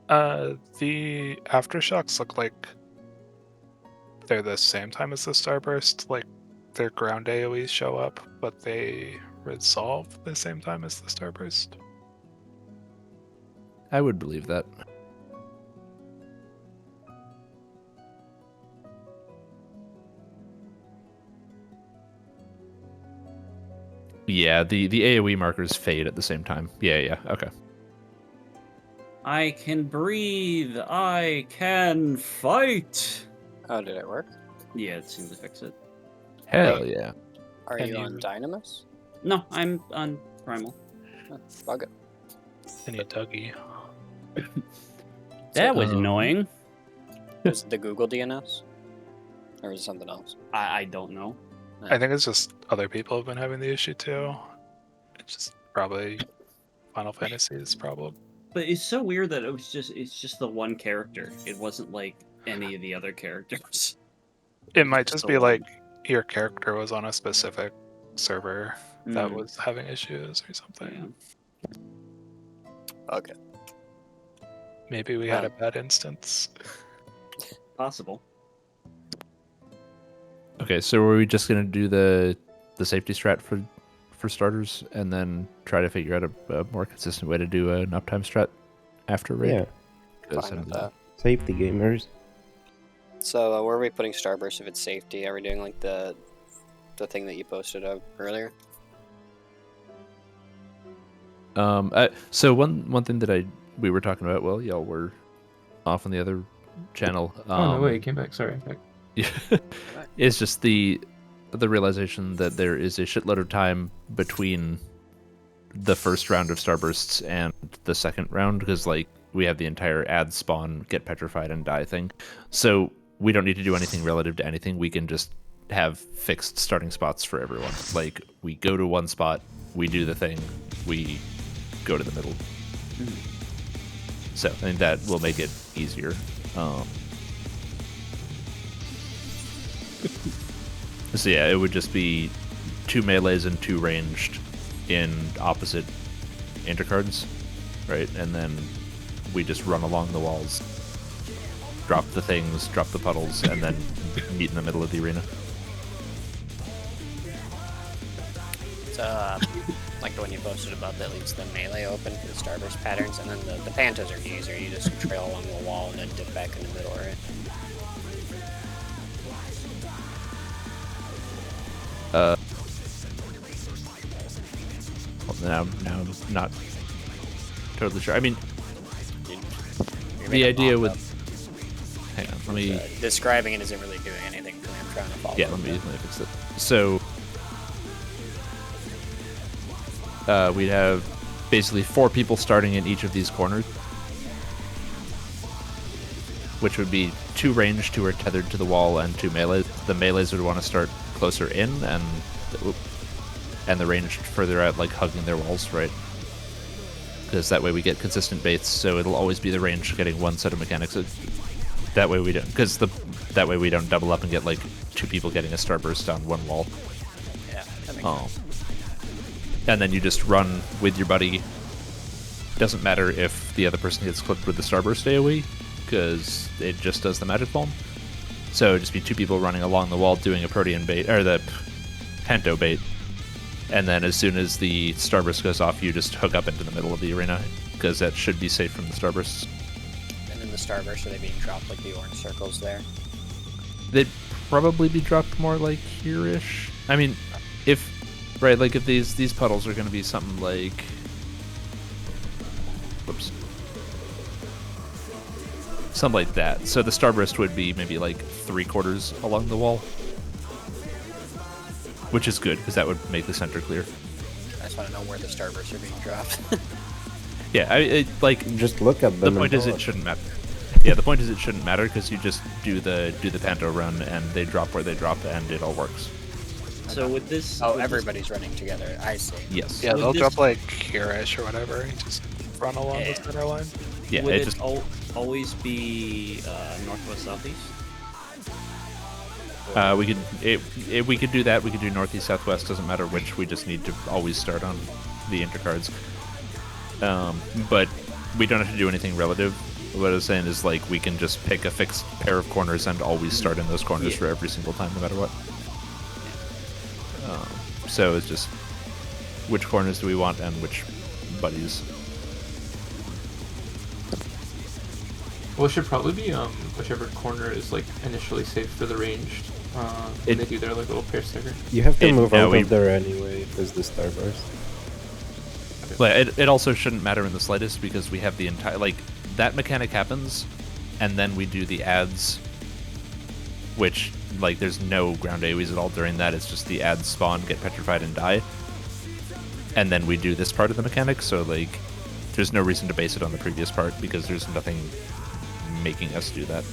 The aftershocks look like they're the same time as the starburst. Like their ground AoEs show up, but they resolve the same time as the starburst. I would believe that. Yeah, the AoE markers fade at the same time. Yeah, okay. I can breathe. I can fight. Oh, did it work? Yeah, it seemed to fix it. Hell yeah. Are Can you on you- Dynamis? No, I'm on Primal. Oh, bug it. And you Dougie. That was annoying. Is it the Google DNS? Or is it something else? I don't know. I think it's just other people have been having the issue too. It's just probably Final Fantasy's problem. But it's so weird that it's just the one character. It wasn't like any of the other characters. It might Just just the be one. like your character was on a specific server that Mm. was having issues or something. Okay. Maybe we had a bad instance. Possible. Okay, so were we just gonna do the safety strat for starters, and then try to figure out a more consistent way to do an uptime strat after raid? Yeah, 'Cause Fine with then- that. safety gamers. So where are we putting Starburst if it's safety? Are we doing like the thing that you posted up earlier? So one thing that we were talking about, well, y'all were off on the other channel. Oh no way, it came back. Sorry. Back. It's just the realization that there is a shitload of time between the first round of starbursts and the second round, because like we have the entire add spawn, get petrified and die thing. So we don't need to do anything relative to anything. We can just have fixed starting spots for everyone. Like we go to one spot, we do the thing, we go to the middle. So I think that will make it easier. So yeah, it would just be 2 melees and 2 ranged in opposite intercards, right? And then we just run along the walls, drop the things, drop the puddles, and then meet in the middle of the arena. It's like the one you posted about that leaves the melee open for the Starburst patterns, and then the Pantas are easier. You just trail along the wall and then dip back in the middle, right? Well, now I'm not totally sure. I mean, You're the making idea mock with... up. Hang on, let me... Describing it isn't really doing anything for me. I'm trying to follow. Yeah, let me fix it. So we'd have basically 4 people starting in each of these corners, which would be 2 ranged who are tethered to the wall and 2 melees. The melees would want to start closer in, and the ranged further out, like hugging their walls, right? Because that way we get consistent baits, so it'll always be the range getting one set of mechanics. That way we don't, that way we don't double up and get like 2 people getting a starburst on one wall. Yeah, that makes sense. And then you just run with your buddy. Doesn't matter if the other person gets clipped with the starburst AoE, because it just does the magic bomb. So it'd just be 2 people running along the wall doing a protean bait, or the panto bait. And then as soon as the starburst goes off, you just hook up into the middle of the arena, because that should be safe from the starbursts. And then the starbursts, are they being dropped like the orange circles there? They'd probably be dropped more like here-ish. I mean, if these puddles are going to be something like, whoops, something like that. So the starburst would be maybe like 3/4 along the wall, which is good because that would make the center clear. I just want to know where the starbursts are being dropped. Yeah, Just look at them. the point is and it shouldn't matter. Yeah, the point is it shouldn't matter because you just do the panto run and they drop where they drop and it all works. So with this... Oh, with everybody's running together. I see. Yes. Yeah, Would they'll this- drop like here-ish or whatever, and just run along Yeah. the center line. Yeah. Would It it just always be northwest, southeast? we could do that. We could do northeast, southwest. Doesn't matter which. We just need to always start on the intercards. But we don't have to do anything relative. What I was saying is like we can just pick a fixed pair of corners and always start in those corners for every single time, no matter what. So it's just which corners do we want and which buddies. Well, it should probably be whichever corner is like initially safe for the ranged. When they do their like little pair sticker. You have to move out we- of there anyway, because the starburst. But it also shouldn't matter in the slightest because we have the entire that mechanic happens, and then we do the ads, which there's no ground AoEs at all during that. It's just the ads spawn, get petrified, and die, and then we do this part of the mechanic. So there's no reason to base it on the previous part because there's nothing making us do that.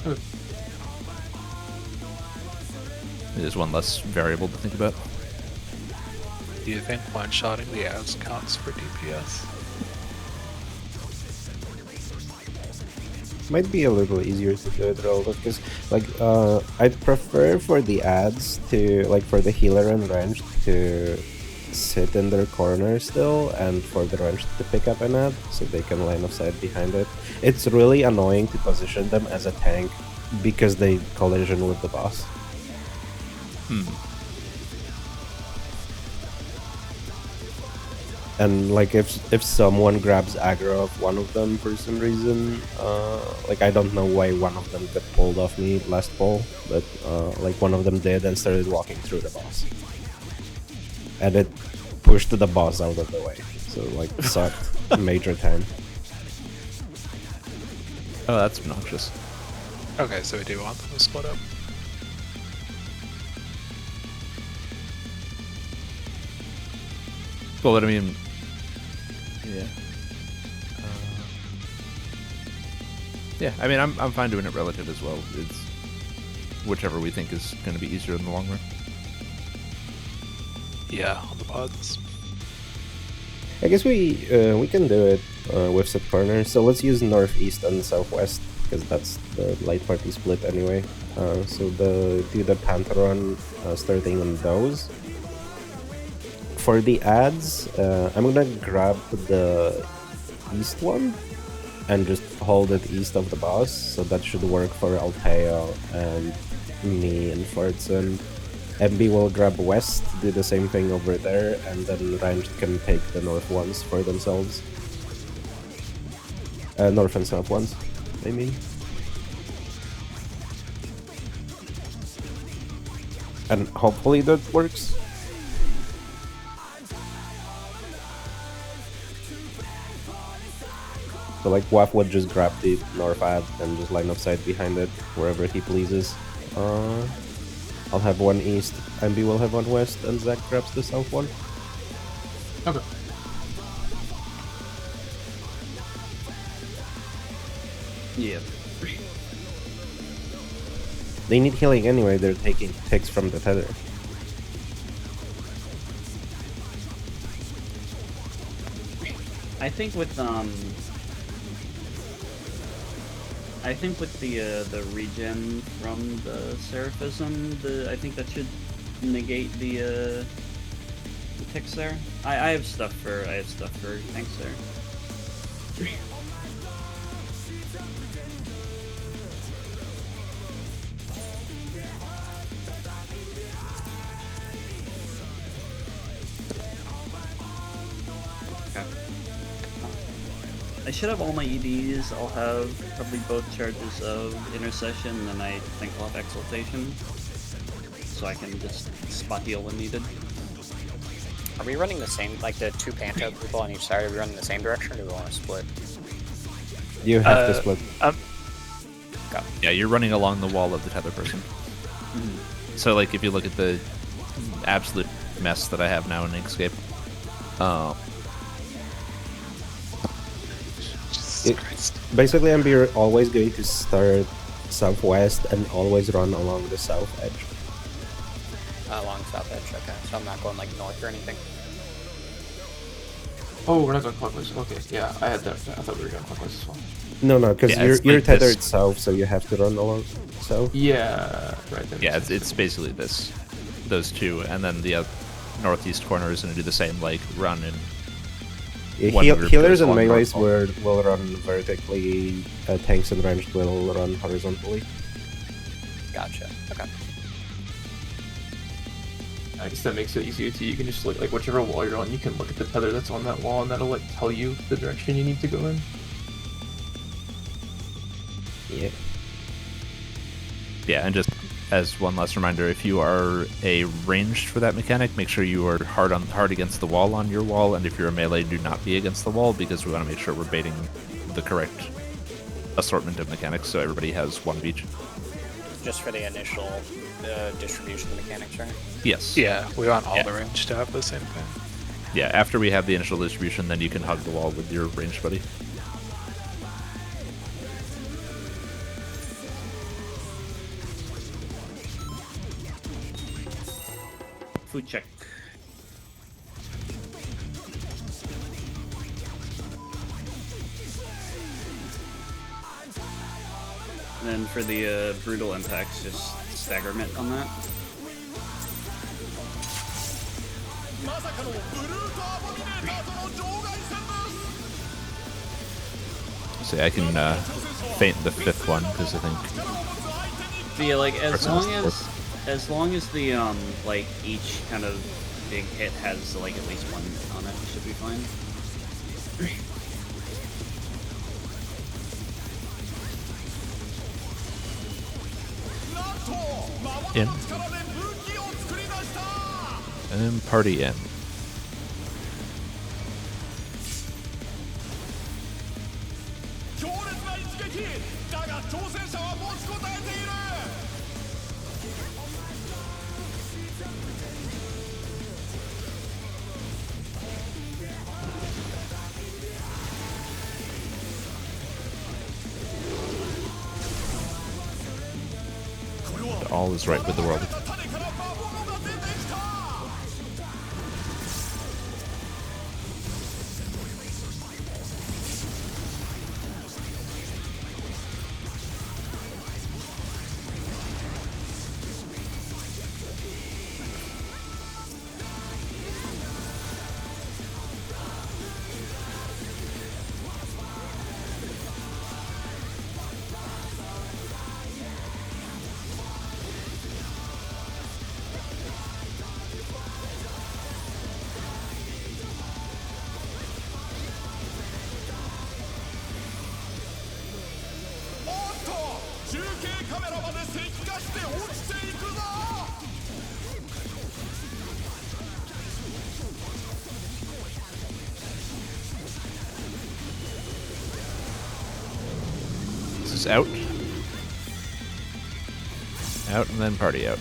Okay. There's one less variable to think about. Do you think one-shotting the ads counts for DPS? Might be a little easier to do it relative, because I'd prefer for the ads to for the healer and ranged to sit in their corner still, and for the ranged to pick up an ad so they can line of sight behind it. It's really annoying to position them as a tank because they collision with the boss. And if someone grabs aggro of one of them for some reason, I don't know why one of them got pulled off me last pull, but one of them did and started walking through the boss, and it pushed the boss out of the way, so sucked major time. Oh, that's obnoxious. Okay, so we do want them to split up. Well, but I mean, yeah. Yeah, I mean, I'm fine doing it relative as well. It's whichever we think is going to be easier in the long run. Yeah, on the pods. I guess we can do it with set corners. So let's use northeast and southwest because that's the light party split anyway. So do the Pantheron starting on those. For the ads, I'm gonna grab the east one and just hold it east of the boss. So that should work for Alteo and me and Fortson. MB will grab west, do the same thing over there, and then ranged can take the north ones for themselves. North and south ones, I mean. And hopefully that works. So Waf would just grab the north ad and just line of sight behind it wherever he pleases. I'll have one east, MB will have one west, and Zach grabs the south one. Okay. Yeah. They need healing anyway, they're taking ticks from the tether. I think with the regen from the Seraphism, I think that should negate the ticks there. I have stuff for tanks there. I should have all my EDs. I'll have probably both charges of Intercession, and then I think I'll have Exaltation. So I can just spot heal when needed. Are we running the same, like the 2 Panto people on each side, are we running the same direction, or do we want to split? You have to split. Yeah, you're running along the wall of the tether person. So, like, if you look at the absolute mess that I have now in Inkscape, basically, I'm always going to start southwest and always run along the south edge. Along south edge, okay. So I'm not going like north or anything. Oh, we're not going clockwise. Okay, yeah, I had that. I thought we were going clockwise as well. No, because Yeah, you're it's like tethered this. south, so you have to run along south. Yeah, right. That yeah, makes it's basically those two, and then the northeast corner is going to do the same, like run in. One group Healers goes and along melees north. will run vertically, tanks and ranged will run horizontally. Gotcha. Okay. I guess that makes it easier too. You can just look like whichever wall you're on, you can look at the tether that's on that wall, and that'll like tell you the direction you need to go in. Yeah. Yeah, and just as one last reminder, if you are a ranged for that mechanic, make sure you are hard against the wall on your wall, and if you're a melee, do not be against the wall, because we want to make sure we're baiting the correct assortment of mechanics so everybody has one of each. Just for the initial distribution of mechanics, right? Yes. Yeah, we want all Yeah. the range to have the same thing. Yeah, after we have the initial distribution, then you can hug the wall with your ranged buddy. Food check. And then for the brutal impacts, just staggerment on that. まさかのブルートアボミネーターとの場外戦です。 So I can feint the 5th one, because I think But yeah, like as Percent long as the like each kind of big hit has like at least one on it, it should be fine. in. And party in. All is right with the world. This is out. Out and then party out.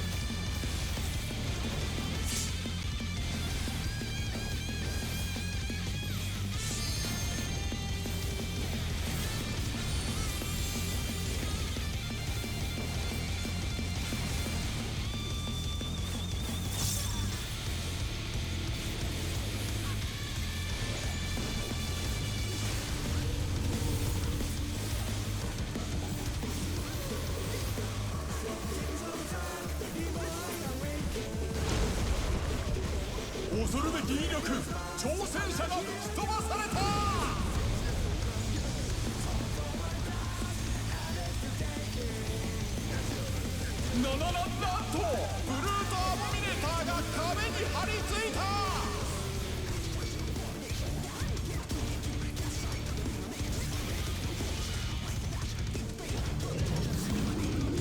恐るべき威力、挑戦者が吹き飛ばされた。なんとブルートアボミネーターが壁に張り付いた。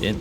In.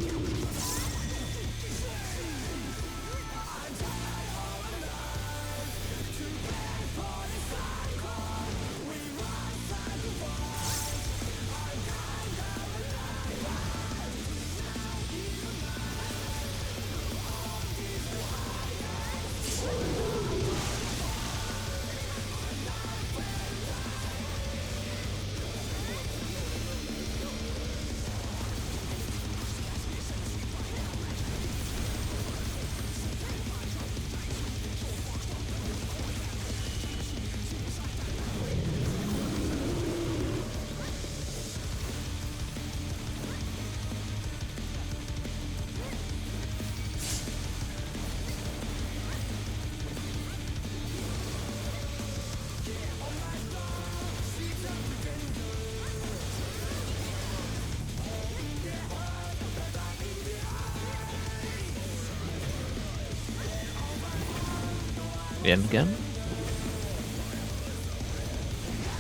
In again.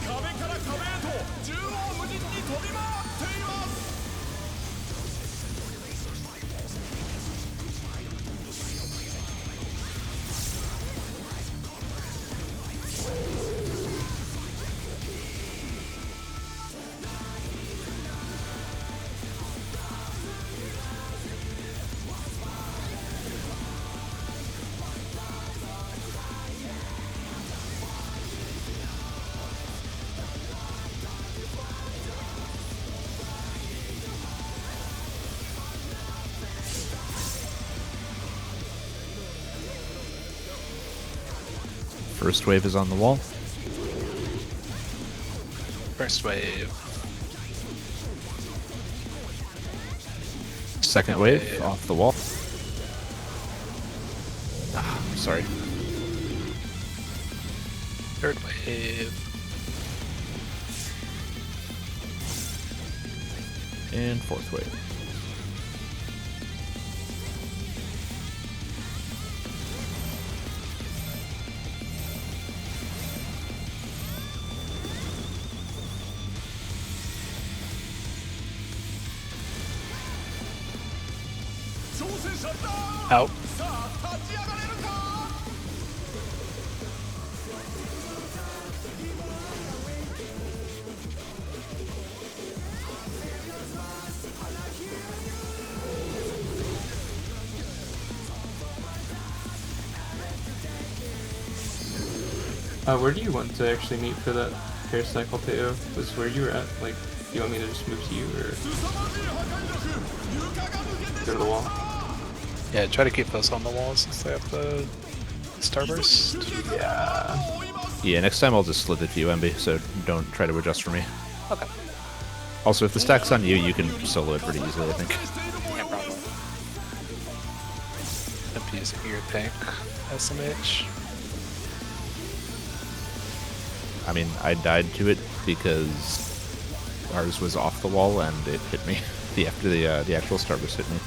壁から壁へと縦横無尽に飛び回っています。First wave is on the wall. First wave. Second wave off the wall. Ah, sorry. Third wave. And fourth wave. Out. Where do you want to actually meet for that Paracycle PO? Was where you were at? Like, do you want me to just move to you or go to the wall? Yeah, try to keep those on the walls since they have the starburst. Yeah. Yeah, next time I'll just slip it to you, MB, so don't try to adjust for me. Okay. Also, if the stack's on you, you can solo it pretty easily, I think. Yeah, probably. I'm using your tank SMH. I mean, I died to it because ours was off the wall and it hit me. The actual starburst hit me.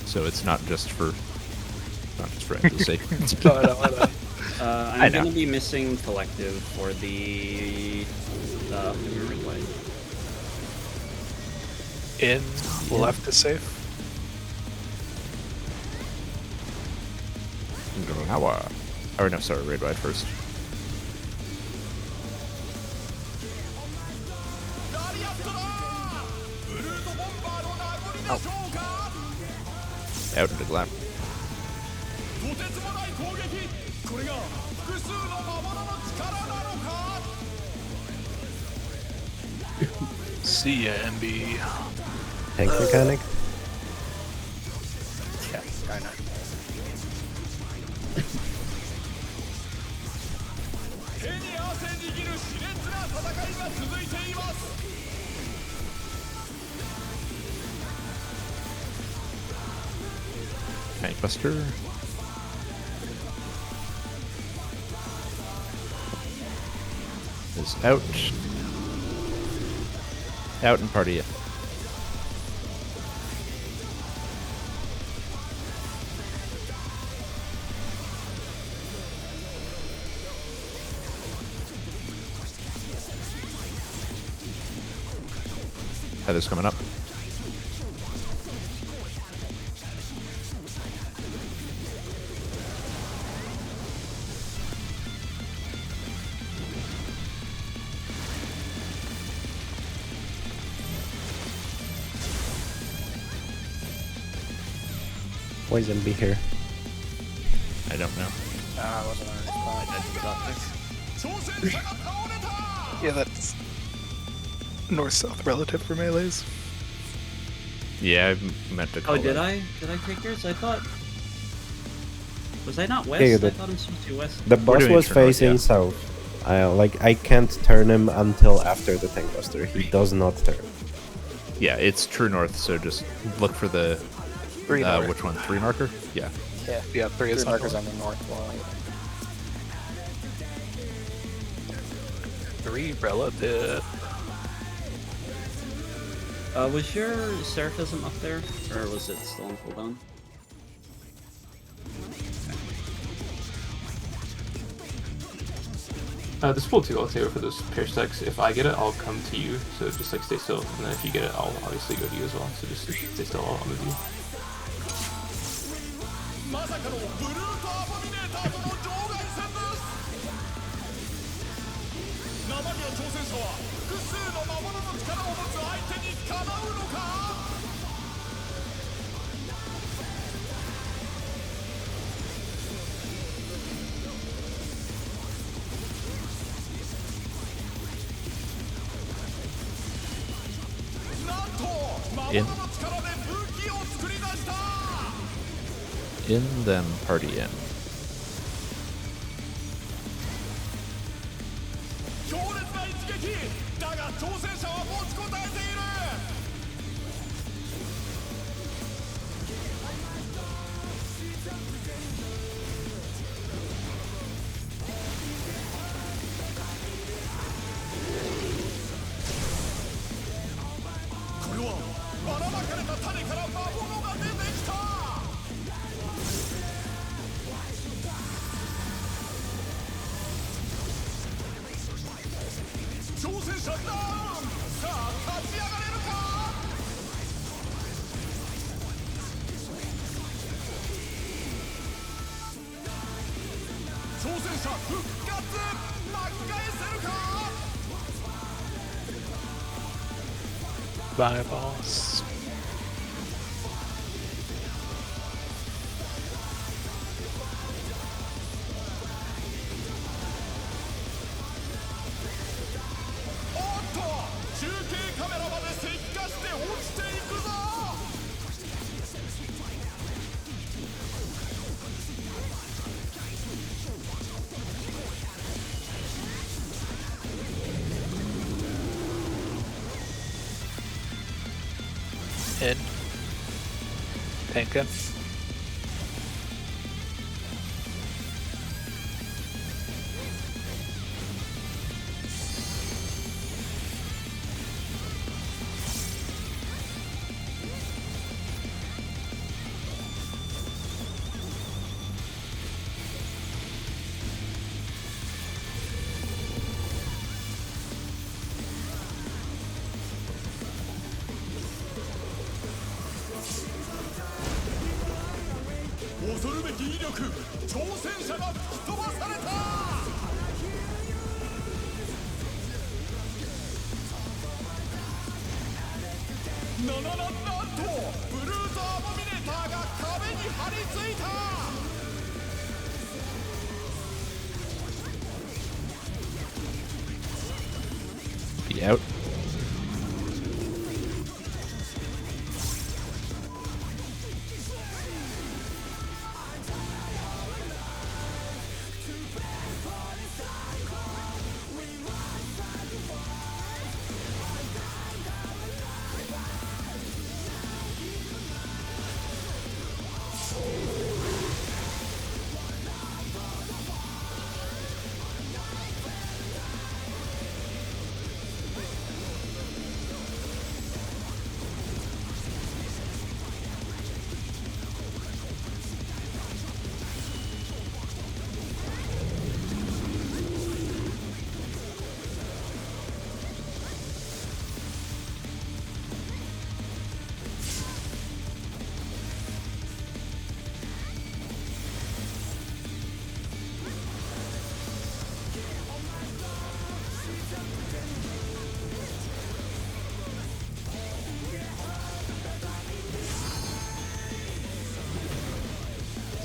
So it's not just for MB's sake. No, I know. I'm going to be missing collective for the red light. In, left is safe. Or no, sorry, red wide first. Out into glam. See ya, MB. Tank mechanic. Yeah, I know. Tankbuster. Is out. Out and party it. Heather's coming up. Poison be here. I don't know. I wasn't on his spot. I didn't drop this. 挑戦者が倒れた Yeah, that's north-south relative for melees. Yeah, I meant to call Oh, did that. I? Did I take yours? I thought. Was I not west? Yeah, I thought I'm supposed to be west. The boss doing was turn north, facing yeah. south. I can't turn him until after the Tankbuster. He does not turn. Yeah, it's true north, so just look for the... 3 north. which one? 3 marker? Yeah. Yeah, 3 is Three on markers north. on the north wall. 3 relative. Was your Seraphism up there? Or was it still on cooldown? This pull 2 I'll for those pair stacks. If I get it, I'll come to you. So just like stay still. And then if you get it, I'll obviously go to you as well. So just stay still. I'll move you. まさかのブルートアボミネーターとの場外戦です生身の挑戦者は複数の魔物の力を持つ相手にかなうのか なんと魔物の力で武器を作り出した In, then party in. 強烈な一撃だが挑戦者は持ちこたえている これはばらまかれた種から魔物が出てきた 挑戦者ダウンさあ勝ち上がれるか挑戦者復活巻き返せるか Bye, boss. In. Tankin. Be out.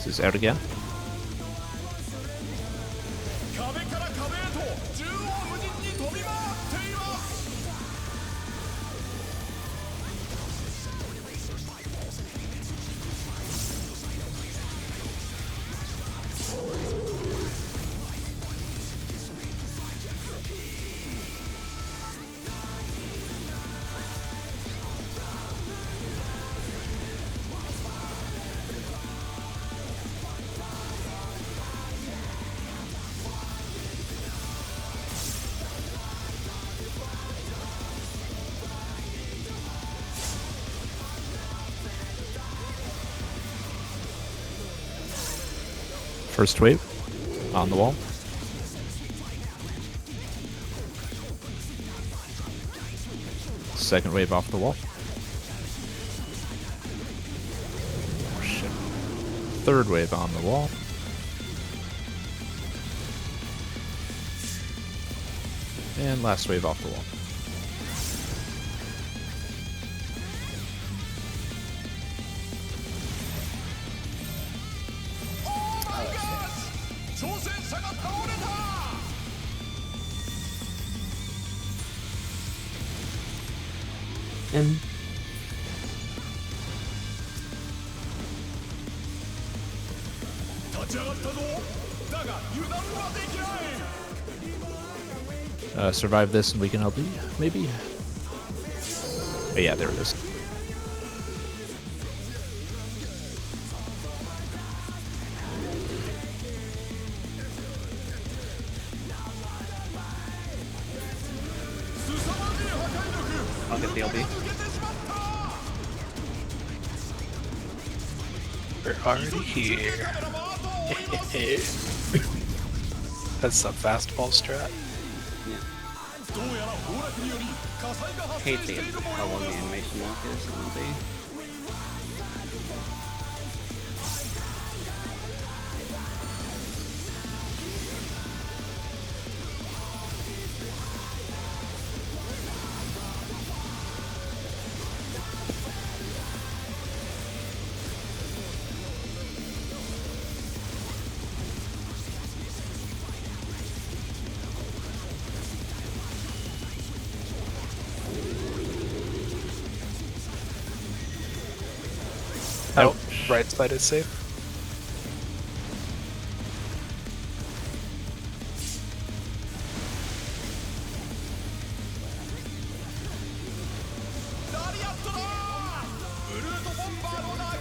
This is out again. 壁から壁へと縦横無尽に飛び回っています First wave on the wall. Second wave off the wall. Oh, shit. Third wave on the wall. And last wave off the wall. And 立ち上がったぞだが油断はできない Survive this and we can help you, maybe? Oh, yeah, there it is. I'll get the LB. We're already here. That's a fastball strat. Yeah. どうやら崩落により火災が発生 Hate して the いるも how の long the animation lock is on LB. Oh, right side is safe.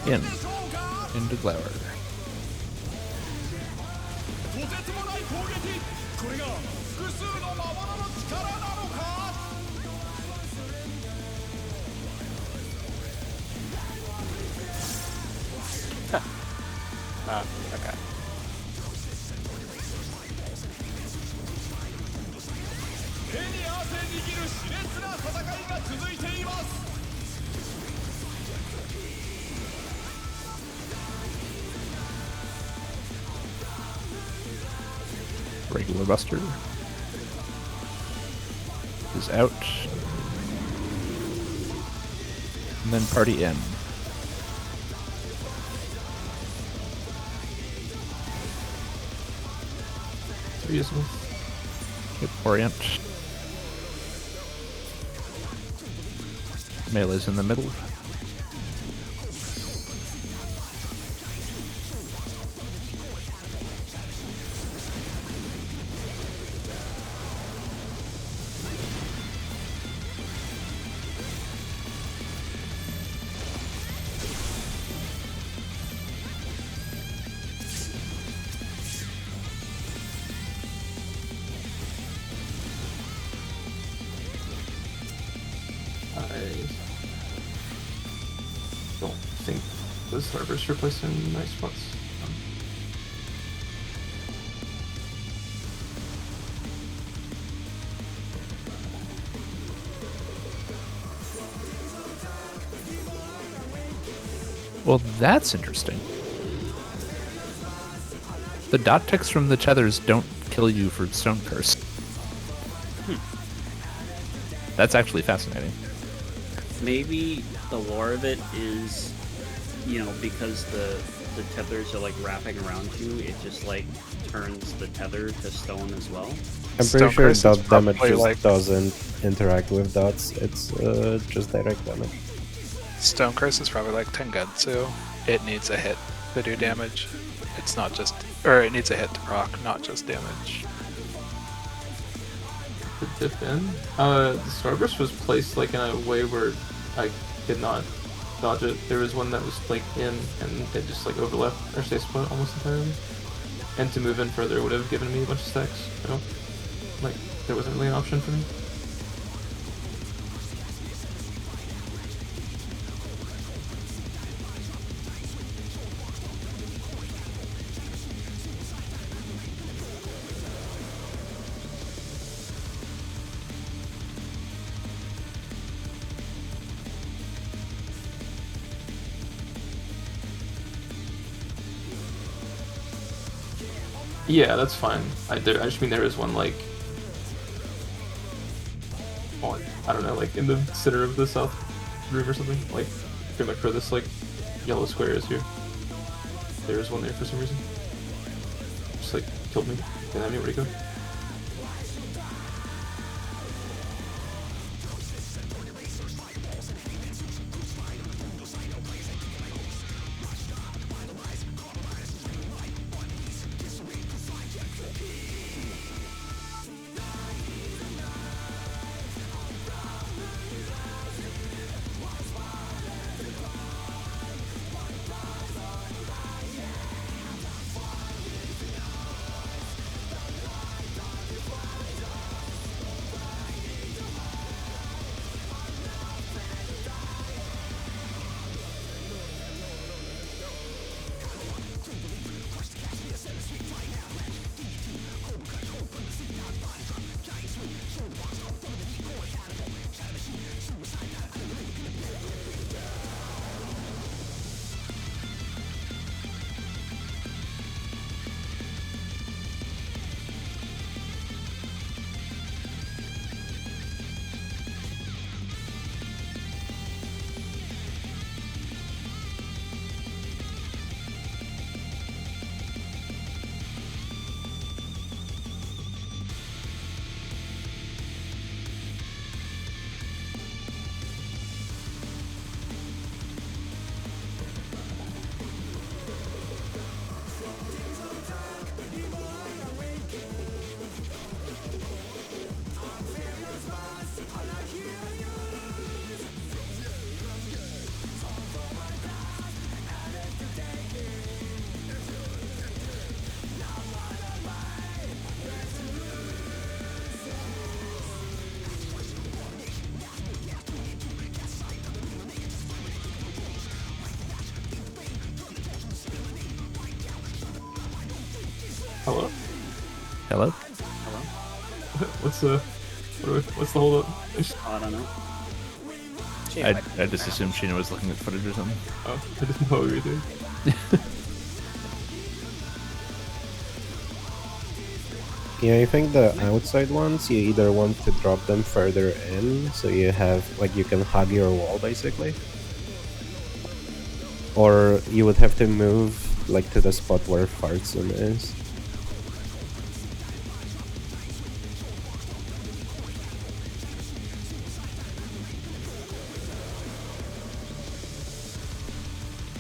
In. Into Glower. とてつもない攻撃これが複数の魔物の力なのか Oh, okay. 手に汗握る熾烈な戦いが続いています Regular Buster is out. And then party in. usable. Yep, orient. Melee's in the middle. I don't think this harvest replaced any nice spots. Well, that's interesting. The dot ticks from the tethers don't kill you for Stone Curse. That's actually fascinating. Maybe the lore of it is, you know, because the the tethers are like wrapping around you, it just like turns the tether to stone as well. I'm Stone pretty sure Curse is dot damage probably, just like- doesn't interact with dots. It's just direct damage. Stone Curse is probably like Tengetsu. It needs a hit to do damage. It's not just, or it needs a hit to proc, not just damage. The dip in. The Starburst was placed like in a way where I did not dodge it. There was one that was like in, and it just like overlapped our safe spot almost entirely. And to move in further would have given me a bunch of stacks. I don't like. There wasn't really an option for me. Yeah, that's fine. I just mean there is one like on, I don't know, like in the center of the south room or something. Like pretty much where this like yellow square is here. There is one there for some reason. Just like killed me. Didn't have anywhere to go. Hello? Hello? Hello? What's the hold up? Oh, I don't know. I just assumed Sheena was looking at footage or something. Oh, I didn't know what you were doing. Yeah, I think the outside ones, you either want to drop them further in, so you have, like, you can hug your wall, basically. Or you would have to move, like, to the spot where Fartson is.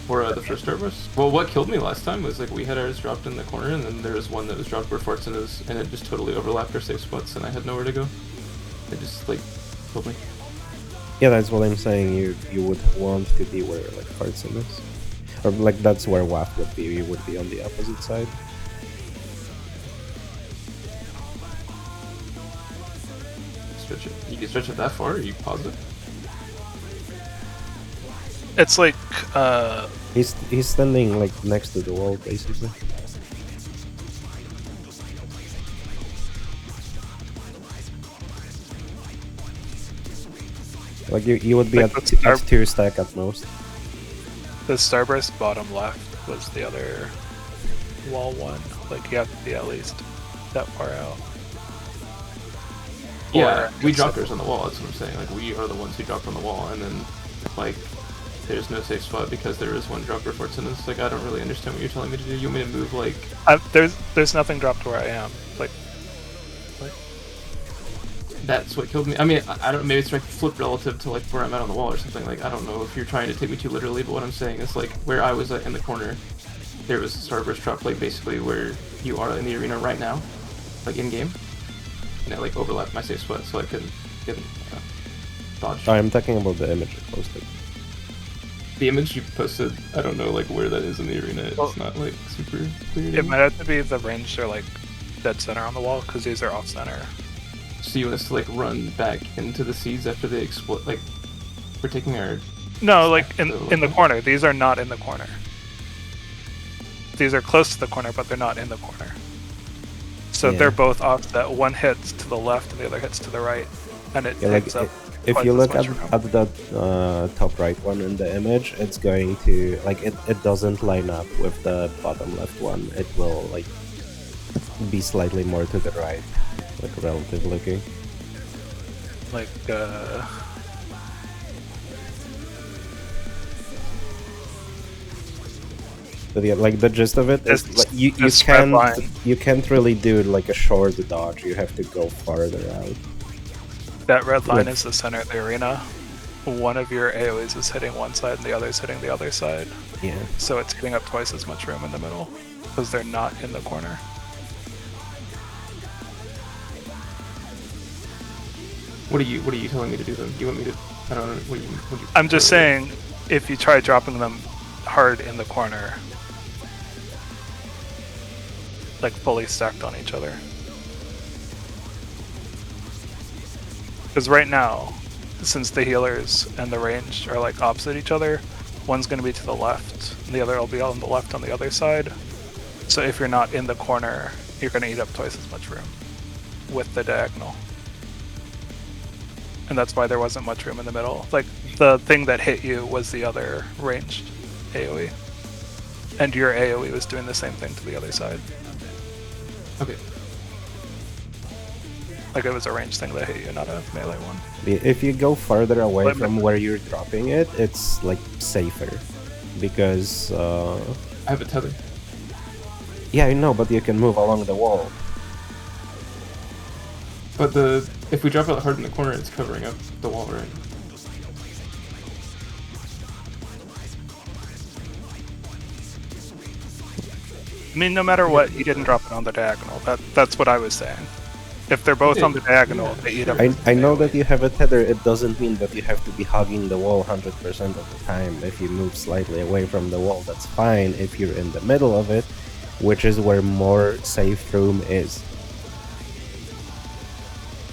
For the first Starburst? Well, what killed me last time was like we had ours dropped in the corner, and then there was one that was dropped where Fortson is, and it just totally overlapped our safe spots, and I had nowhere to go. It just like killed me. Yeah, that's what I'm saying. You would want to be where, like, Fartson is. Or, like, that's where WAF would be. You would be on the opposite side. Stretch it. You can stretch it that far? Are you positive? It's like, He's standing, like, next to the wall, basically. Like, you would be Like at, the star- at 2 stack at most. the Starburst bottom left was the other wall one. Like, you have to be at least that far out. Yeah, Or- we dropped ours on the wall, that's what I'm saying. Like, we are the ones who dropped on the wall, and then, like, there's no safe spot because there is one drop before it's in. It's like, I don't really understand what you're telling me to do. You want me to move, like... There's nothing dropped where I am. Like... That's what killed me. I mean, I don't. Maybe it's like flip relative to like where I'm at on the wall or something. Like, I don't know if you're trying to take me too literally, but what I'm saying is like where I was in the corner, there was a starburst drop, like basically where you are in the arena right now, like in game, and it like overlapped my safe spot, so I couldn't get dodge. I'm talking about the image you posted. The image you posted, I don't know like where that is in the arena. It's not like super clear. It might have to be the ranged or like dead center on the wall because these are off center. So you want us to like run back into the seeds after they explode? Like we're taking our... No, like in the corner. These are not in the corner. These are close to the corner, but they're not in the corner. So Yeah. they're both offset. One hits to the left and the other hits to the right, and it Yeah, like takes up. if twice you as look much at room. the top right one in the image, it's going to like it doesn't line up with the bottom left one. It will like be slightly more to the right, like relative looking. Like But yeah, like the gist of it is This- like, this red line. you can't really do like a short dodge. You have to go farther out. that red line Like- is the center of the arena. One of your AoEs is hitting one side, and the other is hitting the other side. Yeah. So it's getting up twice as much room in the middle because they're not in the corner. What are you telling me to do then? You want me to? I don't know. What do you I'm just saying, if you try dropping them hard in the corner, like fully stacked on each other. Because right now, since the healers and the ranged are like opposite each other, one's going to be to the left, and the other will be on the left on the other side. So if you're not in the corner, you're going to eat up twice as much room with the diagonal. And that's why there wasn't much room in the middle. Like, the thing that hit you was the other ranged AoE. And your AoE was doing the same thing to the other side. Okay. Like, it was a ranged thing that hit you, not a melee one. If you go farther away Let me- from where you're dropping it, it's like safer, because I have a tether. yeah, I know, but you can move along the wall. But if we drop it hard in the corner, it's covering up the wall, right? I mean, no matter what, you didn't drop it on the diagonal. That's what I was saying. If they're both on the diagonal, they eat up. I know that you have a tether. It doesn't mean that you have to be hugging the wall 100% of the time. If you move slightly away from the wall, that's fine. If you're in the middle of it, which is where more safe room is.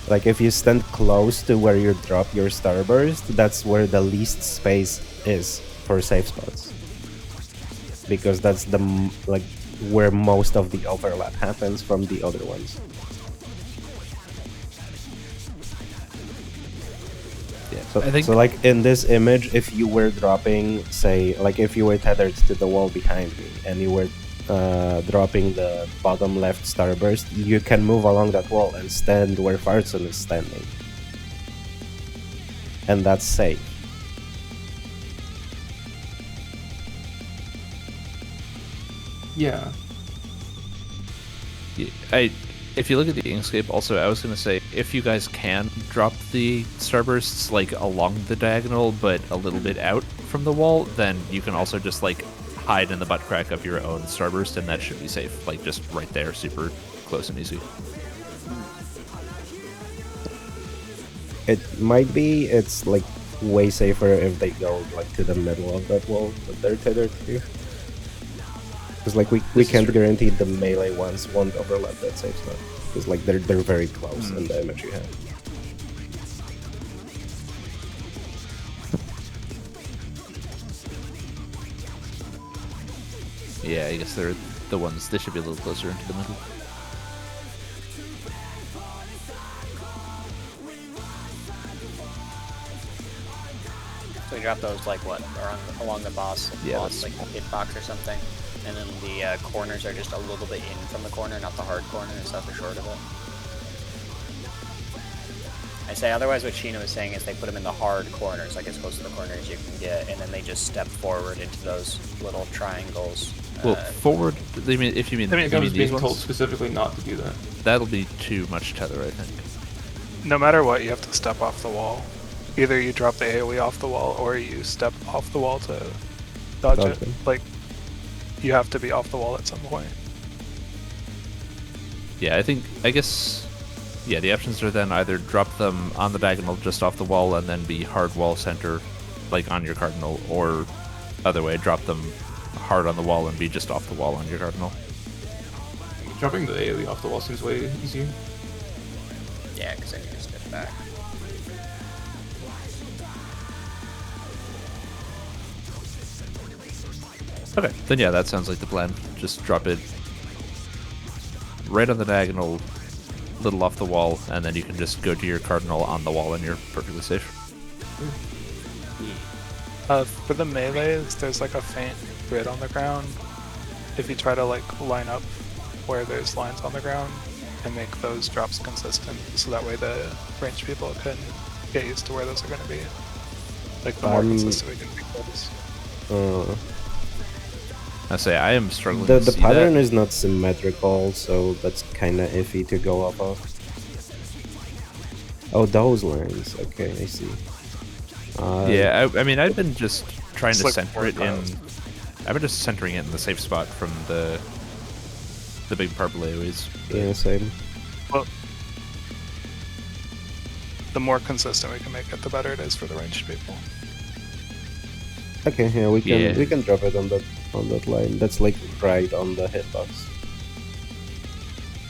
Like if you stand close to where you drop your starburst, that's where the least space is for safe spots. Because that's like where most of the overlap happens from the other ones. Yeah, So, I think so like in this image, if you were dropping, say, like if you were tethered to the wall behind me and you were dropping the bottom left starburst, you can move along that wall and stand where Farson is standing. And that's safe. Yeah. if you look at the Inkscape, also, I was going to say, if you guys can drop the starbursts, like, along the diagonal, but a little bit out from the wall, then you can also just, like, hide in the butt crack of your own starburst, and that should be safe. Like, just right there, super close and easy. It might be, it's like way safer if they go like to the middle of that wall that they're tethered to. Because like we can't guarantee the melee ones won't overlap that safe spot. Because like they're very close in the image you have. Yeah, I guess they're the ones, they should be a little closer into the middle. So we drop those like what, along the boss, Yeah, like hitbox or something, and then the corners are just a little bit in from the corner, not the hard corner, is that the short of it? I say otherwise what Sheena was saying is they put them in the hard corners, like as close to the corner as you can get, and then they just step forward into those little triangles. Well, forward. If you mean, I you think I mean was these being told ones, specifically not to do that. that'll be too much tether, I think. No matter what, you have to step off the wall. Either you drop the AoE off the wall, or you step off the wall to dodge Dodge it. them. Like, you have to be off the wall at some point. Yeah, I guess, yeah, the options are then either drop them on the diagonal just off the wall and then be hard wall center, like on your cardinal, or other way, drop them hard on the wall and be just off the wall on your cardinal. Dropping the AoE off the wall seems way easier. Yeah, because then you just step back. Okay, then yeah, that sounds like the plan. Just drop it right on the diagonal, little off the wall, and then you can just go to your cardinal on the wall and you're perfectly safe. For the melees, there's like a faint grid on the ground. If you try to like line up where there's lines on the ground and make those drops consistent, so that way the ranged people can get used to where those are going to be. Like the more consistent we can make those. I say I am struggling The to the see pattern that. is not symmetrical, so that's kind of iffy to go off of. Oh, those lines. Okay, I see. Yeah, I mean, I've been just trying It's to like center it in. workouts. I've been just centering it in the safe spot from the big purple AoEs. Yeah, same. Well, the more consistent we can make it, the better it is for the ranged people. Okay, yeah, we Yeah. can drop it on that line. That's like right on the hitbox.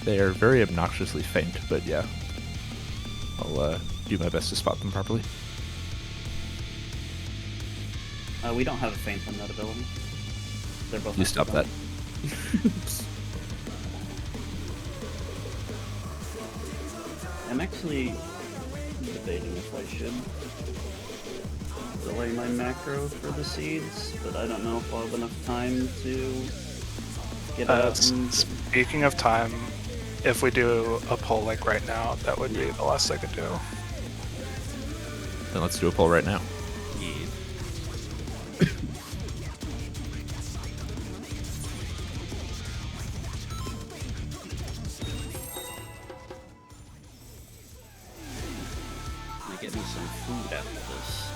They are very obnoxiously faint, but yeah, I'll do my best to spot them properly. We don't have a feint on that ability. They're both. You not stop cooldown. that. I'm actually debating if I should delay my macro for the seeds, but I don't know if I'll have enough time to get out and... Speaking of time, if we do a poll like right now, that would be the last I could do. Then let's do a poll right now. I get me some food after this.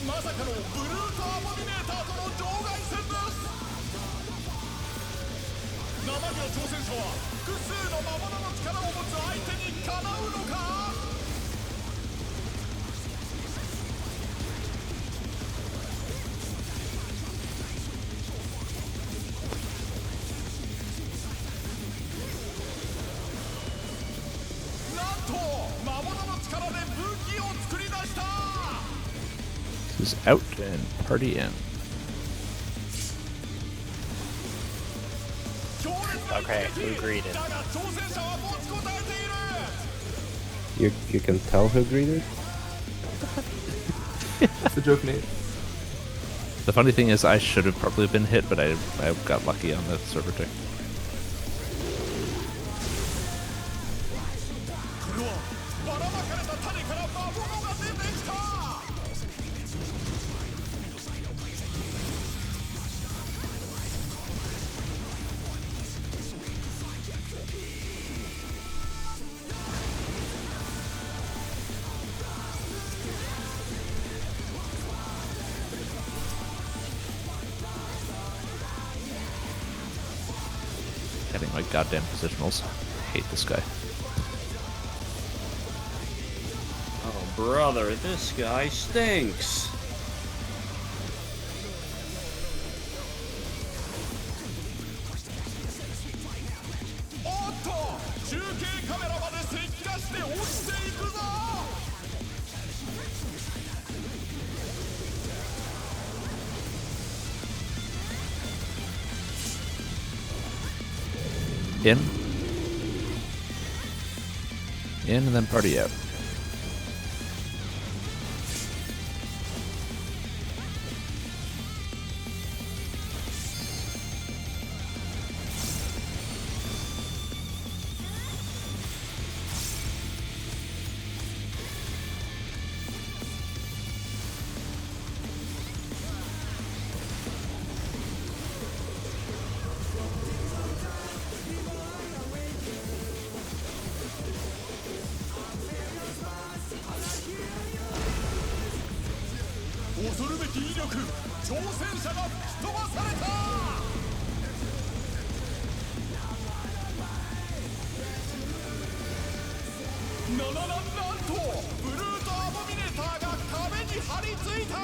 まさかのブルートアボミネーターとの場外戦です生身の挑戦者は複数の魔物の力を持つ相手にかなうのかなんと魔物の力で武器を作り出した This is out and party in. Okay, who greeted? You can tell who greeted? That's the joke, Nate. The funny thing is, I should have probably been hit, but I got lucky on the server tick. Getting my goddamn positionals. I hate this guy. Oh, brother, this guy stinks. In. In and then party out. 力挑戦者が吹き飛ばされたなんとブルートアボミネーターが壁に張り付いた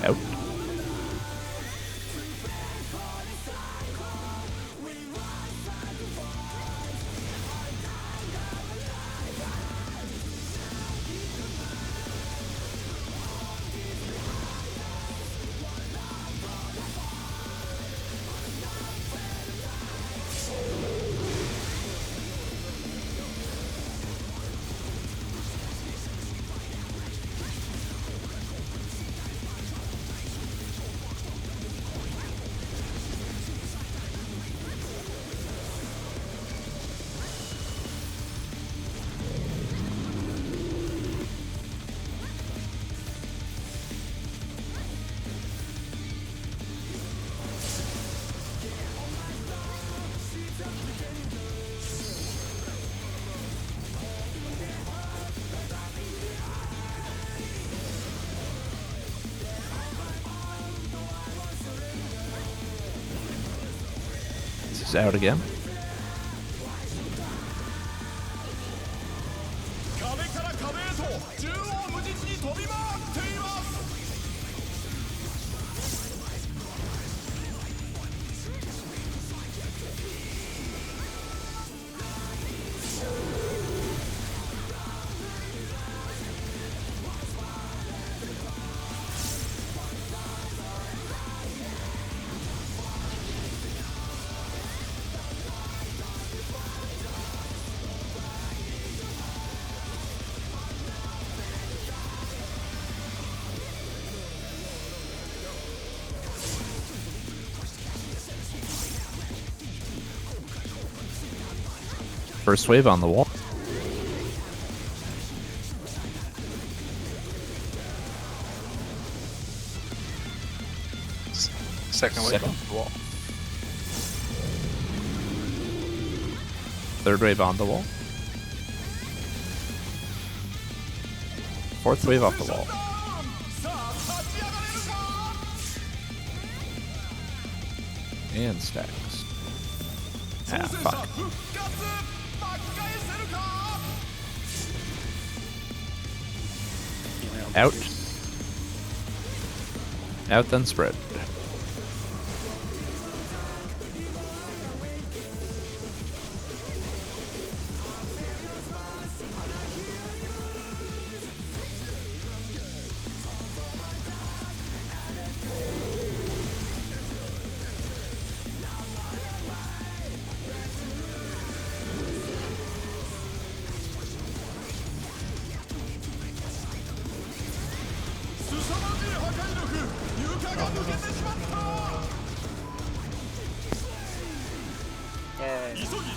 Out. This is out again. 壁から壁へと縦横無尽に飛び回っていますFirst wave on the wall. Second wave Second. on the wall. Third wave on the wall. Fourth wave off the wall. さあ立ち上がれるか And stacks. 挑 Ah, 戦者 fuck. 復活巻き返せるか Out. Out, then spread.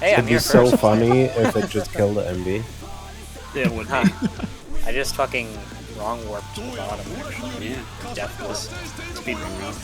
Hey, I'm It'd be here so first. funny if it just killed the MB. Yeah, it would Huh. be. I just fucking wrong warped to the bottom. Yeah. Deathless. Speedrun route.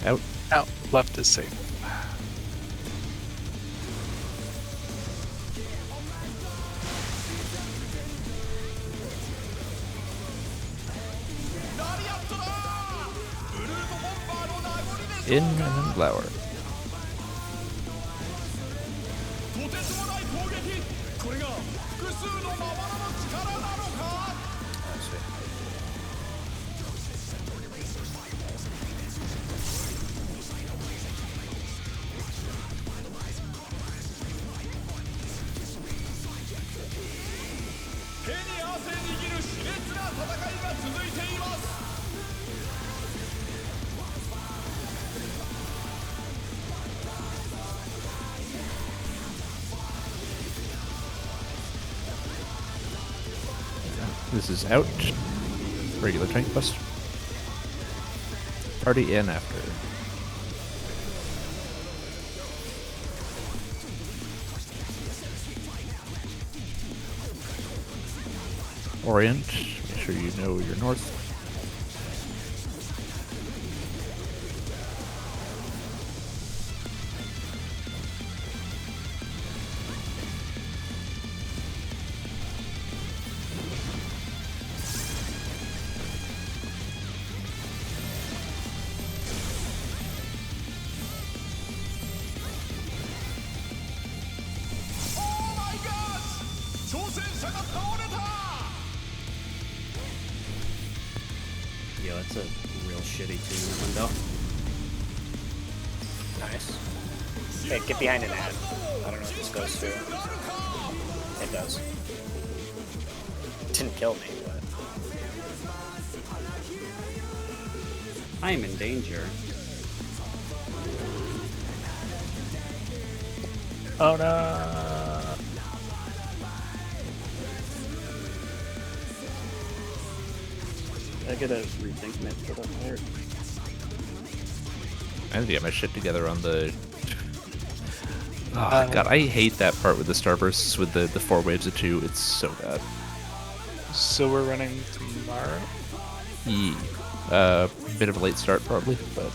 Out. Out. Left is safe. In and then flower. とてつもない攻撃これが複数のままの力なのか 手に汗握る熾烈な戦いが続いています This is out. Regular tank bust. Party in after. Orient. Make sure you know your north. Oh my gosh! 挑戦者が倒れた Yo, that's a real shitty team window. Nice. Hey, get behind an ad. I don't know if this goes through. It does. Didn't kill me, but I am in danger. Oh no! I gotta rethink mid for that part. I need to get my shit together on the. Oh god, I hate that part with the starbursts with the 4 waves of 2. It's so bad. So we're running tomorrow? Bit of a late start probably, but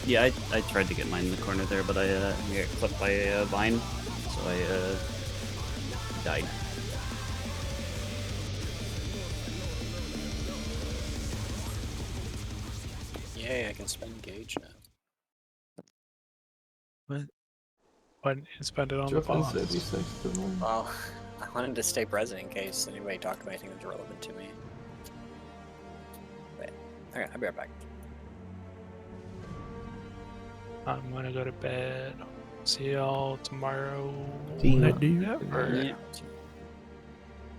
Yeah, I tried to get mine in the corner there, but I got clipped by a vine, so I died. yay, I can spend gauge now. Why didn't you spend it on the Jeff and boss? Zebby sex to them. Well, I wanted to stay present in case anybody talked about anything that's relevant to me. Wait, okay, I'll be right back. I'm gonna go to bed. See y'all tomorrow. See ya. Night, dude. Yeah.